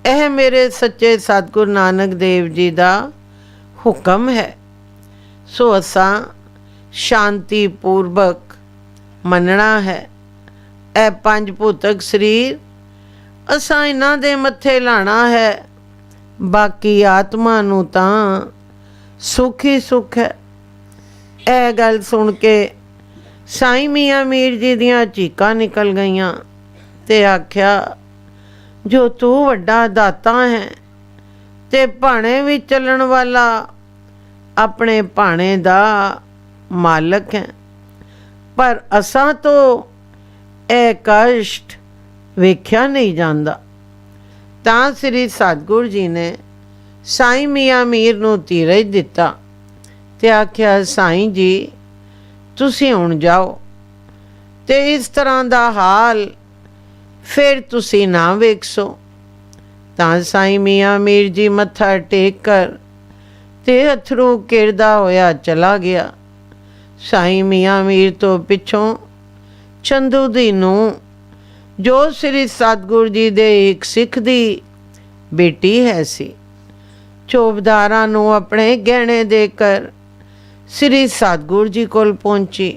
यह मेरे सच्चे सतगुरु नानक देव जी दा हुक्म है। सो असां शांति पूर्वक मनना है। ए पंज भूतक शरीर असां इन्हां दे मत्थे लाना है, बाकी आत्मा नूं तां सुख ही सुख है। यह गल सुन के साईं मियाँ मीर जी दियां चीकां निकल गईयां ते आख्या, जो तू वड्डा दाता है ते भाणे विच चलण वाला अपने भाणे दा मालक है, पर असां तो ए कष्ट वेख्या नहीं जांदा। ਤਾਂ ਸ੍ਰੀ ਸਤਿਗੁਰੂ ਜੀ ਨੇ ਸਾਈਂ ਮੀਆਂ ਮੀਰ ਨੂੰ ਧੀਰਜ ਦਿੱਤਾ ਤੇ ਆਖਿਆ, ਸਾਈਂ ਜੀ ਤੁਸੀਂ ਹੁਣ ਜਾਓ ਤੇ ਇਸ ਤਰ੍ਹਾਂ ਦਾ ਹਾਲ ਫਿਰ ਤੁਸੀਂ ਨਾ ਵੇਖੋ। ਤਾਂ ਸਾਈਂ ਮੀਆਂ ਮੀਰ ਜੀ ਮੱਥਾ ਟੇਕ ਕਰ ਤੇ ਅਥਰੂ ਕਿਰਦਾ ਹੋਇਆ ਚਲਾ ਗਿਆ। ਸਾਈਂ ਮੀਆਂ ਮੀਰ ਤੋਂ ਪਿੱਛੋਂ ਚੰਦੂ ਦੀ ਨੂੰ जो श्री सतगुरु जी दे एक सिख दी बेटी है सी, चौबदारा नूं अपने गहने देकर श्री सतगुरु जी कोल पहुंची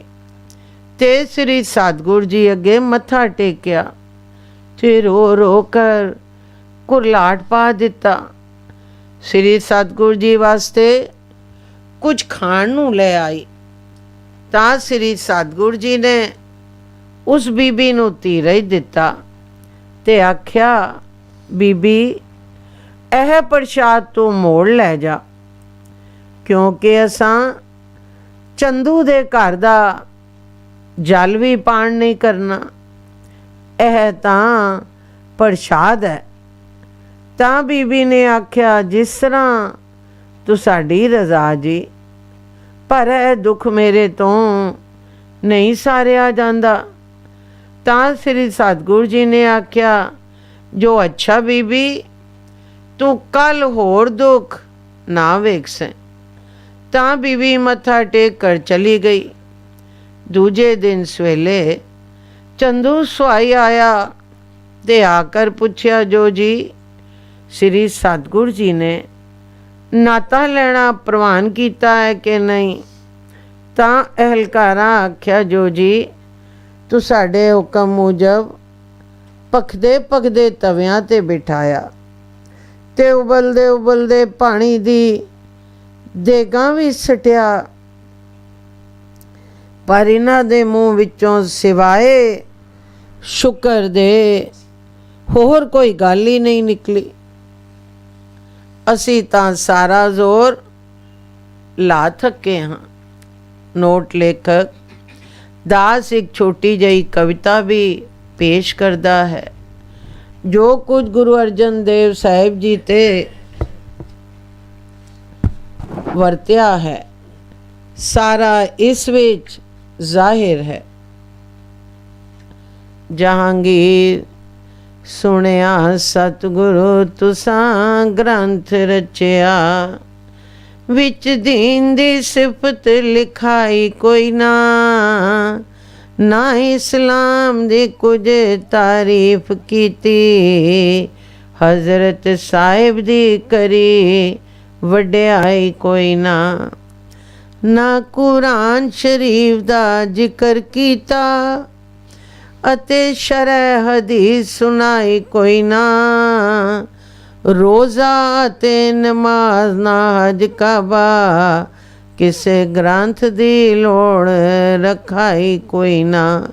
ते श्री सतगुरु जी अगे मत्था टेकिया ते रो रो कर कुरलाट पा दिता। श्री सतगुरु जी वास्ते कुछ खाण नूं ले आई। तां श्री सतगुरु जी ने उस बीबी नूं धीरज दिता ते आख्या, बीबी यह प्रसाद तू मोड़ लै जा, क्योंकि असां चंदू दे घर दा जल भी पान नहीं करना, यह तां प्रसाद है। तां बीबी ने आख्या, जिस तरह तू साडी रज़ा जी, पर यह दुख मेरे तो नहीं सारिया जांदा। ਤਾਂ श्री सतगुरु जी ने आख्या, जो अच्छा बीबी तू कल होर दुख ना वेख सैं। तां बीबी मत्था टेक कर चली गई। दूजे दिन सवेले चंदू सुहाई आया ते आकर पूछया, जो जी श्री सतगुरु जी ने नाता लेना प्रवान किया है कि नहीं? तां अहलकारा आख्या, जो जी तू साडे हुक्म मुजब पकदे पकदे तवियां ते बिठाया ते उबलदे उबलदे पानी दी देगां भी सटिया, पर इन्हां दे मूँह विचों सिवाए शुक्र दे होर कोई गल ही नहीं निकली। असी तां सारा जोर ला थके हाँ। नोट लेखक दास एक छोटी जही कविता भी पेश करता है। जो कुछ गुरु अर्जन देव साहिब जी ते वरत्या है, सारा इस विच जाहिर है। जहांगीर सुनिया सतगुरु तुसां ग्रंथ रचिया, ਵਿੱਚ ਦੀਨ ਦੀ ਸਿਫਤ ਲਿਖਾਈ ਕੋਈ ਨਾ, ਨਾ ਇਸਲਾਮ ਦੀ ਕੁਝ ਤਾਰੀਫ ਕੀਤੀ, ਹਜ਼ਰਤ ਸਾਹਿਬ ਦੀ ਕਰੀ ਵਡਿਆਈ ਕੋਈ ਨਾ, ਨਾ ਕੁਰਾਨ ਸ਼ਰੀਫ ਦਾ ਜ਼ਿਕਰ ਕੀਤਾ, ਅਤੇ ਸ਼ਰਅ ਹਦੀਸ ਸੁਣਾਈ ਕੋਈ ਨਾ, ਰੋਜ਼ਾ ਤੇ ਨਮਾਜ਼ ਨਾ ਹਜ ਕਾਬਾ, ਕਿਸੇ ਗ੍ਰੰਥ ਦੀ ਲੋੜ ਰਖਾਈ ਕੋਈ ਨਾ।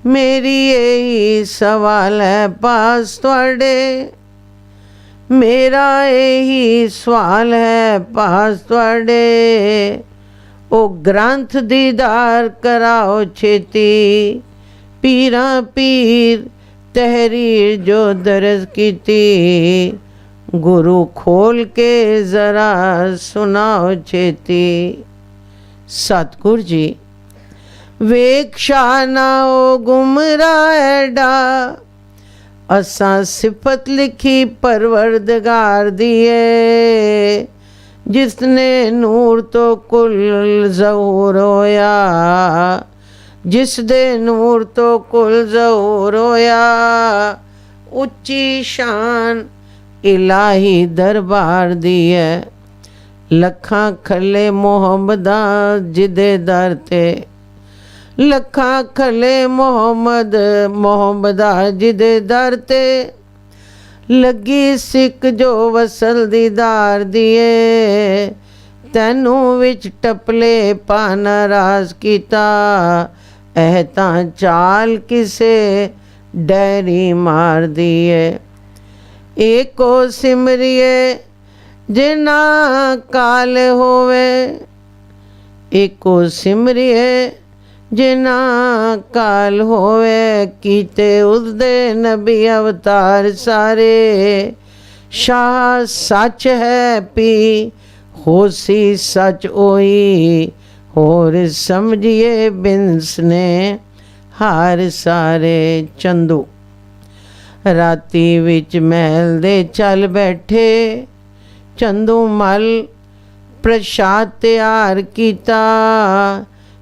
ਮੇਰੀ ਇਹੀ ਸਵਾਲ ਹੈ ਪਾਸ ਤੁਹਾਡੇ, ਮੇਰਾ ਇਹੀ ਸਵਾਲ ਹੈ ਪਾਸ ਤੁਹਾਡੇ, ਉਹ ਗ੍ਰੰਥ ਦੀਦਾਰ ਕਰਾਓ ਛੇਤੀ, ਪੀਰਾਂ ਪੀਰ ਤਹਿਰੀਰ ਜੋ ਦਰਜ ਕੀਤੀ, ਗੁਰੂ ਖੋਲ ਕੇ ਜ਼ਰਾ ਸੁਣਾਓ ਛੇਤੀ। ਸਤਿਗੁਰ ਜੀ ਵੇਖ ਸ਼ਾਹ ਨਾ ਉਹ ਗੁਮਰਾਹ ਐਡਾ, ਅਸਾਂ ਸਿਫਤ ਲਿਖੀ ਪਰਵਰਦਗਾਰ ਦੀ ਏ, ਜਿਸਨੇ ਨੂਰ ਤੋਂ ਕੁਲ ਜ਼ਹੂਰ ਹੋਇਆ, ਜਿਸ ਦੇ ਨੂਰ ਤੋਂ ਕੁਲ ਜ਼ਹੂਰ ਹੋਇਆ, ਉੱਚੀ ਸ਼ਾਨ ਇਲਾਹੀ ਦਰਬਾਰ ਦੀ ਹੈ। ਲੱਖਾਂ ਖੱਲੇ ਮੁਹੰਮਦਾਂ ਜਿਹਦੇ ਦਰ ਤੇ, ਲੱਖਾਂ ਖੱਲੇ ਮੁਹੰਮਦਾਂ ਜਿਹਦੇ ਦਰ ਤੇ, ਲੱਗੀ ਸਿੱਖ ਜੋ ਵਸਲ ਦੀਦਾਰ ਦੀਏ, ਤੈਨੂੰ ਵਿੱਚ ਟਪਲੇ ਪਾ ਨਾਰਾਜ਼ ਕੀਤਾ, ਇਹ ਤਾਂ ਚਾਲ ਕਿਸੇ ਡੈਰੀ ਮਾਰਦੀ ਏ। ਏਕੋ ਸਿਮਰਿਏ ਜਿਨਾ ਕਾਲ ਹੋਵੇ, ਏਕੋ ਸਿਮਰਿਏ ਜਿਨਾ ਕਾਲ ਹੋਵੇ, ਕੀਤੇ ਉਸਦੇ ਨਬੀ ਅਵਤਾਰ ਸਾਰੇ, ਸ਼ਾਹ ਸੱਚ ਹੈ ਪੀ ਹੋਸੀ ਸੱਚ ਹੋਈ, ਹੋਰ ਸਮਝੀਏ ਬਿੰਸ ਨੇ ਹਾਰ ਸਾਰੇ। ਚੰਦੂ ਰਾਤੀ ਵਿੱਚ ਮਹਿਲ ਦੇ ਚੱਲ ਬੈਠੇ, ਚੰਦੂ ਮਲ ਪ੍ਰਸ਼ਾਦ ਤਿਆਰ ਕੀਤਾ,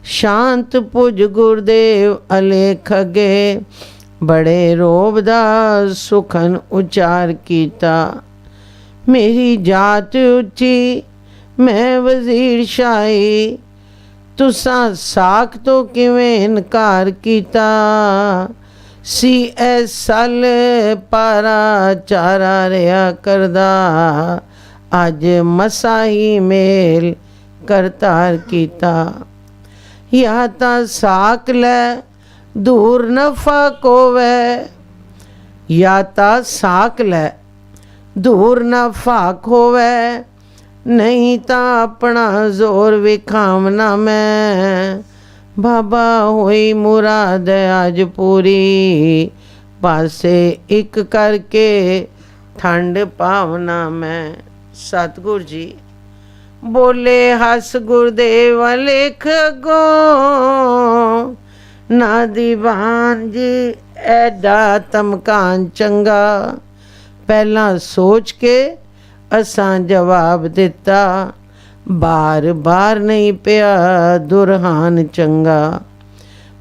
ਸ਼ਾਂਤ ਪੁਜ ਗੁਰਦੇਵ ਅਲੇਖ ਅਗੇ, ਬੜੇ ਰੋਬ ਦਾ ਸੁਖਨ ਉਚਾਰ ਕੀਤਾ। ਮੇਰੀ ਜਾਤ ਉੱਚੀ ਮੈਂ ਵਜ਼ੀਰ ਸ਼ਾਹੀ, ਤੁਸਾਂ ਸਾਖ ਤੋਂ ਕਿਵੇਂ ਇਨਕਾਰ ਕੀਤਾ, ਸੀ ਐ ਸਲ ਪਾਰਾ ਚਾਰਾ ਰਿਆ ਕਰਦਾ, ਅੱਜ ਮਸਾਹੀ ਮੇਲ ਕਰਤਾਰ ਕੀਤਾ। ਜਾਂ ਤਾਂ ਸਾਕ ਲੈ ਦੂਰ ਨਫਾ ਕੋਵੇ, ਜਾਂ ਤਾਂ ਸਾਕ ਲੈ ਦੂਰ ਨਾ ਫਾਕ ਹੋਵੇ, ਨਹੀਂ ਤਾਂ ਆਪਣਾ ਜ਼ੋਰ ਵਿਖਾਵਨਾ ਮੈਂ, ਬਾਬਾ ਹੋਈ ਮੁਰਾਦ ਅੱਜ ਪੂਰੀ, ਪਾਸੇ ਇੱਕ ਕਰਕੇ ਠੰਡ ਪਾਵਨਾ ਮੈਂ। ਸਤਿਗੁਰ ਜੀ ਬੋਲੇ ਹੱਸ ਗੁਰਦੇਵ ਲੇਖ ਅੱਗੋਂ, ਨਾ ਦੀਵਾਨ ਜੀ ਐਡਾ ਧਮਕਾਨ ਚੰਗਾ, ਪਹਿਲਾਂ ਸੋਚ ਕੇ ਅਸਾਂ ਜਵਾਬ ਦਿੱਤਾ, ਬਾਰ ਬਾਰ ਨਹੀਂ ਪਿਆ ਦੁਰਹਾਨ ਚੰਗਾ,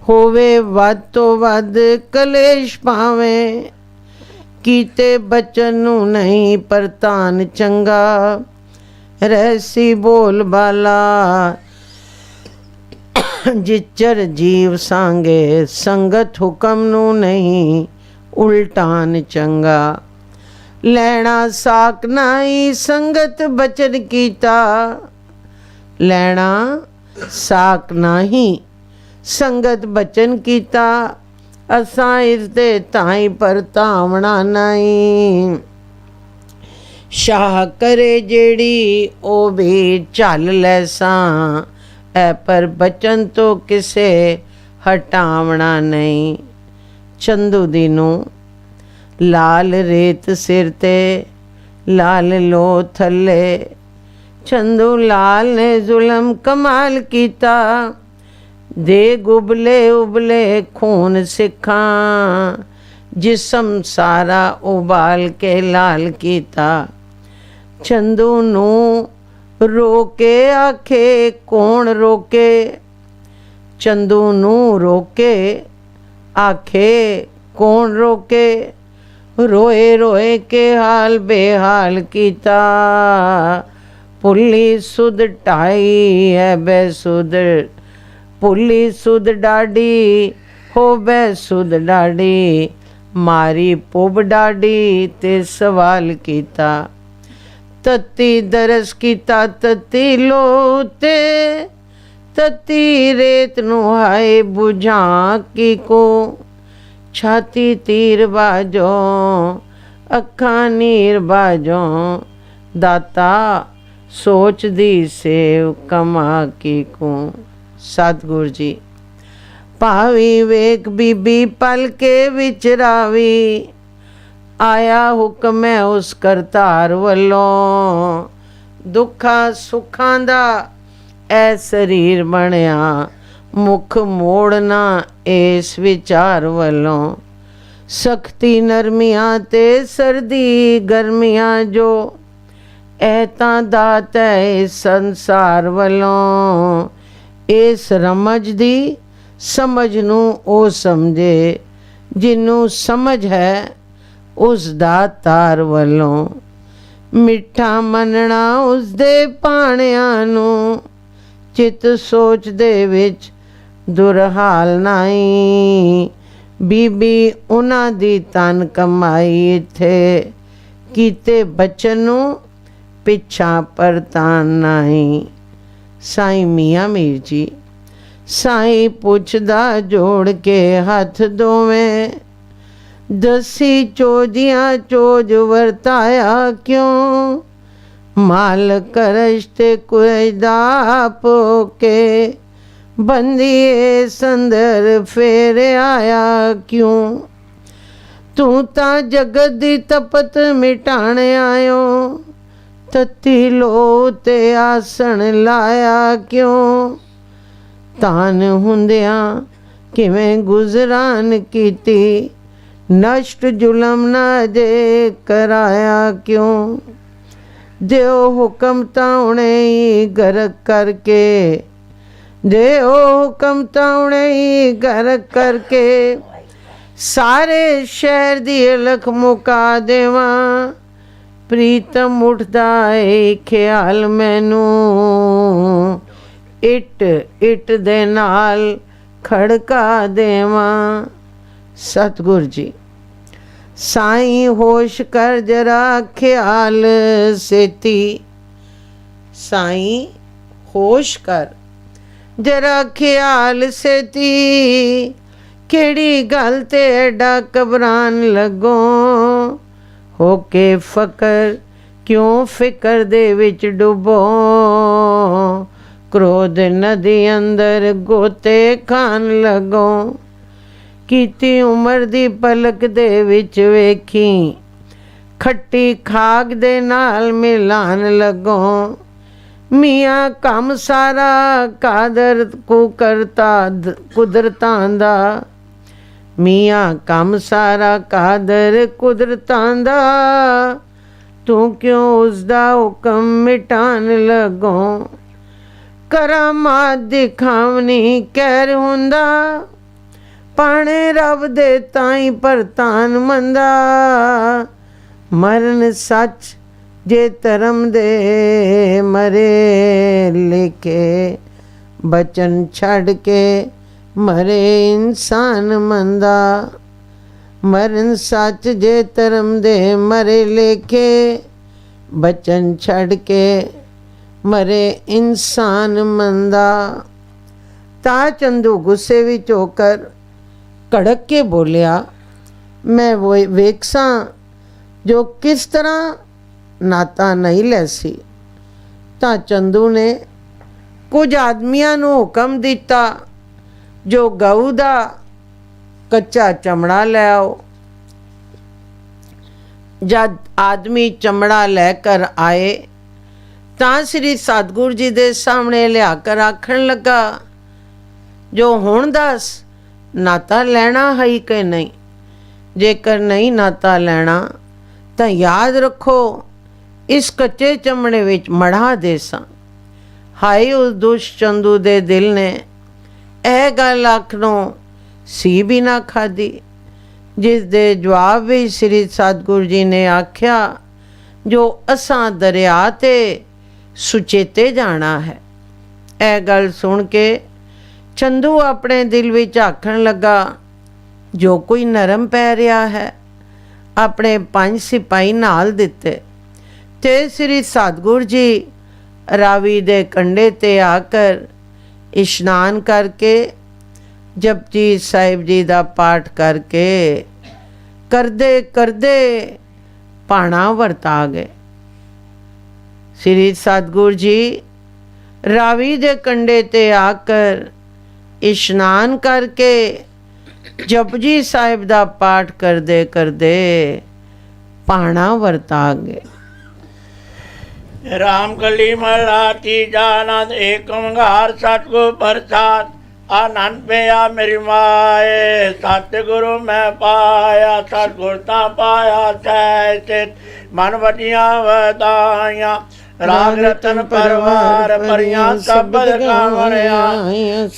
ਹੋਵੇ ਵੱਧ ਤੋਂ ਵੱਧ ਕਲੇਸ਼ ਪਾਵੇਂ, ਕੀਤੇ ਬਚਨ ਨੂੰ ਨਹੀਂ ਪਰਤਾਨ ਚੰਗਾ, ਰਹਿਸੀ ਬੋਲ ਬਾਲਾ ਜਿਚਰ ਜੀਵ ਸਾਂਗੇ, ਸੰਗਤ ਹੁਕਮ ਨੂੰ ਨਹੀਂ ਉਲਟਾਨ ਚੰਗਾ, ਲੈਣਾ ਸਾਕ ਨਾਈ ਸੰਗਤ ਬਚਨ ਕੀਤਾ, ਲੈਣਾ ਸਾਕ ਨਹੀਂ ਸੰਗਤ ਬਚਨ ਕੀਤਾ, ਅਸਾਂ ਇਸ ਦੇ ਤਾਈ ਪਰਤਾਵਣਾ ਨਹੀਂ, ਸ਼ਾਹ ਕਰੇ ਜਿਹੜੀ ਉਹ ਵੀ ਝੱਲ ਲੈਸਾਂ, ਐ ਪਰ ਬਚਨ ਤੋਂ ਕਿਸੇ ਹਟਾਵਣਾ ਨਹੀਂ। ਚੰਦੂ ਦੀ ਨੂੰ ਲਾਲ ਰੇਤ ਸਿਰ ਤੇ ਲਾਲ ਲੋ ਥੱਲੇ, ਚੰਦੂ ਲਾਲ ਨੇ ਜ਼ੁਲਮ ਕਮਾਲ ਕੀਤਾ, ਦੇ ਗੁਬਲੇ ਉਬਲੇ ਖੂਨ ਸਿੱਖਾਂ, ਜਿਸਮ ਸਾਰਾ ਉਬਾਲ ਕੇ ਲਾਲ ਕੀਤਾ, ਚੰਦੂ ਨੂੰ रोके आखे कौन रोके, चंदू नू रोके आखे कौन रोके। रोए रोए के हाल बेहाल कीता, पुली सुध ढाई है बेसुध। पुली सुध डाडी हो बेसुध डाडी, मारी पुब डाडी ते सवाल कीता। तत्ती दरस कीता तत्ती लोते, तत्ती रेत नू हाय बुझा की को। छाती तीर बाजो अखा नीर बाजो, दाता सोच दी सेव कमा की को। सतगुरु जी। भावी वेख बीबी पल के विचरावी, आया हुक्म है उस करतार वलों। दुखा सुखां दा ऐ शरीर बनया, मुख मोड़ना इस विचार वलों। सख्ती नरमियां ते सर्दी गर्मियां जो, ऐ तां दात है इस संसार वलों। इस रमझ दी समझ नू ओ समझे, जिन्नू समझ है उस दातार वलों। मिठा मनना उस दे पाणियां नू, चित सोच दे विच दुरहाल नाई। बीबी उन्हां दी तन कमाई इत्थे, कीते बचन नू पिछा परतान नाई। साईं मियां मीर जी। साईं पुछदा जोड़ के हथ दोवें, दसी चोजियां चोज वरताया क्यों। मालक रश्ते कुरजदा पोके, बंदिए संदर फेर आया क्यों। तू तां जगत दी तपत मिटाने आयो, तत्ती लो ते आसन लाया क्यों। तान हुंदियां किवें गुजरान कीती, नष्ट जुलम ना जे कराया क्यों। दियो हुक्म तां उणे ही गरक करके, दियो हुक्म तां उणे ही गरक करके। सारे शहर दी अलख मुका देवां, प्रीतम उठदा है ख्याल मैनू। इट इट दे नाल खड़का देवां। सतगुरु जी। साईं होश कर जरा ख्याल सेती। साईं होश कर जरा ख्याल सेती, केड़ी गल ते एडा घबरान लगो। होके फकर क्यों फिकर दे विच डुबो, क्रोध नदी अंदर गोते खान लगो। कीती उमर दी पलक दे विच वेखी, खट्टी खाक दे नाल मिलान लगो। मियाँ कम सारा कादर को करता कुदरतां दा, मियाँ कम सारा कादर कुदरतां दा। तू क्यों उसदा हुक्म मिटान लगो। करामात दिखावनी कहर हुंदा, पाणे रब दे ताई परतान मंदा। मरण सच जे धर्म दे मरे लेके, बचन छड़ के मरे इंसान मंदा। मरण सच जे धर्म दे मरे लेके, बचन छड़ के मरे इंसान मंदा। ता चंदू गुस्से विच होकर कड़क के बोलिया, मैं वो वेखसां जो किस तरह नाता नहीं लैसी। तां चंदू ने कुछ आदमियां नूं हुक्म दिता, जो गऊ दा कच्चा चमड़ा ले आओ। जद आदमी चमड़ा लैकर आए तां श्री सतगुरु जी दे सामने लियाकर आखण लगा, जो हुण दस नाता लेना है कि नहीं। जेकर नहीं नाता लेना तो याद रखो, इस कच्चे चमड़े विच मढ़ा देसां। ਹਾਈ ਉਸ ਦੁਸ਼ਟ ਚੰਦੂ ਦੇ ਦਿਲ ਨੇ ਇਹ ਗੱਲ ਆਖਣੋਂ ਸੀ ਵੀ ਨਾ ਖਾਧੀ, ਜਿਸ ਦੇ ਜਵਾਬ ਵਿੱਚ ਸ੍ਰੀ ਸਤਿਗੁਰੂ ਜੀ ਨੇ ਆਖਿਆ, ਜੋ ਅਸਾਂ ਦਰਿਆ ਤੇ ਸੁਚੇਤੇ ਜਾਣਾ ਹੈ। ਇਹ ਗੱਲ ਸੁਣ ਕੇ ਚੰਦੂ ਆਪਣੇ ਦਿਲ ਵਿੱਚ ਆਖਣ ਲੱਗਾ, ਜੋ ਕੋਈ ਨਰਮ ਪੈ ਰਿਹਾ ਹੈ। ਆਪਣੇ 5 ਸਿਪਾਹੀ ਨਾਲ ਦਿੱਤੇ ਤੇ ਸ੍ਰੀ ਸਤਿਗੁਰੂ ਜੀ ਰਾਵੀ ਦੇ ਕੰਢੇ ਤੇ ਆ ਕਰ ਇਸ਼ਨਾਨ ਕਰਕੇ ਜਪਜੀ ਸਾਹਿਬ ਜੀ ਦਾ ਪਾਠ ਕਰਕੇ ਕਰਦੇ ਕਰਦੇ ਭਾਣਾ ਵਰਤਾ ਗਏ। ਸ੍ਰੀ ਸਤਿਗੁਰੂ ਜੀ ਰਾਵੀ ਦੇ ਕੰਢੇ ਤੇ ਆ ਕਰ ਇਸ਼ਨਾਨ ਕਰਕੇ ਜਪਜੀ ਸਾਹਿਬ ਦਾ ਪਾਠ ਕਰਦੇ ਕਰਦੇ ਭਾਣਾ ਵਰਤਾ ਗਏ। राम कली मलाती जानंद एक ओंकार सतगुरु प्रसाद आनंद पिया मेरी माए सतगुरु मैं पाया सतगुरता पाया सैसित मन वटिया वदाइया राग रतन परवार परिया शब्द गावणिया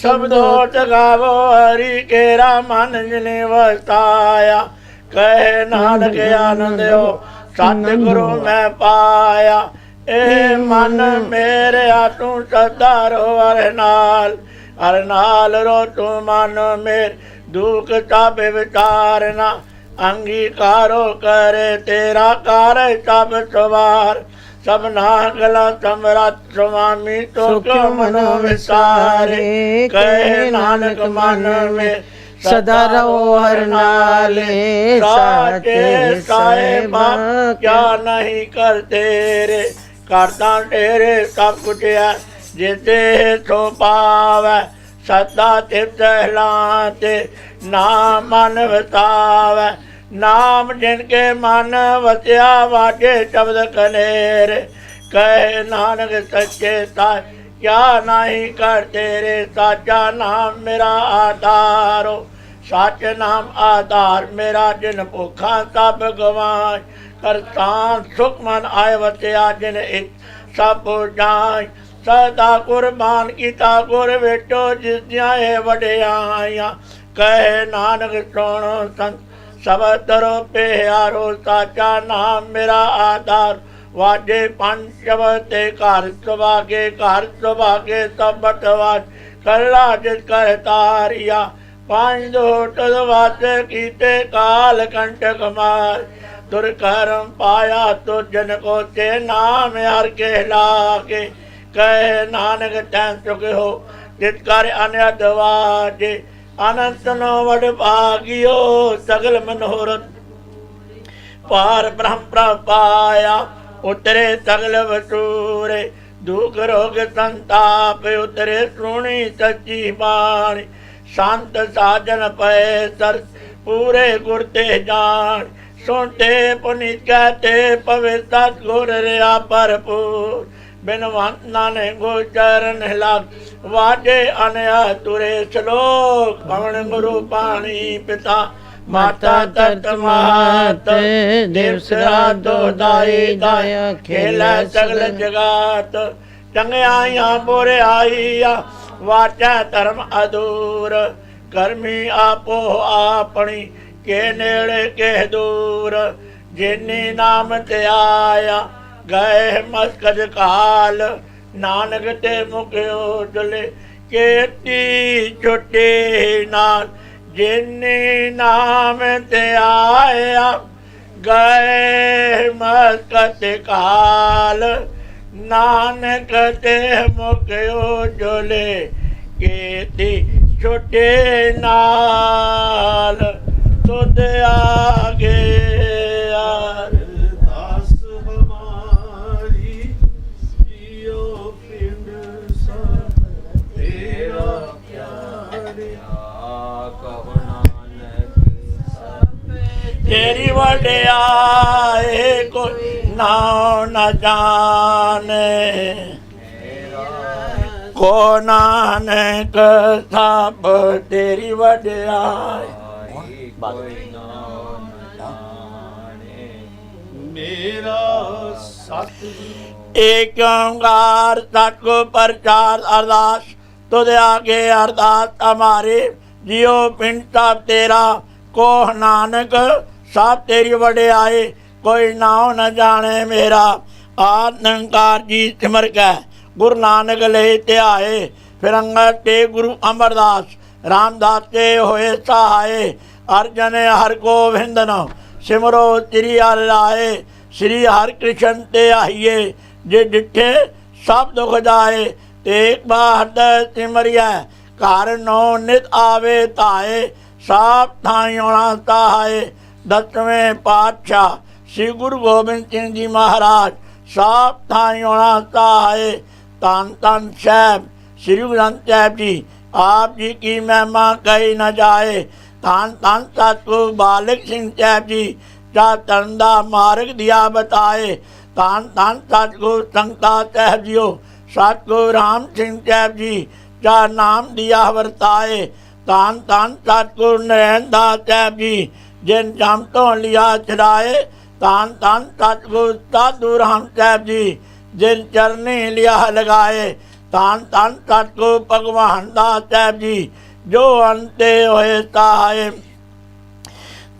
शब्दोत गावो हरि केरा मन जिने वसाया कहे नानक आनंद हो सतगुरु मैं पाया ए मन मेरे तू सदा रो हर नाल रो तू मन मेरे दुख सब विचारना अंगीकारो करे तेरा कार्य सब सवार सब नागला समरथ स्वामी तो क्यों मनो विसारे कहे नानक मन में सदा रहो हर नाले साचे साहिबा क्या नहीं करते रे करता तेरे सब कुछ है जिसे सो पावै सदा तित हिलाते नाम मन वसावै नाम जिनके मन वसिया वाजे शब्द कनेर कहे नानक सच्चे साच क्या नहीं करते रे साचा नाम मेरा आधारो सच नाम आधार मेरा जिन भुखा सब गवाए करता सुख मन आय वत्या जिन इत सब जाय सदा कुर्बान कीता गुर बेटो जिस दियां वड्याइयां कहे नानक सुनो संत सब तरो प्यारो साचा नाम मेरा आधार वाजे पंचवते घर सुभागे सब बटवाज कला जिस कर तारिया पांच दो वास कीते काल कंटक मार दुर्कर्म पाया तो जन को ते नाम हर के लागे कहे नानक तैं चुके हो जित कर अन्यवाजे अनंत नो वड भागियो सगल मनोरथ पार ब्रह्म पाया उतरे सगल वसूरे दुख रोग संताप उतरे सुनी सच्ची बाणी शांत साजन पै सर पूरे गुरते जान सुनते पुनित कहते पवित्र गुर रहा भरपूर बिनवंत नानक गोचरण लाग वाजे अनया तुरे श्लोक पवन गुरु पाणी पिता माता तत मात देव सराधो दाई दाया खेला सगल जगात चंगियाइया बुरे आईया वाचा धर्म अधूर कर्मी आपो आपनी के नेड़े के दूर जिन्नी नाम ते आया गए मस्कज काल नानक ते मुख उजले केती छुट्टी नाल जिन्नी नाम ते आया गए मस्कज काल नानक ते मुख उजले केती छुट्टी नाल तुद आगे दास हमारी जियो पिंड सा तेरा प्यार कहो नानक तेरी वड्याई कोई नाम न जाने को नानक सब तेरी वड्याई मेरा सतगुरु एक ओंकार सतगुर प्रचार अरदास तुझ आगे अरदास हमारे जियो पिंड सब तेरा कोह नानक सब तेरी वड्याई कोई नाम न जाने मेरा। आद निरंकार जी सिमर कै गुरु नानक ले ध्याए फिर अंगद ते गुरु अमरदास रामदास ते होए सहाय। अर्जन हर गोविंद न सिमरो श्री हर राय श्री हर कृष्ण ते आइए जे डिठे सब दुख जाए। एक बार सिमरिया घर नौ नित आवे ताए साफ थाई होना ताए। 10वें पातशाह श्री गुरु गोबिंद सिंह जी महाराज साफ थाई होना ताए। धन धन साहब श्री गुरु ग्रंथ साहब जी आप जी की महिमा कही न जाए। धन धन सतगुरु बालक सिंह साहब जी जा धन दा मार्ग दिया बताए। धन धन सतगुरु संगता साहब जियो सतगुरु राम सिंह साहब जी जा नाम दिया वरताए। धन धन सतगुरु नरैन दास साहब जी जिन जम तो लिया छड़ाए। धन धन सतगुरु साधु राम साहब जी जिन चरनी लिया लगाए। धन धन सतगुरु भगवान दास साहब जी जो अंते होए सहाय।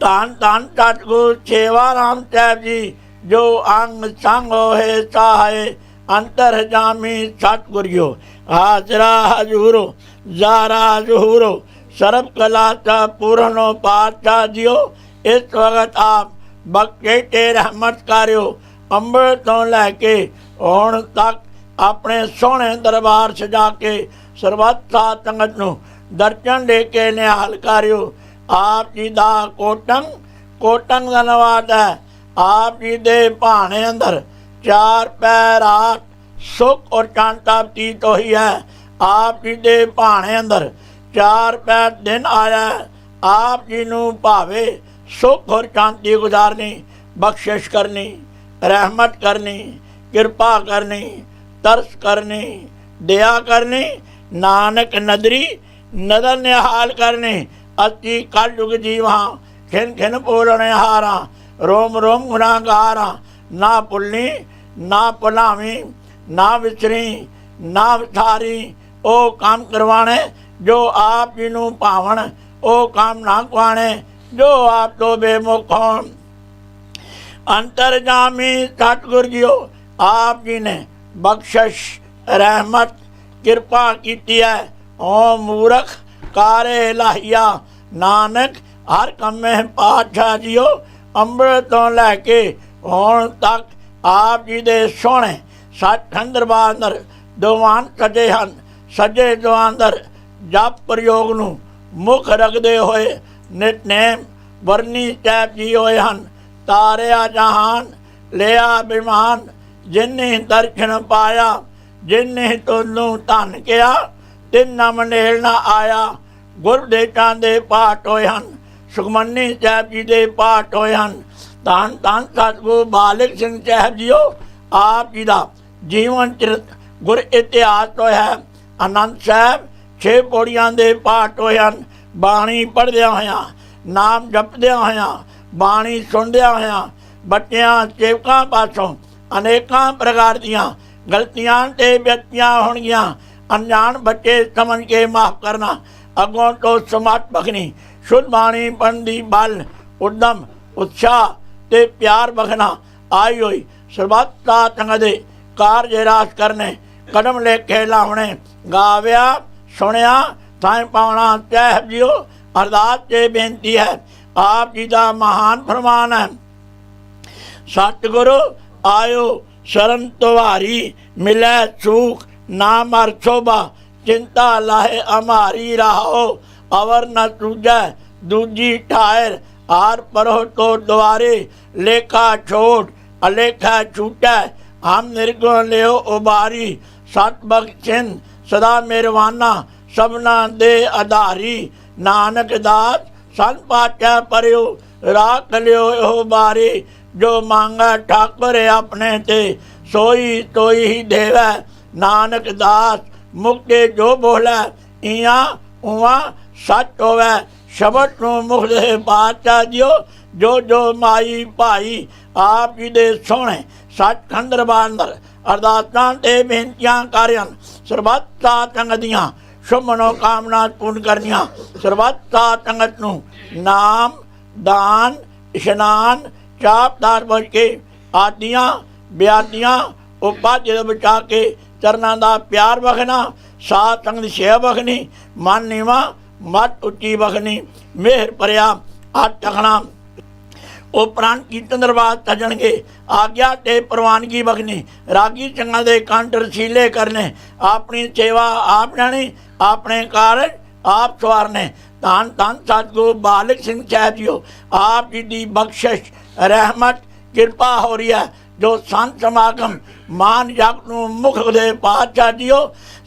धन धन सतगुरु सेवा राम साहब जी जो अंग संग होए सहाय। अंतर जामी सतगुरियो हाजरा हजूरो जारा जहूरो सर्व कला चा पूर्णो पातशाह जियो। इस वक्त आप बख्शे ते रहमत करियो अंबर तो लैके हुण तक अपने सोहने दरबार सजा के सरबत साध संगत नूं दर्शन दे के निहाल करियो। आप जी दा कोटंग कोटंग धन्यवाद है। आप जी दे भाने अंदर 4 पैर 8 सुख और शांता बतीत हुई है। आप जी दे भाने अंदर 4 पैर दिन आया है। आप जी नूं भावे सुख और शांति गुजारनी बख्शिश करनी रहमत करनी कृपा करनी तरस करनी दया करनी नानक नदरी नदर निहाल करनी। अति कल युग जीवा खिन खिन बोलने हारा रोम रोम गुनाहगारा ना भुलनी ना भुलावी ना विसरी ना विसारी। ओ काम करवाने जो आप जी नूं भावण ओ काम ना गवाने जो आप तो बेमुख होण। अंतरजामी सतगुर जियो आप जी ने बख्शिश रहमत कृपा की है। ओ मूरख कारे लाहिया नानक हर कमे पातशाह जियो अंबर तो लैके हुण तक आप जी दे सोहणे सचखंड दरबार अंदर दीवान सजे हन। सजे दीवान अंदर जप प्रयोग नूं मुख रखदे होए नितनेम वरनी साहब जी होए हन। तारिया जहान लिया विमान जिन्ने दर्शन पाया जिन्ने तोनू धन किया तिन्ना मंडेल ना आया। गुरदेवतां दे पाठ होए हन सुखमनी साहब जी दे पाठ होए हन। धन धन सतगुरु बालक सिंह साहब जियो आप जी का जीवन चरित गुर इतिहास होया है। आनंद साहब 6 पौड़ियां दे पाठ होए हन। बाणी पढ़द्या होया नाम जपद्या होया बाणी सुनद्या होया बच्चियां सेवकां पासों अनेकां प्रकार दियां गलतियां ते व्यक्तियां होणगियां। अनजान बच्चे समझ के माफ करना अगों तो समर्थ बखनी शुद्ध बाणी पढ़दी बल उद्यम उत्साह ते प्यार बखना आई हुई सरबत संगत दे कार्य रास करने कदम लेखे लावने गाव्या सुनिया थाई पावना साहब जियो अरदास से बेनती है। आप जी का महान फरमान है सतगुरु आयो शरण तुम्हारी मिले सुख ना मर शोभा चिंता लाहे हमारी राहो अवर न सूझे दूजी ठायर हार परो तो द्वारे लेखा छोड़ अलेखा छूटे हम निर्गुण लियो उबारी। सत बख्शिन सदा मेरवाना सबना दे आधारी नानक दास सन पाचा परियो राख लियो ओ बारी। जो मांगा ठाकुर अपने ते सोई तोई ही देवै नानक दास मुक्ते जो बोले इया उवा सच होवे। शबद नूं मुख दे पातशाह जियो जो जो माई भाई आप जी दे सोहणे सचखंड दरबार अंदर ਅਰਦਾਸਾਂ ਤੇ ਬੇਨਤੀਆਂ ਕਾਰਿਆਂ ਸਰਬੱਤ ਸਾਧ ਸੰਗਤ ਦੀਆਂ ਸ਼ੁਭ ਮਨੋਕਾਮਨਾ ਪੂਰਨ ਕਰਨੀਆਂ। ਸਰਬੱਤ ਸਾਧ ਸੰਗਤ ਨੂੰ ਨਾਮ ਦਾਨ ਇਸ਼ਨਾਨ ਚਾਪਦਾਰ ਬਣ ਕੇ ਆਦੀਆਂ ਬਿਆਦੀਆਂ ਉਪਾਧੀ ਤੋਂ ਬਚਾ ਕੇ ਚਰਨਾਂ ਦਾ ਪਿਆਰ ਬਖਸ਼ਣਾ। ਸਾਧ ਸੰਗਤ ਦੀ ਸੇਵਾ ਬਖਸ਼ਣੀ। ਮਨ ਨੀਵਾਂ ਮਤ ਉੱਚੀ ਬਖਸ਼ਣੀ। ਮਿਹਰ ਭਰਿਆ ਹੱਥ ਰੱਖਣਾ। ਉਪਰੰਤ ਕੀਰਤਨ ਦਰਬਾਰ ਸਜਣਗੇ। ਆਗਿਆ ਤੇ ਪ੍ਰਵਾਨਗੀ ਬਖਸ਼ਣੀ। ਰਾਗੀ ਚੰਗਾ ਦੇ ਕੰਠ ਰਸੀਲੇ ਕਰਨੇ। ਆਪਣੀ ਸੇਵਾ ਆਪ ਜਾਣੀ ਆਪਣੇ ਕਾਰਜ ਆਪ ਸਵਾਰਨੇ। ਧੰਨ ਧੰਨ ਸਤਿਗੁਰੂ ਬਾਲਕ ਸਿੰਘ ਸਾਹਿਬ ਜੀਓ ਆਪ ਜੀ ਦੀ ਬਖਸ਼ਿਸ਼ ਰਹਿਮਤ ਕਿਰਪਾ ਹੋ ਰਹੀ ਹੈ। ਜੋ ਸੰਤ ਸਮਾਗਮ ਮਾਨ ਜਗ ਨੂੰ ਮੁਖ ਦੇ ਪਾਤਸ਼ਾਹ ਜੀਓ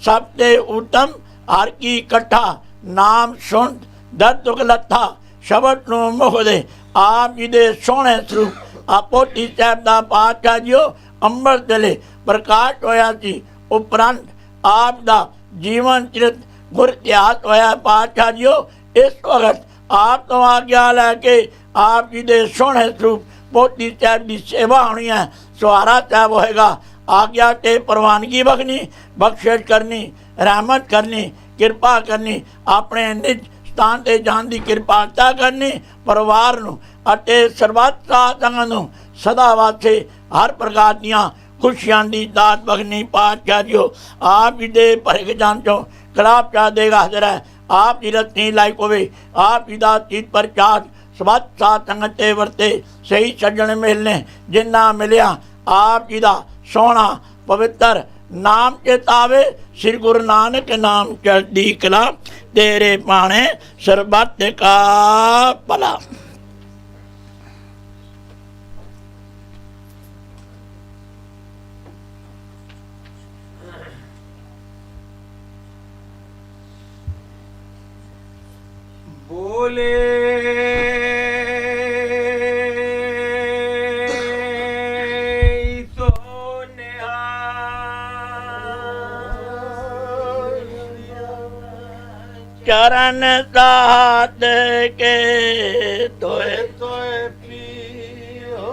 ਸਭ ਤੇ ਉੱਤਮ ਹਰ ਕੀ ਇਕੱਠਾ ਨਾਮ ਸੁਣ ਦਰਦ ਦੁਖ ਲੱਥਾ ਸ਼ਬਦ ਨੂੰ ਮੁਖ ਦੇ ਆਪ ਜੀ ਦੇ ਸੋਹਣੇ ਸਰੂਪ ਆਪੋਤੀ ਸਾਹਿਬ ਦਾ ਪਾਤਸ਼ਾਹ ਜੀਓ ਅੰਮ੍ਰਿਤ ਵੇਲੇ ਪ੍ਰਕਾਸ਼ ਹੋਇਆ ਸੀ। ਉਪਰੰਤ ਆਪ ਦਾ ਜੀਵਨ ਚਰਿਤ ਗੁਰ ਇਤਿਹਾਸ ਹੋਇਆ ਪਾਤਸ਼ਾਹ ਜੀਓ। ਇਸ ਵਕਤ ਆਪ ਤੋਂ ਆਗਿਆ ਲੈ ਕੇ ਆਪ ਜੀ ਦੇ ਸੋਹਣੇ ਸਰੂਪ ਪੋਤੀ ਸਾਹਿਬ ਦੀ ਸੇਵਾ ਹੋਣੀ ਹੈ। ਸੁਹਾਰਾ ਸਾਹਿਬ ਹੋਏਗਾ। ਆਗਿਆ ਤੇ ਪ੍ਰਵਾਨਗੀ ਬਖਸ਼ਣੀ ਬਖਸ਼ਿਸ਼ ਕਰਨੀ ਰਹਿਮਤ ਕਰਨੀ ਕਿਰਪਾ ਕਰਨੀ। ਆਪਣੇ ਨਿਜ ਸਥਾਨ 'ਤੇ ਜਾਣ ਦੀ ਕਿਰਪਾਲਤਾ ਕਰਨੀ। ਪਰਿਵਾਰ ਨੂੰ ਅਤੇ ਸਰਬੱਤ ਸਾਧ ਸੰਗਤ ਨੂੰ ਸਦਾ ਵਾਸਤੇ ਹਰ ਪ੍ਰਕਾਰ ਦੀਆਂ ਖੁਸ਼ੀਆਂ ਦੀ ਦਾਤ ਬਖਸ਼ਣੀ ਪਾਤਸ਼ਾਹ ਜੀਓ। ਆਪ ਜੀ ਦੇ ਭਰੇ ਜਾਨ 'ਚੋਂ ਕਲਾਪ ਚਾਹ ਦੇਗਾ ਹਾਜ਼ਰ ਹੈ। ਆਪ ਦੀ ਰਤਨੀ ਲਾਇਕ ਹੋਵੇ। ਆਪ ਜੀ ਦਾ ਚੀਤ ਪ੍ਰਚਾਰ ਸਰਬੱਤ ਸਾਧ ਸੰਗਤ 'ਤੇ ਵਰਤੇ। ਸਹੀ ਸੱਜਣ ਮਿਲਨੇ ਜਿੰਨਾ ਮਿਲਿਆ ਆਪ ਜੀ ਦਾ ਸੋਹਣਾ ਪਵਿੱਤਰ ਨਾਮ ਚੇਤਾਵੇ। ਸ੍ਰੀ ਗੁਰੂ ਨਾਨਕ ਨਾਮ ਚੜ੍ਹਦੀ ਕਲਾ ਤੇਰੇ ਪਾਣੇ ਸਰਬੱਤ ਕਾ ਭਲਾ। बोले तो चरण साथ के तोए तोय पियो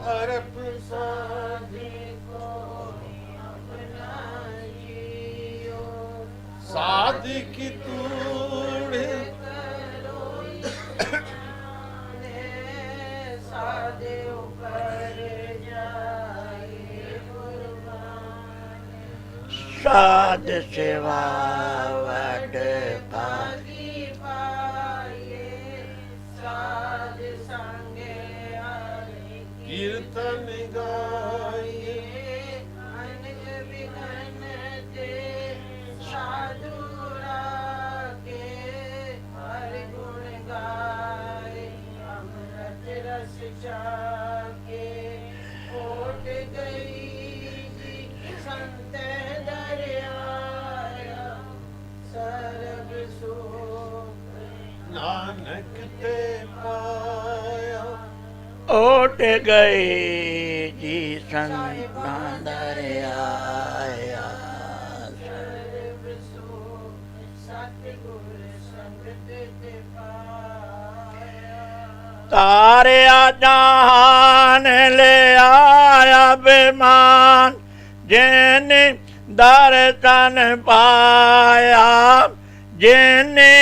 हर प्रसादी को अपना जियो साधिक तूड़ साध सेवा वड भागी कीर्तन गाये नानक ते पाया ओट गए जी संतान दरिया। तारिया जहान ले आया बेमान जिने दर्शन पाया। जिने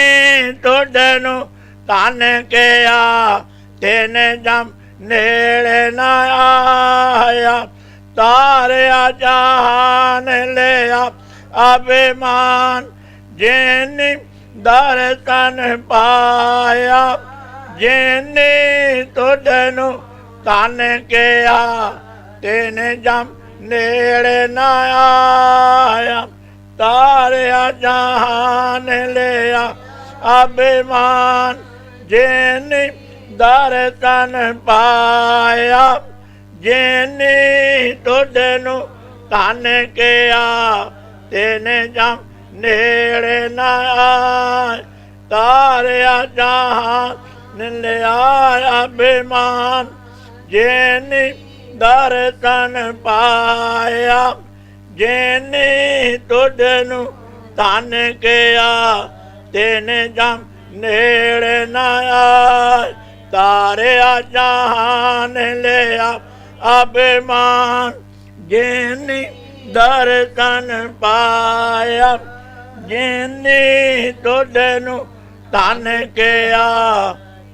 तुडनु तन किया तेन जम नेड़े न आया। तारिया जहान लिया अभिमान जिने दर्शन पाया। जिने तुडनु तन किया तेन जम नेड़े न आया। तारिया जहान लिया अभिमान जिने दर्शन पाया। जिने तुडनु तन किया तेन जम नेड़े न आया। तारिया जहान लिया अभिमान जिने दर्शन पाया। जिने तुडनु तन किया तेन जम नेड़े न आए। तारिया जहान लिया अभिमान ਜਿਨੀ ਦਰਸ਼ਨ ਪਾਇਆ ਜਿਨੀ ਤੁਧ ਨੂੰ ਧਨ ਕਿਆ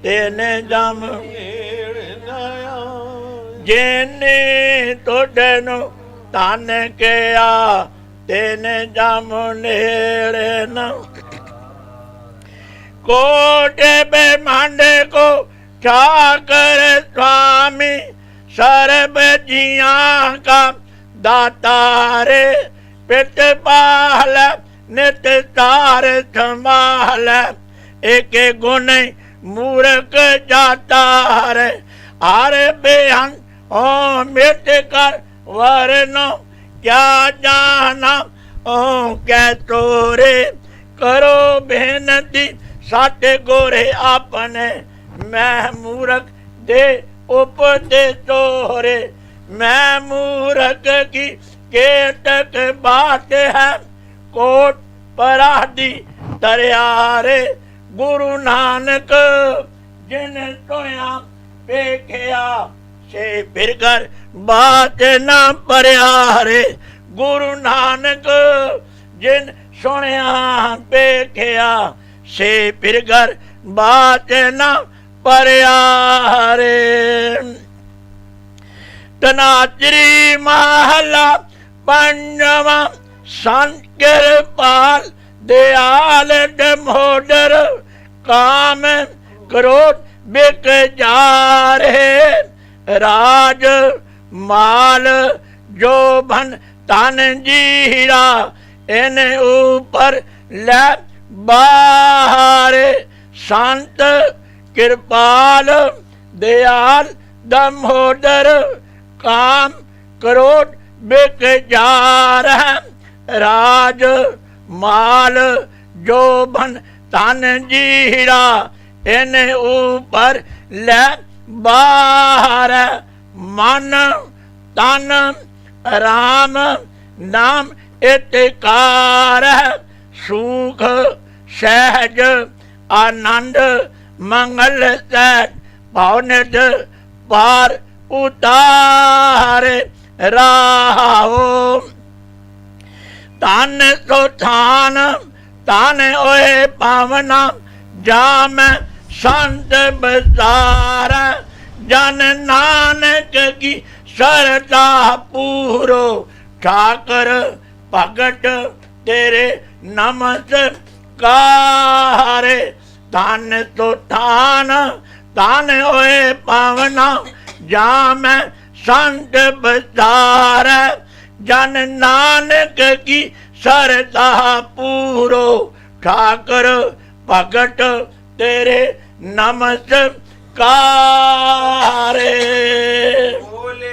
ਤੈਨੇ ਜਮ ਨੇੜੇ ਨਾ ਆਇਆ ਜਿਨੀ ਤੁਧ ਨੂੰ ਧਨ ਕਿਆ ਤੈਨੇ ਜਮ ਨੇੜੇ ਨਾ कोटे ब्रह्मांड को ठाकर स्वामी सर्व जिया का दाता रे पित पाल नित तार संभाल एक गुण मूर्ख जाता रे हर बेहन ओ मिट कर वरनो क्या जाना ओ कै तोरे करो बेनती साटे गोरे आपने मैं मूर्ख दे उपदे तोरे मैं मूर्ख की केटक बात है कोट पराधी तरियारे गुरु नानक जिन तोया पेखिया से फिर कर बात न परियारे गुरु नानक जिन सुनिया पेखिया से फिर घर बात न परियारे तनाचरी महला पंजवा संकर पाल दयाल डमोडर काम क्रोध बिक जा रहे राज माल जो भन तन जीरा इन ऊपर ले बाहरे संत कृपाल दयाल दमोदर काम क्रोध बिक जार राज माल जो भन तन जीरा इन ऊपर ले बाहर मन तन राम नाम इतकार सुख सहज आनंद मंगल सहज भावनिध पार उतारे राहो तन तो थान तन ओए पावना जाम संत बसार जन नानक की सरदा पूरो ठाकर भगत तेरे नमस्कार तन तो थान तन होए पावना जाम संत बसार जन नानक की सरदा पूरो ठाकर भगत तेरे नमस्कार बोले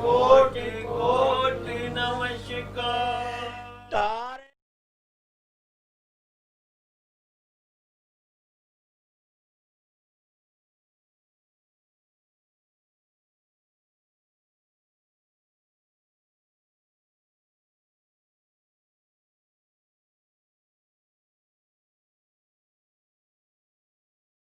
कोटि